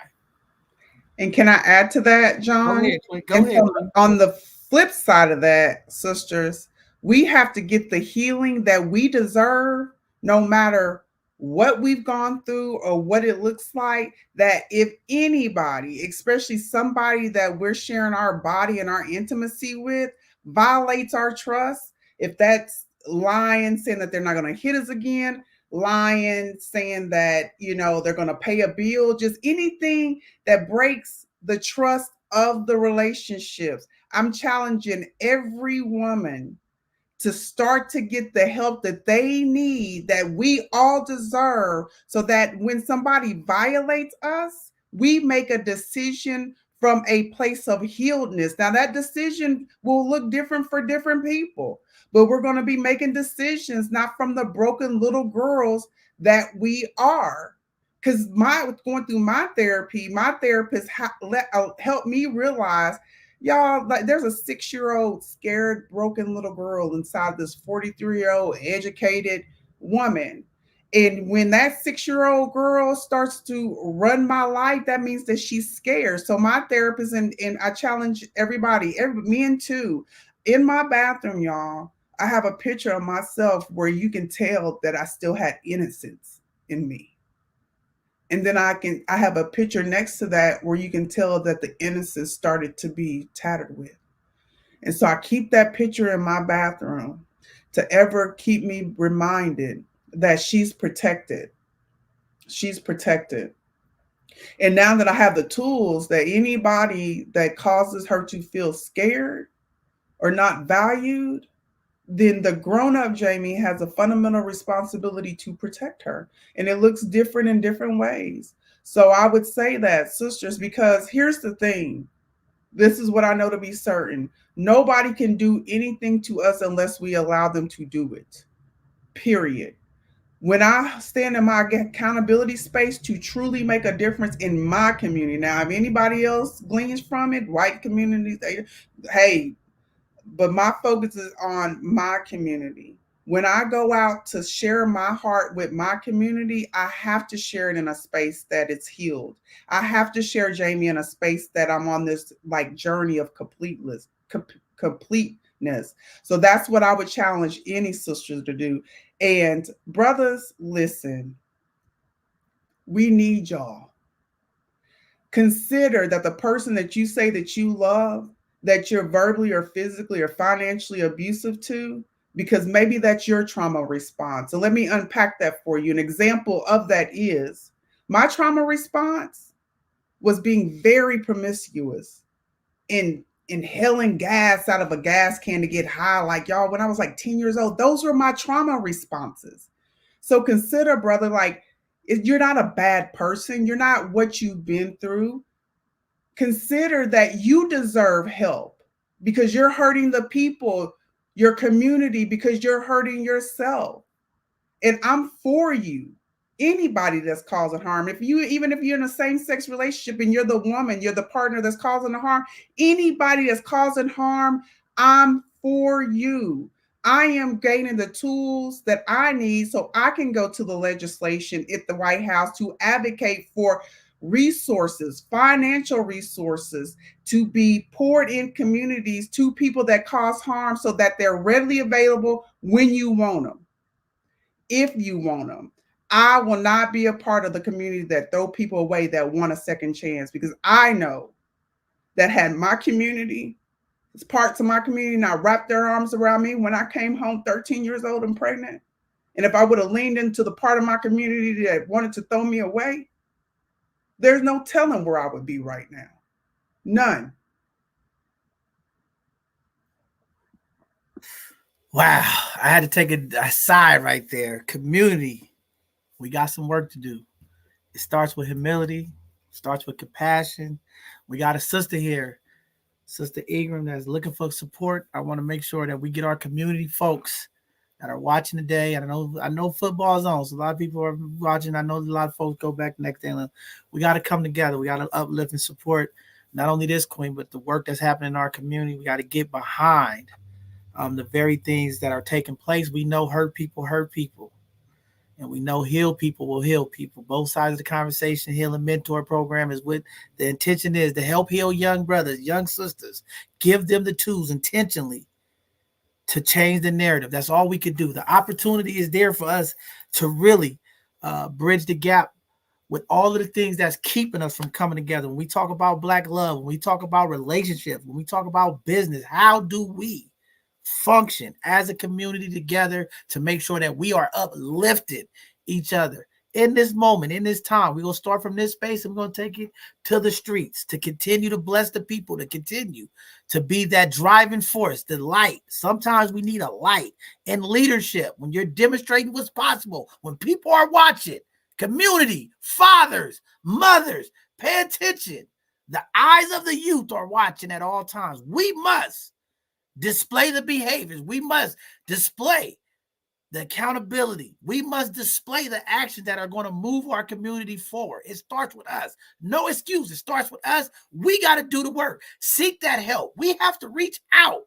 And can I add to that, John? Go ahead. On the flip side of that, sisters, we have to get the healing that we deserve, no matter what we've gone through or what it looks like. That if anybody, especially somebody that we're sharing our body and our intimacy with, violates our trust, if that's lying, saying that they're not going to hit us again, lying, saying that, they're going to pay a bill, just anything that breaks the trust of the relationships, I'm challenging every woman to start to get the help that they need, that we all deserve, so that when somebody violates us, we make a decision from a place of healedness. Now, that decision will look different for different people, but we're going to be making decisions not from the broken little girls that we are. because going through my therapy, my therapist helped me realize, y'all, like there's a 6-year-old scared, broken little girl inside this 43-year-old educated woman. And when that 6-year-old girl starts to run my life, that means that she's scared. So my therapist, and I challenge everybody, men too, in my bathroom, y'all, I have a picture of myself where you can tell that I still had innocence in me. And then I have a picture next to that where you can tell that the innocence started to be tattered with. And so I keep that picture in my bathroom to ever keep me reminded that she's protected. She's protected. And now that I have the tools, that anybody that causes her to feel scared or not valued, then the grown-up Jamie has a fundamental responsibility to protect her. And it looks different in different ways. So I would say that, sisters, because here's the thing. This is what I know to be certain. Nobody can do anything to us unless we allow them to do it. Period. When I stand in my accountability space to truly make a difference in my community. Now, if anybody else gleans from it, white communities, hey, but my focus is on my community. When I go out to share my heart with my community, I have to share it in a space that it's healed. I have to share Jamie in a space that I'm on this like journey of completeness. So that's what I would challenge any sisters to do. And brothers, listen, we need y'all. Consider that the person that you say that you love, that you're verbally or physically or financially abusive to, because maybe that's your trauma response. So let me unpack that for you. An example of that is my trauma response was being very promiscuous, in inhaling gas out of a gas can to get high. Like y'all, when I was like 10 years old, those were my trauma responses. So consider, brother, like you're not a bad person. You're not what you've been through. Consider that you deserve help because you're hurting the people, your community, because you're hurting yourself. And I'm for you. Anybody that's causing harm, even if you're in a same-sex relationship and you're the woman, you're the partner that's causing the harm, anybody that's causing harm, I'm for you. I am gaining the tools that I need so I can go to the legislation at the White House to advocate for resources, financial resources to be poured in communities to people that cause harm so that they're readily available when you want them. If you want them. I will not be a part of the community that throw people away that want a second chance, because I know that had my community, parts of my community not wrapped their arms around me when I came home 13 years old and pregnant, and if I would have leaned into the part of my community that wanted to throw me away, there's no telling where I would be right now. None. Wow. I had to take a side right there. Community. We got some work to do. It starts with humility. Starts with compassion. We got a sister here, Sister Ingram, that's looking for support. I want to make sure that we get our community folks that are watching today. I know football's on, so a lot of people are watching. I know a lot of folks go back next day. We got to come together. We got to uplift and support not only this queen, but the work that's happening in our community. We got to get behind the very things that are taking place. We know hurt people. And we know heal people will heal people. Both sides of the conversation, Healing Mentor Program is what the intention is, to help heal young brothers, young sisters, give them the tools intentionally to change the narrative. That's all we could do. The opportunity is there for us to really bridge the gap with all of the things that's keeping us from coming together. When we talk about Black love, when we talk about relationships, when we talk about business, how do we function as a community together to make sure that we are uplifted each other in this moment, in this time? We're going to start from this space and we're going to take it to the streets to continue to bless the people, to continue to be that driving force, the light. Sometimes we need a light in leadership when you're demonstrating what's possible, when people are watching. Community, fathers, mothers, pay attention. The eyes of the youth are watching at all times. We must display the behaviors. We must display the accountability. We must display the actions that are going to move our community forward. It starts with us. No excuse. It starts with us. We got to do the work. Seek that help. We have to reach out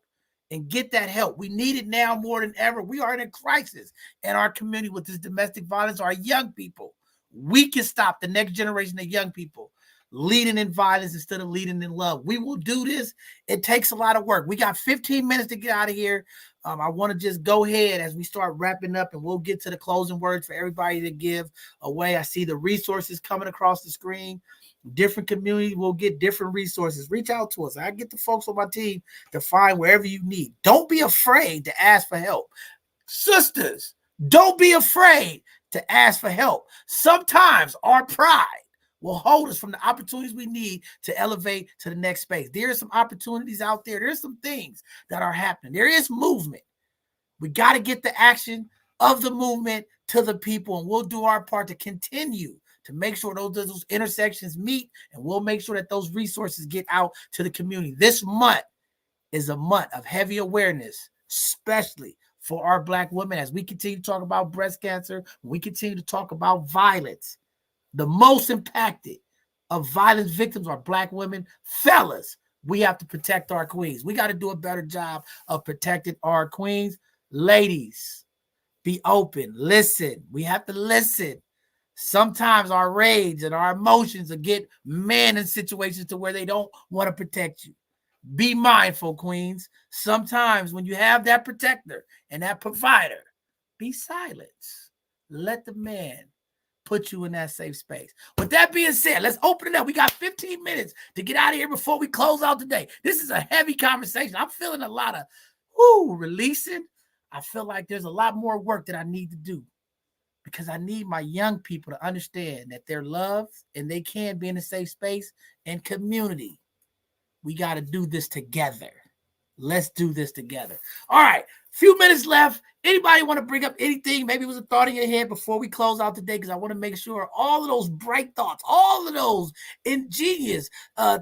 and get that help. We need it now more than ever. We are in a crisis in our community with this domestic violence. Our young people, we can stop the next generation of young people leading in violence instead of leading in love. We will do this. It takes a lot of work. We got 15 minutes to get out of here. I want to just go ahead as we start wrapping up, and we'll get to the closing words for everybody to give away. I see the resources coming across the screen. Different communities will get different resources. Reach out to us. I get the folks on my team to find wherever you need. Don't be afraid to ask for help. Sisters, don't be afraid to ask for help. Sometimes our pride will hold us from the opportunities we need to elevate to the next space. There are some opportunities out there. There's some things that are happening. There is movement. We got to get the action of the movement to the people, and we'll do our part to continue to make sure those intersections meet, and we'll make sure that those resources get out to the community. This month is a month of heavy awareness, especially for our Black women, as we continue to talk about breast cancer, we continue to talk about violence. The most impacted of violence victims are Black women. Fellas, we have to protect our queens. We got to do a better job of protecting our queens. Ladies, be open. Listen. We have to listen. Sometimes our rage and our emotions will get men in situations to where they don't want to protect you. Be mindful, queens. Sometimes when you have that protector and that provider, be silent. Let the man put you in that safe space. With that being said, let's open it up. We got 15 minutes to get out of here before we close out today. This is a heavy conversation. I'm feeling a lot of releasing. I feel like there's a lot more work that I need to do, because I need my young people to understand that they're loved and they can be in a safe space and community. We got to do this together. Let's do this together. All right. Few minutes left. Anybody want to bring up anything? Maybe it was a thought in your head before we close out today, because I want to make sure all of those bright thoughts, all of those ingenious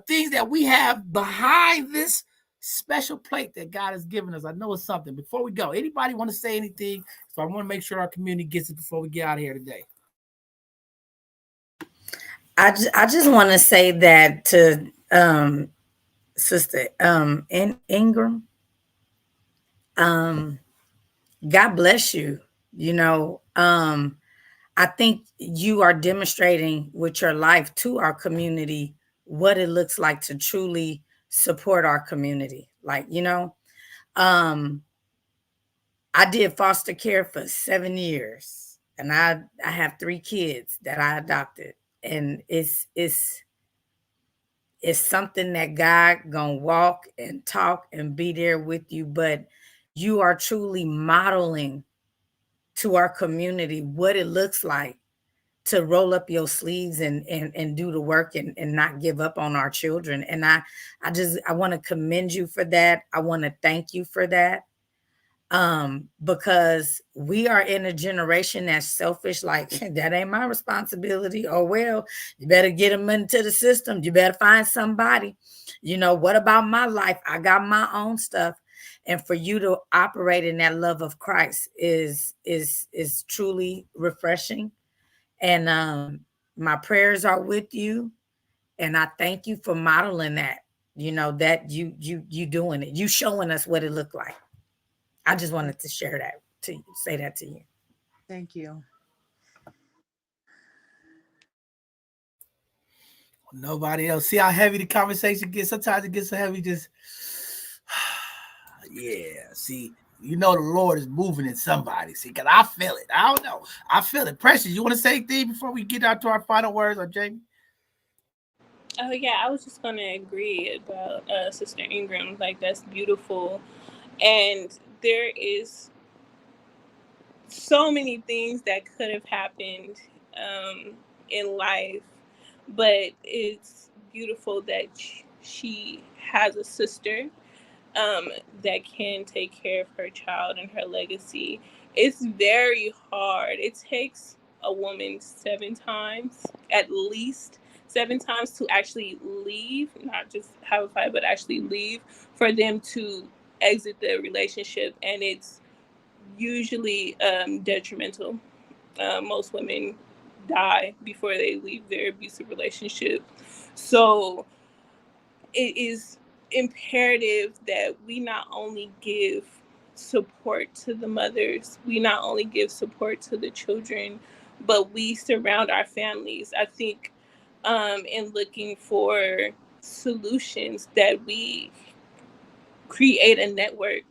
things that we have behind this special plate that God has given us. I know it's something. Before we go, anybody want to say anything? So I want to make sure our community gets it before we get out of here today. I just want to say that to Sister Ingram, God bless you. You know, I think you are demonstrating with your life to our community what it looks like to truly support our community. Like, you know, I did foster care for 7 years, and I have 3 kids that I adopted, and it's something that God gonna walk and talk and be there with you, but you are truly modeling to our community what it looks like to roll up your sleeves and do the work and not give up on our children. And I want to commend you for that. I want to thank you for that. Because we are in a generation that's selfish, like that ain't my responsibility. Oh, well, you better get them into the system. You better find somebody. You know, what about my life? I got my own stuff. And for you to operate in that love of Christ is truly refreshing. And my prayers are with you. And I thank you for modeling that, you know, that you doing it. You showing us what it looked like. I just wanted to share that to you, say that to you. Thank you. Nobody else. See how heavy the conversation gets? Sometimes it gets so heavy, just yeah. See, you know the Lord is moving in somebody. See, because I feel it. I don't know. I feel it. Precious, you want to say anything before we get out to our final words, or Jamie? Oh yeah, I was just gonna agree about Sister Ingram. Like, that's beautiful, and there is so many things that could have happened in life, but it's beautiful that she has a sister that can take care of her child and her legacy. It's very hard. It takes a woman 7 times, at least 7 times, to actually leave, not just have a fight, but actually leave, for them to exit the relationship. And it's usually detrimental. Most women die before they leave their abusive relationship. So it is imperative that we not only give support to the mothers, we not only give support to the children, but we surround our families. I think in looking for solutions, that we create a network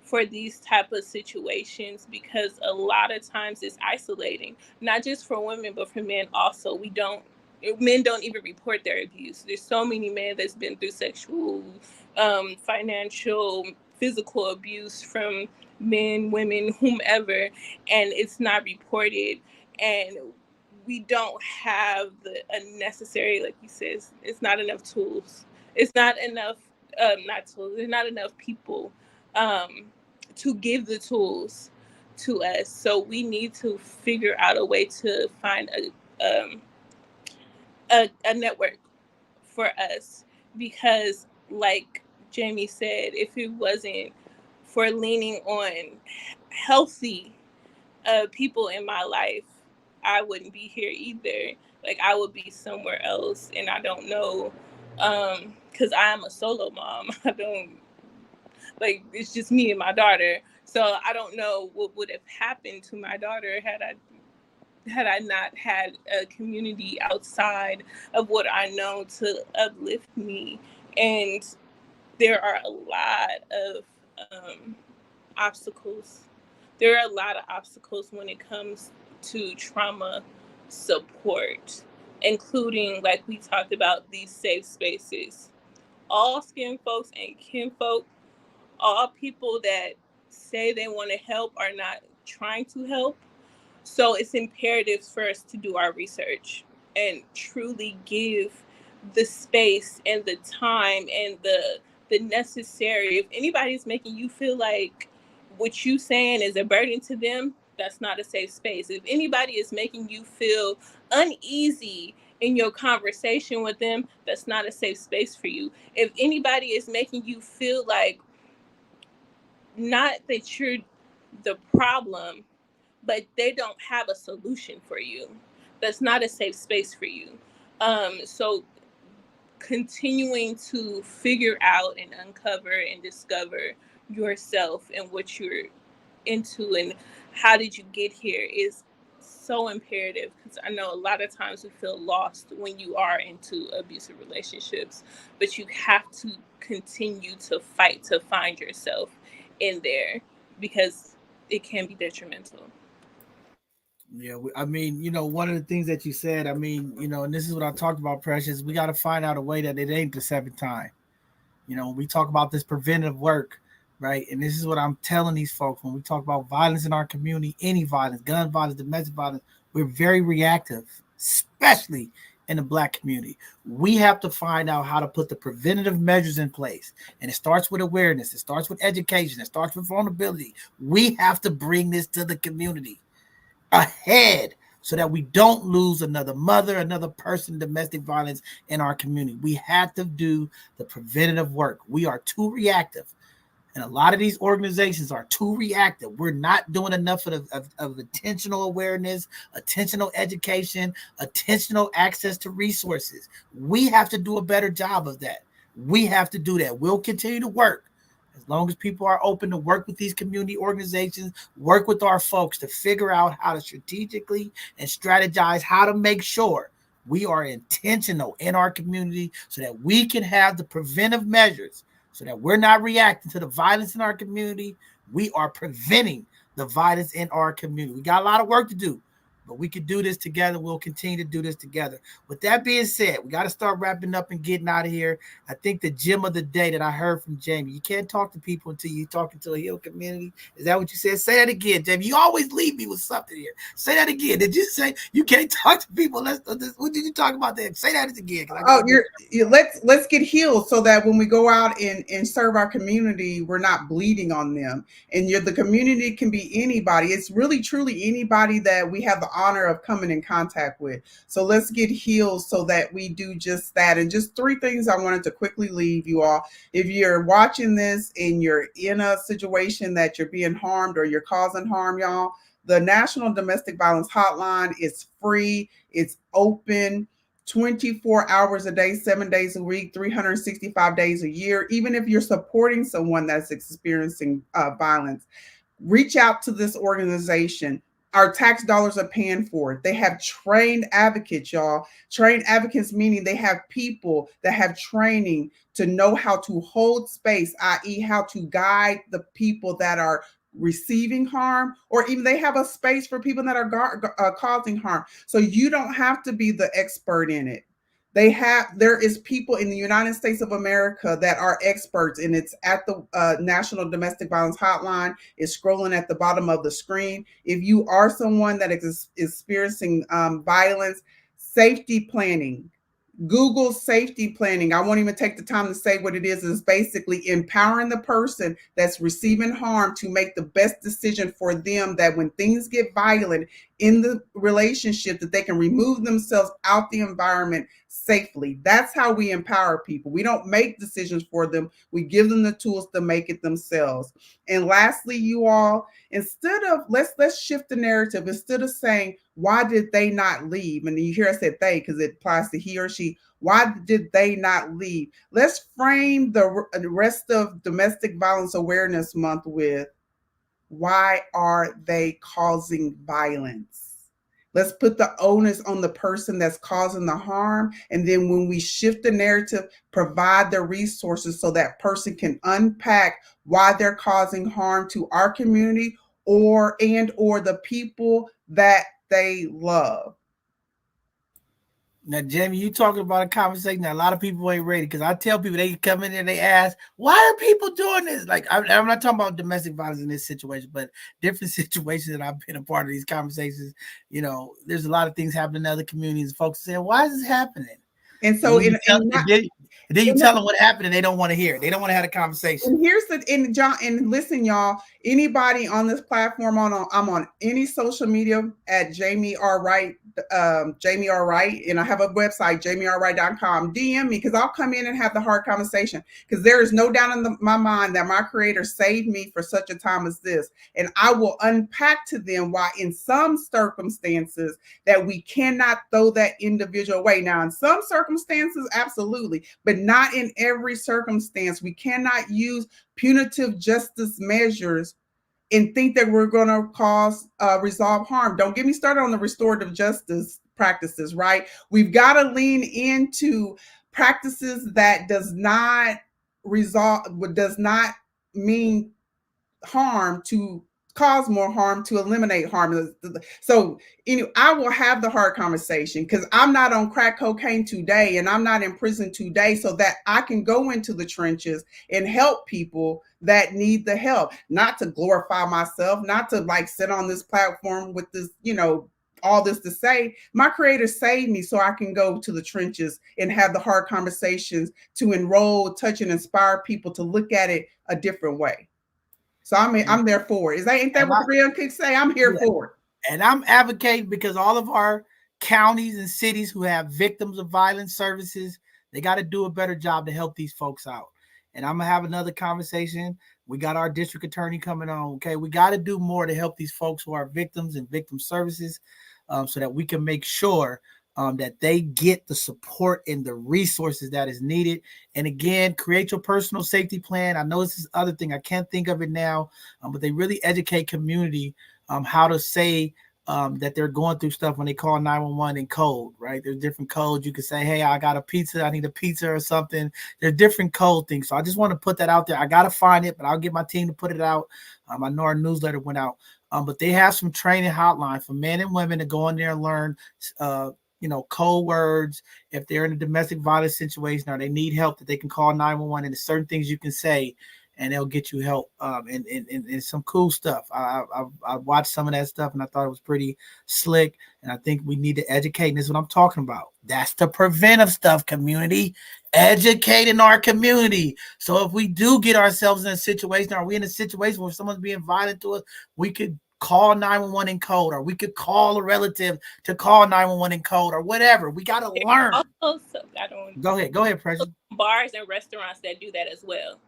for these type of situations, because a lot of times it's isolating, not just for women but for men also. Men don't even report their abuse. There's so many men that's been through sexual, financial, physical abuse from men, women, whomever, and it's not reported. And we don't have the necessary, like you said, it's not enough tools. It's not enough, not tools. There's not enough people to give the tools to us. So we need to figure out a way to find a network for us, because like Jamie said, if it wasn't for leaning on healthy people in my life, I wouldn't be here either. Like, I would be somewhere else, and I don't know, because I am a solo mom. I don't, like, it's just me and my daughter. So I don't know what would have happened to my daughter had I not had a community outside of what I know to uplift me. And there are a lot of obstacles. There are a lot of obstacles when it comes to trauma support, including, like we talked about, these safe spaces. All skin folks and kin folk, all people that say they want to help are not trying to help. So it's imperative for us to do our research and truly give the space and the time and the necessary. If anybody's making you feel like what you saying is a burden to them, that's not a safe space. If anybody is making you feel uneasy in your conversation with them, that's not a safe space for you. If anybody is making you feel like, not that you're the problem, but they don't have a solution for you, that's not a safe space for you. So continuing to figure out and uncover and discover yourself and what you're into and how did you get here is so imperative, because I know a lot of times we feel lost when you are into abusive relationships, but you have to continue to fight to find yourself in there, because it can be detrimental. Yeah, I mean, one of the things that you said, I mean, and this is what I talked about, Precious. We got to find out a way that it ain't the seventh time. We talk about this preventive work, right? And this is what I'm telling these folks when we talk about violence in our community, any violence, gun violence, domestic violence, we're very reactive, especially in the Black community. We have to find out how to put the preventative measures in place. And it starts with awareness. It starts with education. It starts with vulnerability. We have to bring this to the community ahead so that we don't lose another mother, another person, domestic violence in our community. We have to do the preventative work. We are too reactive. And a lot of these organizations are too reactive. We're not doing enough of intentional awareness, intentional education, intentional access to resources. We have to do a better job of that. We have to do that. We'll continue to work. As long as people are open to work with these community organizations, work with our folks to figure out how to strategically and strategize how to make sure we are intentional in our community so that we can have the preventive measures, so that we're not reacting to the violence in our community. We are preventing the violence in our community. We got a lot of work to do, but we can do this together. We'll continue to do this together. With that being said, we got to start wrapping up and getting out of here. I think the gem of the day that I heard from Jamie, you can't talk to people until you're talking to a healed community. Is that what you said? Say that again, Jamie. You always leave me with something here. Say that again. Did you say you can't talk to people? What did you talk about there? Say that again. Let's get healed so that when we go out and serve our community, we're not bleeding on them. And the community can be anybody. It's really, truly anybody that we have the honor of coming in contact with. So let's get healed so that we do just that. And just 3 things I wanted to quickly leave you all. If you're watching this and you're in a situation that you're being harmed or you're causing harm, y'all, the National Domestic Violence Hotline is free. It's open 24 hours a day, 7 days a week, 365 days a year. Even if you're supporting someone that's experiencing violence, reach out to this organization. Our tax dollars are paying for it. They have trained advocates, y'all. Trained advocates meaning they have people that have training to know how to hold space, i.e. how to guide the people that are receiving harm, or even they have a space for people that are causing harm. So you don't have to be the expert in it. There is people in the United States of America that are experts, and it's at the National Domestic Violence Hotline. It's scrolling at the bottom of the screen. If you are someone that is experiencing violence, safety planning, Google safety planning. I won't even take the time to say what it is. It's basically empowering the person that's receiving harm to make the best decision for them, that when things get violent in the relationship, that they can remove themselves out the environment safely. That's how we empower people. We don't make decisions for them. We give them the tools to make it themselves. And lastly, you all, instead of, let's shift the narrative. Instead of saying, why did they not leave? And you hear I said they because it applies to he or she. Why did they not leave? Let's frame the rest of Domestic Violence Awareness Month with, why are they causing violence? Let's put the onus on the person that's causing the harm. And then when we shift the narrative, provide the resources so that person can unpack why they're causing harm to our community or the people that they love. Now, Jamie, you talking about a conversation that a lot of people ain't ready, because I tell people, they come in and they ask, why are people doing this? Like, I'm not talking about domestic violence in this situation, but different situations that I've been a part of these conversations. You know, there's a lot of things happening in other communities. Folks saying, why is this happening? And so, then you tell them what happened, and they don't want to hear it. They don't want to have a conversation. And here's John, and listen, y'all. Anybody on this platform, I'm on any social media at Jamie R. Wright, Jamie R. Wright, and I have a website, jamierwright.com. DM me, because I'll come in and have the hard conversation. Because there is no doubt in my mind that my Creator saved me for such a time as this, and I will unpack to them why, in some circumstances, that we cannot throw that individual away. Now, in some circumstances, absolutely, but not in every circumstance. We cannot use punitive justice measures and think that we're going to resolve harm. Don't get me started on the restorative justice practices, right? We've got to lean into practices that does not mean harm to cause more harm, to eliminate harm. So I will have the hard conversation, because I'm not on crack cocaine today and I'm not in prison today, so that I can go into the trenches and help people that need the help, not to glorify myself, not to like sit on this platform with this, all this to say. My Creator saved me so I can go to the trenches and have the hard conversations to enroll, touch, and inspire people to look at it a different way. So I'm there for it. Ain't that what the real kids say? I'm here for it. And I'm advocating, because all of our counties and cities who have victims of violence services, they got to do a better job to help these folks out. And I'm going to have another conversation. We got our district attorney coming on. Okay. We got to do more to help these folks who are victims and victim services, so that we can make sure that they get the support and the resources that is needed. And again, create your personal safety plan. I know this is other thing, I can't think of it now, but they really educate community how to say that they're going through stuff when they call 911 in code, right? There's different codes. You can say, hey, I got a pizza, I need a pizza or something. There's different code things. So I just want to put that out there. I got to find it, but I'll get my team to put it out. I know our newsletter went out, but they have some training hotline for men and women to go in there and learn code words. If they're in a domestic violence situation or they need help, that they can call 911, and there's certain things you can say and they'll get you help. And some cool stuff. I watched some of that stuff and I thought it was pretty slick. And I think we need to educate. And this is what I'm talking about. That's the preventive stuff, community. Educating our community. So if we do get ourselves in a situation, or we in a situation where someone's being violent to us, we could call 911 in code, or we could call a relative to call 911 in code, or whatever. We got to learn. Also, I don't Go ahead, Precious. bars and restaurants that do that as well.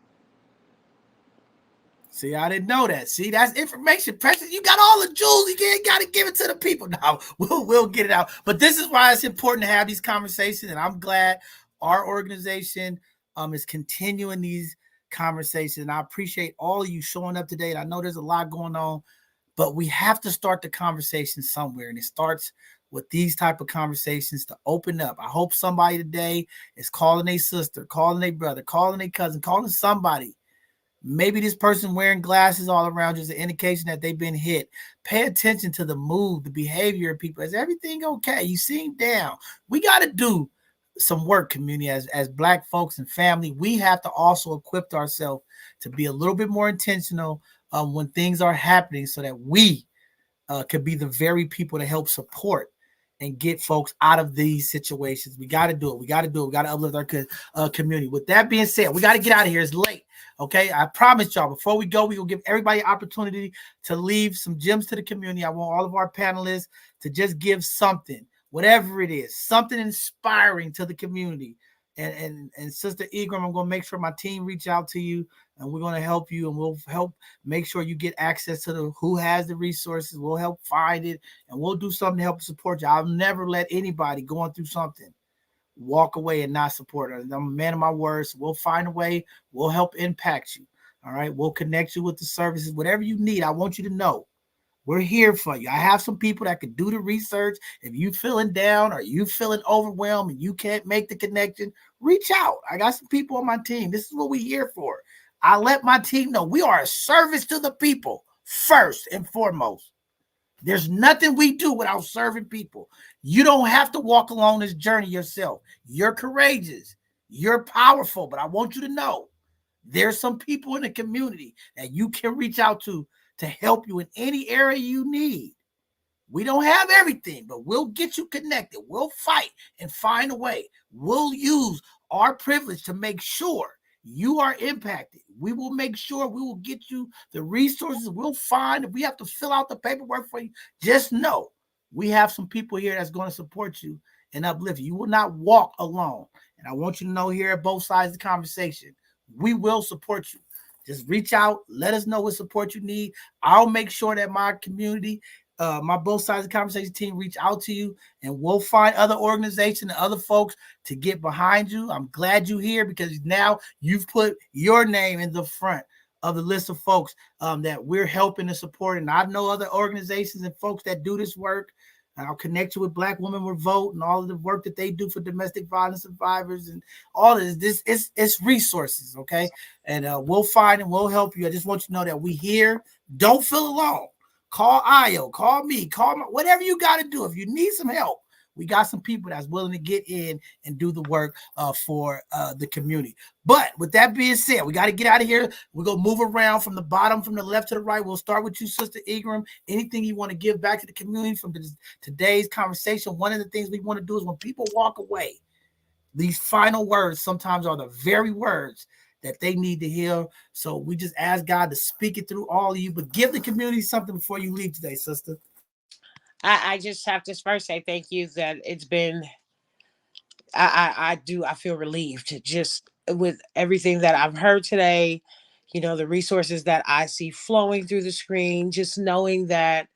See, I didn't know that. See, that's information, Precious. You got all the jewels. You got to give it to the people. Now we'll get it out. But this is why it's important to have these conversations, and I'm glad our organization is continuing these conversations. And I appreciate all of you showing up today. And I know there's a lot going on, but we have to start the conversation somewhere, and it starts with these type of conversations to open up. I hope somebody today is calling a sister, calling a brother, calling a cousin, calling somebody. Maybe this person wearing glasses all around you is an indication that they've been hit. Pay attention to the mood, the behavior of people. Is everything okay? You seem down. We got to do some work, community, as Black folks and family. We have to also equip ourselves to be a little bit more intentional when things are happening, so that we could be the very people to help support and get folks out of these situations. We got to do it. We got to uplift our community. With that being said, we got to get out of here. It's late. Okay, I promise y'all, before we go, we will give everybody an opportunity to leave some gems to the community. I want all of our panelists to just give something, whatever it is, something inspiring to the community. And Sister Egram, I'm going to make sure my team reach out to you, and we're going to help you, and we'll help make sure you get access to who has the resources. We'll help find it, and we'll do something to help support you. I'll never let anybody going through something walk away and not support her. I'm a man of my words. We'll find a way. We'll help impact you. All right. We'll connect you with the services, whatever you need. I want you to know we're here for you. I have some people that could do the research. If you feeling down or you feeling overwhelmed and you can't make the connection, reach out. I got some people on my team. This is what we're here for. I let my team know we are a service to the people first and foremost. There's nothing we do without serving people. You don't have to walk along this journey yourself. You're courageous. You're powerful. But I want you to know there's some people in the community that you can reach out to help you in any area you need. We don't have everything, but we'll get you connected. We'll fight and find a way. We'll use our privilege to make sure you are impacted. We will make sure we will get you the resources. We'll find, if we have to fill out the paperwork for you, just know we have some people here that's going to support you and uplift you. You will not walk alone. And I want you to know here at both sides of the conversation, we will support you. Just reach out. Let us know what support you need. I'll make sure that my community, my both sides of the conversation team reach out to you, and we'll find other organizations and other folks to get behind you. I'm glad you're here, because now you've put your name in the front of the list of folks that we're helping and supporting. I know other organizations and folks that do this work. I'll connect you with Black Women Revolt and all of the work that they do for domestic violence survivors and all of this. It's resources, okay? And we'll find and we'll help you. I just want you to know that we here. Don't feel alone. Call Io, call me, whatever you got to do. If you need some help, we got some people that's willing to get in and do the work for the community. But with that being said, we got to get out of here. We're going to move around from the bottom, from the left to the right. We'll start with you, Sister Egram. Anything you want to give back to the community from today's conversation? One of the things we want to do is when people walk away, these final words sometimes are the very words that they need to hear. So we just ask God to speak it through all of you, but give the community something before you leave today, sister. I just have to first say thank you, that it's been, I feel relieved just with everything that I've heard today, the resources that I see flowing through the screen, just knowing that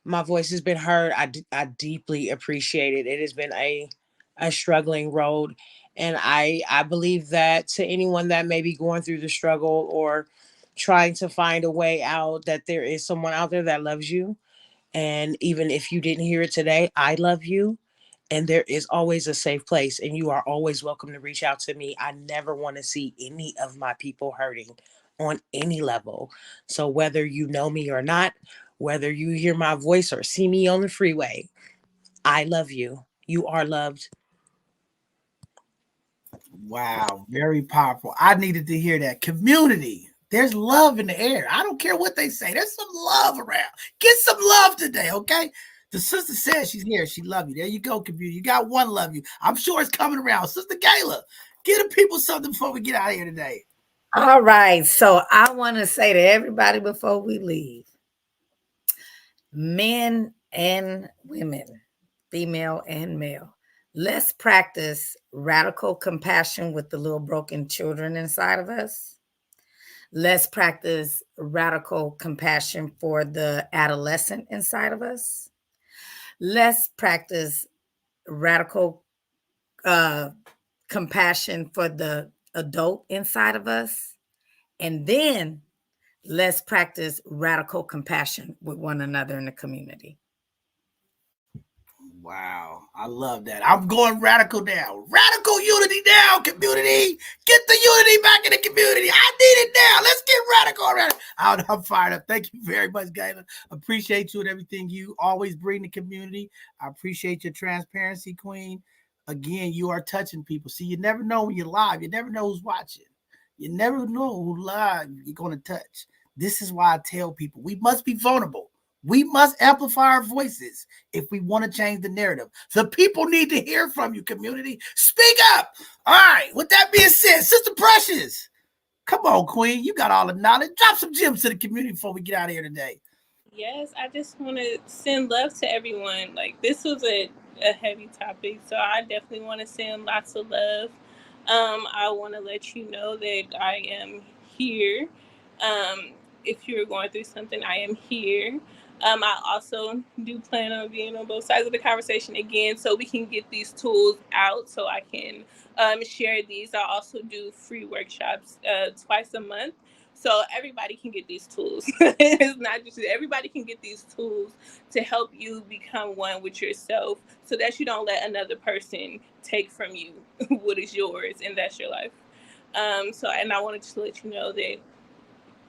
my voice has been heard. I deeply appreciate it. It has been a struggling road. And I believe that to anyone that may be going through the struggle or trying to find a way out, that there is someone out there that loves you. And even if you didn't hear it today, I love you. And there is always a safe place, and you are always welcome to reach out to me. I never want to see any of my people hurting on any level. So whether you know me or not, whether you hear my voice or see me on the freeway, I love you. You are loved. Wow, very powerful. I needed to hear that. Community, there's love in the air. I don't care what they say. There's some love around. Get some love today, okay? The sister says she's here. She love you. There you go, community. You got one love you. I'm sure it's coming around. Sister Gayla, give the people something before we get out of here today. All right. So I want to say to everybody before we leave, Men and women, female and male. Let's practice radical compassion with the little broken children inside of us. Let's practice radical compassion for the adolescent inside of us. Let's practice radical compassion for the adult inside of us. And then let's practice radical compassion with one another in the community. Wow, I love that. I'm going radical now. Radical unity now, community. Get the unity back in the community. I need it now. Let's get radical already. I'm fired up. Thank you very much, Gayla. Appreciate you and everything you always bring to the community. I appreciate your transparency, Queen. Again, you are touching people. See, you never know when you're live. You never know who's watching. You never know who live you're going to touch. This is why I tell people we must be vulnerable. We must amplify our voices if we want to change the narrative. The people need to hear from you, community. Speak up. All right. With that being said, Sister Precious, come on, Queen. You got all the knowledge. Drop some gems to the community before we get out of here today. Yes, I just want to send love to everyone. Like, this was a heavy topic, so I definitely want to send lots of love. I want to let you know that I am here. If you're going through something, I am here. I also do plan on being on both sides of the conversation again, so we can get these tools out, so I can share these. I also do free workshops twice a month, so everybody can get these tools. It's not just everybody can get these tools to help you become one with yourself, so that you don't let another person take from you what is yours, and that's your life. And I wanted to let you know that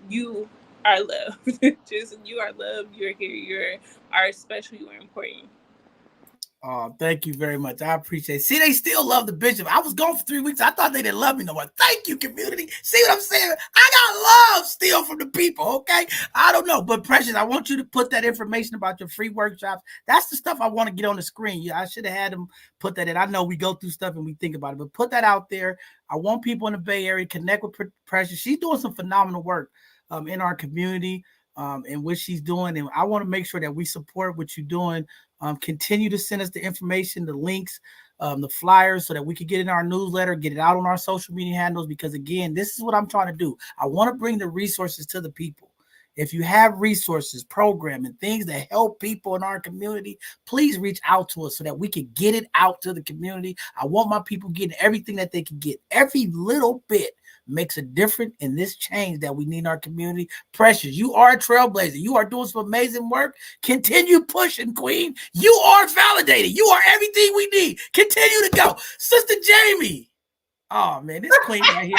you are loved. Just, you are loved. You're here. You are special. You are important. Oh, thank you very much. I appreciate it. See, they still love the bishop. I was gone for 3 weeks. I thought they didn't love me no more. Thank you, community. See what I'm saying? I got love still from the people, okay? I don't know. But Precious, I want you to put that information about your free workshops. That's the stuff I want to get on the screen. Yeah, I should have had them put that in. I know we go through stuff and we think about it, but put that out there. I want people in the Bay Area connect with Precious. She's doing some phenomenal work in our community and what she's doing. And I want to make sure that we support what you're doing. Continue to send us the information, the links, the flyers, so that we can get in our newsletter, get it out on our social media handles. Because again, this is what I'm trying to do. I want to bring the resources to the people. If you have resources, programming, things that help people in our community, please reach out to us so that we can get it out to the community. I want my people getting everything that they can get. Every little bit makes a difference in this change that we need in our community. Precious, you are a trailblazer. You are doing some amazing work. Continue pushing, Queen. You are validated. You are everything we need. Continue to go. Sister Jamie. Oh, man, this Queen right here.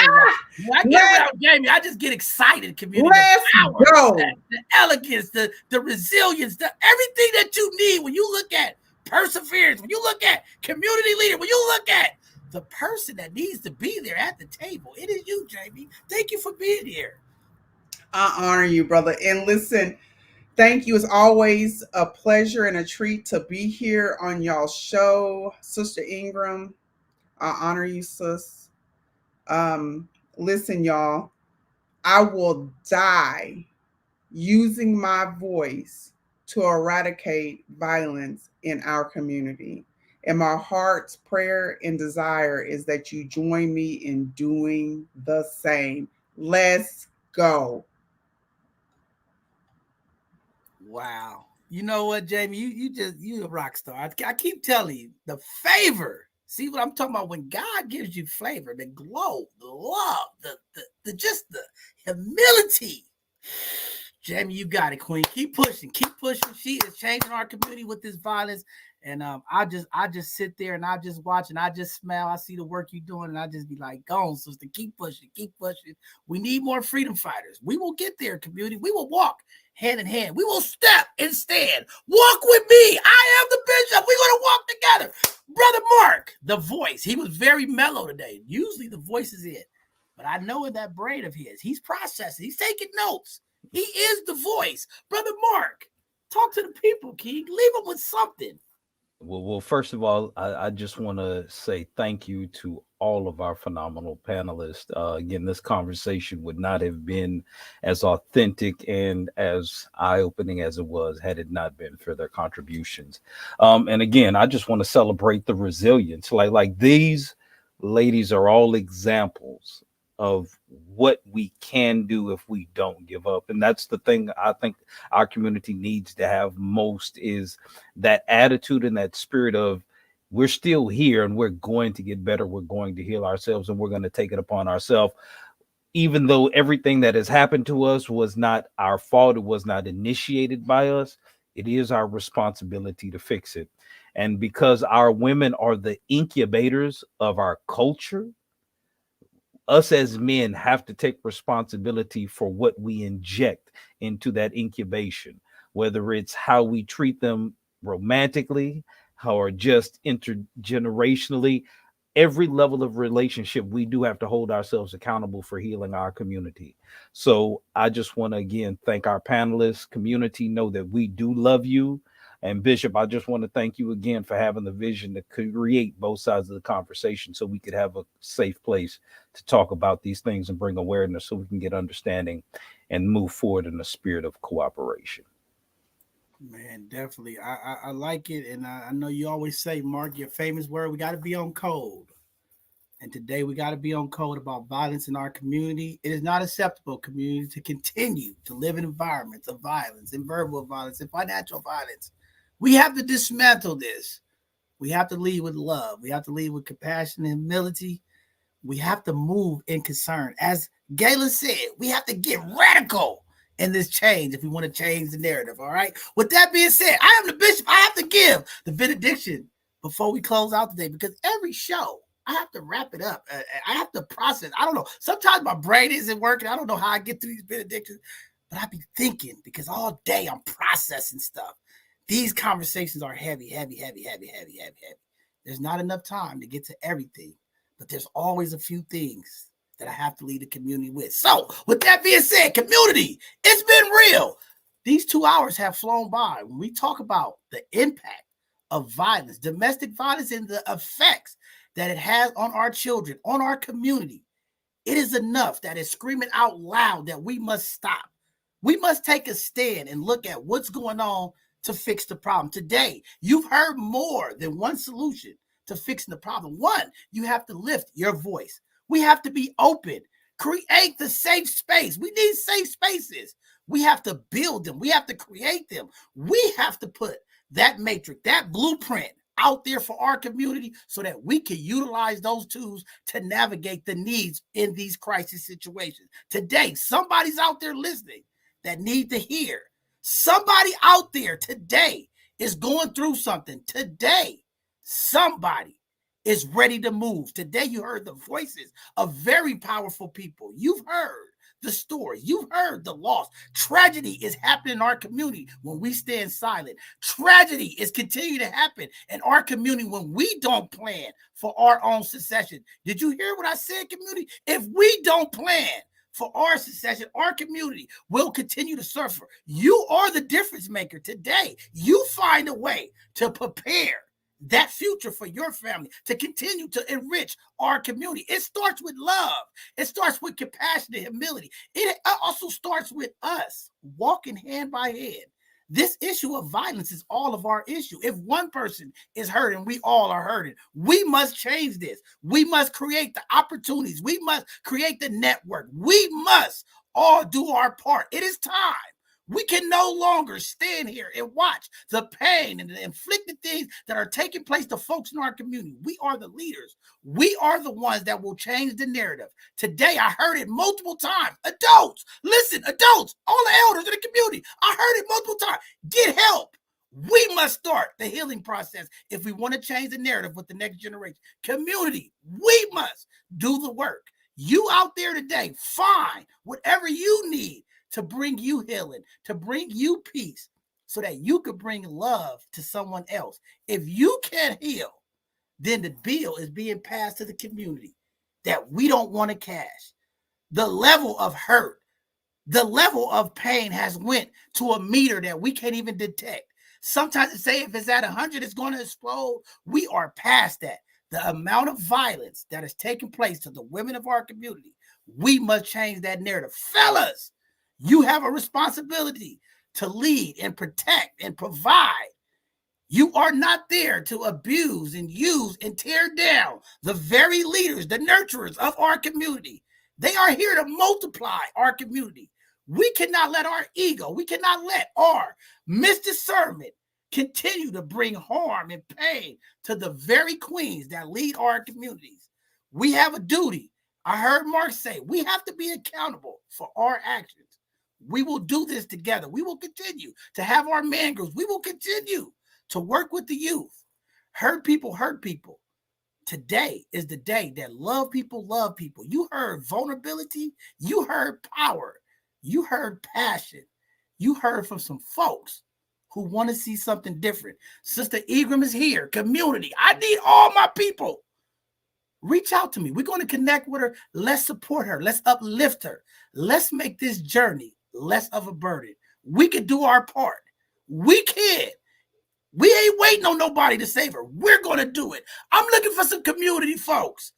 When I get around Jamie, I just get excited. Community. Let's go. The elegance, the resilience, everything that you need when you look at perseverance, when you look at community leader, when you look at the person that needs to be there at the table. It is you, Jamie. Thank you for being here. I honor you, brother. And listen, thank you. It's always a pleasure and a treat to be here on y'all's show. Sister Ingram, I honor you, sis. Listen, y'all, I will die using my voice to eradicate violence in our community. And my heart's prayer and desire is that you join me in doing the same. Let's go. Wow. You know what, Jamie? You a rock star. I keep telling you, the favor. See what I'm talking about? When God gives you flavor, the glow, the love, the just the humility. Jamie, you got it, Queen. Keep pushing. She is changing our community with this violence. And I just sit there and I just watch and I just smile. I see the work you're doing and I just be like, go on, sister, keep pushing. We need more freedom fighters. We will get there, community. We will walk hand in hand. We will step and stand. Walk with me. I am the bishop. We're going to walk together. Brother Mark, the voice. He was very mellow today. Usually the voice is it. But I know in that brain of his, he's processing. He's taking notes. He is the voice. Brother Mark, talk to the people, King. Leave them with something. Well, first of all, I just want to say thank you to all of our phenomenal panelists. Again, this conversation would not have been as authentic and as eye-opening as it was had it not been for their contributions. And again, I just want to celebrate the resilience. Like these ladies are all examples of what we can do if we don't give up. And that's the thing I think our community needs to have most, is that attitude and that spirit of, we're still here and we're going to get better. We're going to heal ourselves and we're going to take it upon ourselves. Even though everything that has happened to us was not our fault, it was not initiated by us, it is our responsibility to fix it. And because our women are the incubators of our culture, us as men have to take responsibility for what we inject into that incubation, whether it's how we treat them romantically, or just intergenerationally. Every level of relationship, we do have to hold ourselves accountable for healing our community. So I just want to again thank our panelists. Community, know that we do love you. And Bishop, I just want to thank you again for having the vision to create both sides of the conversation so we could have a safe place to talk about these things and bring awareness so we can get understanding and move forward in the spirit of cooperation. Man, definitely. I like it. And I know you always say, Mark, your famous word, we got to be on code. And today we got to be on code about violence in our community. It is not acceptable, community, to continue to live in environments of violence and verbal violence and financial violence. We have to dismantle this. We have to lead with love. We have to lead with compassion and humility. We have to move in concern. As Gayla said, we have to get radical in this change if we want to change the narrative, all right? With that being said, I am the bishop. I have to give the benediction before we close out today, because every show, I have to wrap it up. I have to process. I don't know. Sometimes my brain isn't working. I don't know how I get through these benedictions, but I be thinking, because all day I'm processing stuff. These conversations are heavy, heavy, heavy, heavy, heavy, heavy, heavy. There's not enough time to get to everything, but there's always a few things that I have to lead the community with. So with that being said, community, it's been real. These 2 hours have flown by. When we talk about the impact of violence, domestic violence, and the effects that it has on our children, on our community, it is enough that is screaming out loud that we must stop. We must take a stand and look at what's going on to fix the problem. Today, you've heard more than one solution to fixing the problem. One, you have to lift your voice. We have to be open, create the safe space. We need safe spaces. We have to build them. We have to create them. We have to put that matrix, that blueprint out there for our community so that we can utilize those tools to navigate the needs in these crisis situations. Today, somebody's out there listening that need to hear. Somebody out there today is going through something. Today, somebody is ready to move. Today, you heard the voices of very powerful people. You've heard the story. You've heard the loss. Tragedy is happening in our community when we stand silent. Tragedy is continuing to happen in our community when we don't plan for our own succession. Did you hear what I said, community? If we don't plan for our succession, our community will continue to suffer. You are the difference maker today. You find a way to prepare that future for your family, to continue to enrich our community. It starts with love. It starts with compassion and humility. It also starts with us walking hand by hand. This issue of violence is all of our issue. If one person is hurting, we all are hurting. We must change this. We must create the opportunities. We must create the network. We must all do our part. It is time. We can no longer stand here and watch the pain and the inflicted things that are taking place to folks in our community. We are the leaders. We are the ones that will change the narrative. Today, I heard it multiple times. Adults, listen, adults, all the elders in the community, I heard it multiple times. Get help. We must start the healing process if we want to change the narrative with the next generation. Community, we must do the work. You out there today, find whatever you need to bring you healing, to bring you peace, so that you could bring love to someone else. If you can't heal, then the bill is being passed to the community that we don't want to cash. The level of hurt, the level of pain has went to a meter that we can't even detect. Sometimes it say if it's at 100, it's going to explode. We are past that. The amount of violence that is taking place to the women of our community, we must change that narrative. Fellas, you have a responsibility to lead and protect and provide. You are not there to abuse and use and tear down the very leaders, the nurturers of our community. They are here to multiply our community. We cannot let our ego, we cannot let our misdiscernment continue to bring harm and pain to the very queens that lead our communities. We have a duty. I heard Mark say we have to be accountable for our actions. We will do this together. We will continue to have our man groups. We will continue to work with the youth. Hurt people hurt people. Today is the day that love people love people. You heard vulnerability. You heard power. You heard passion. You heard from some folks who want to see something different. Sister Egram is here. Community. I need all my people. Reach out to me. We're going to connect with her. Let's support her. Let's uplift her. Let's make this journey less of a burden. We can do our part. We can. We ain't waiting on nobody to save her. We're going to do it. I'm looking for some community folks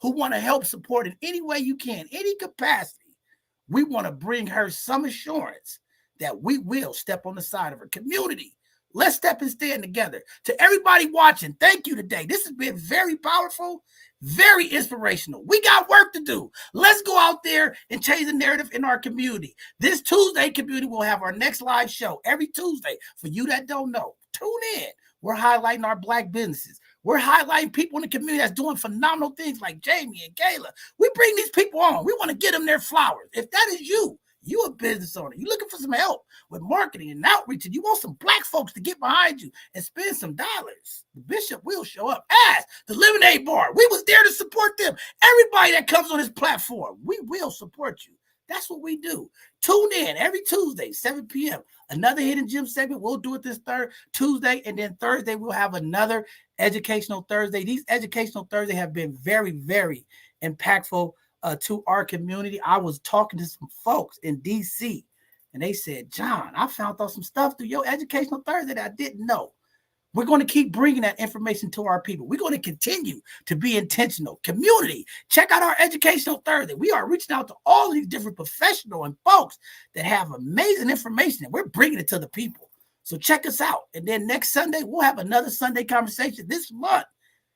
who want to help support in any way you can, any capacity. We want to bring her some assurance that we will step on the side of her community. Let's step and stand together. To everybody watching, thank you today. This has been very powerful, very inspirational. We got work to do. Let's go out there and change the narrative in our community. This Tuesday, community, will have our next live show every Tuesday. For you that don't know, tune in. We're highlighting our Black businesses. We're highlighting people in the community that's doing phenomenal things like Jamie and Kayla. We bring these people on. We want to give them their flowers. If that is you a business owner, you looking for some help with marketing and outreach, and you want some Black folks to get behind you and spend some dollars, the bishop will show up as the Lemonade Bar. We was there to support them. Everybody that comes on this platform, we will support you. That's what we do. Tune in every Tuesday, 7 p.m. Another Hidden Gem segment. We'll do it this Tuesday, and then Thursday we'll have another Educational Thursday. These Educational Thursday have been very, very impactful to our community. I was talking to some folks in D.C., and they said, John, I found out some stuff through your Educational Thursday that I didn't know. We're going to keep bringing that information to our people. We're going to continue to be intentional. Community, check out our Educational Thursday. We are reaching out to all these different professionals and folks that have amazing information, and we're bringing it to the people. So check us out. And then next Sunday, we'll have another Sunday conversation. This month,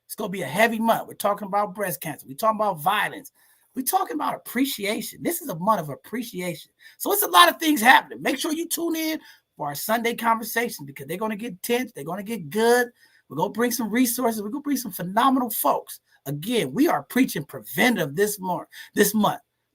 it's going to be a heavy month. We're talking about breast cancer. We're talking about violence. We're talking about appreciation. This is a month of appreciation. So it's a lot of things happening. Make sure you tune in for our Sunday conversation, because they're going to get tense. They're going to get good. We're going to bring some resources. We're going to bring some phenomenal folks. Again, we are preaching preventative this month.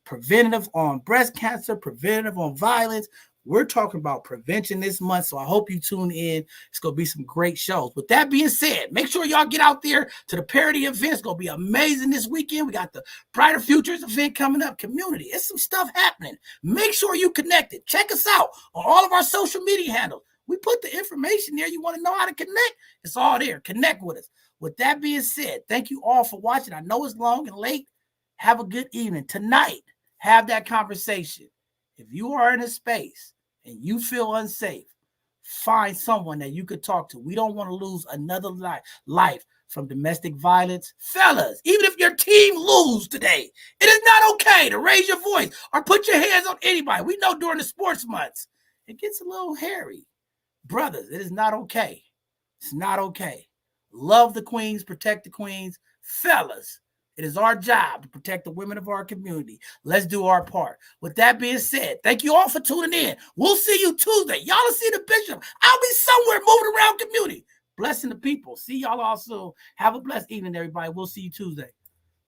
Preventative on breast cancer, preventative on violence. We're talking about prevention this month, so I hope you tune in. It's going to be some great shows. With that being said, make sure y'all get out there to the parody event. It's going to be amazing this weekend. We got the Brighter Futures event coming up. Community, it's some stuff happening. Make sure you connected. Check us out on all of our social media handles. We put the information there. You want to know how to connect? It's all there. Connect with us. With that being said, thank you all for watching. I know it's long and late. Have a good evening. Tonight, have that conversation. If you are in a space and you feel unsafe, find someone that you could talk to. We don't want to lose another life from domestic violence. Fellas, even if your team lose today, it is not okay to raise your voice or put your hands on anybody. We know during the sports months, it gets a little hairy. Brothers, it is not okay. It's not okay. Love the queens, protect the queens. Fellas, it is our job to protect the women of our community. Let's do our part. With that being said, thank you all for tuning in. We'll see you Tuesday. Y'all will see the bishop. I'll be somewhere moving around community, blessing the people. See y'all all soon. Have a blessed evening, everybody. We'll see you Tuesday.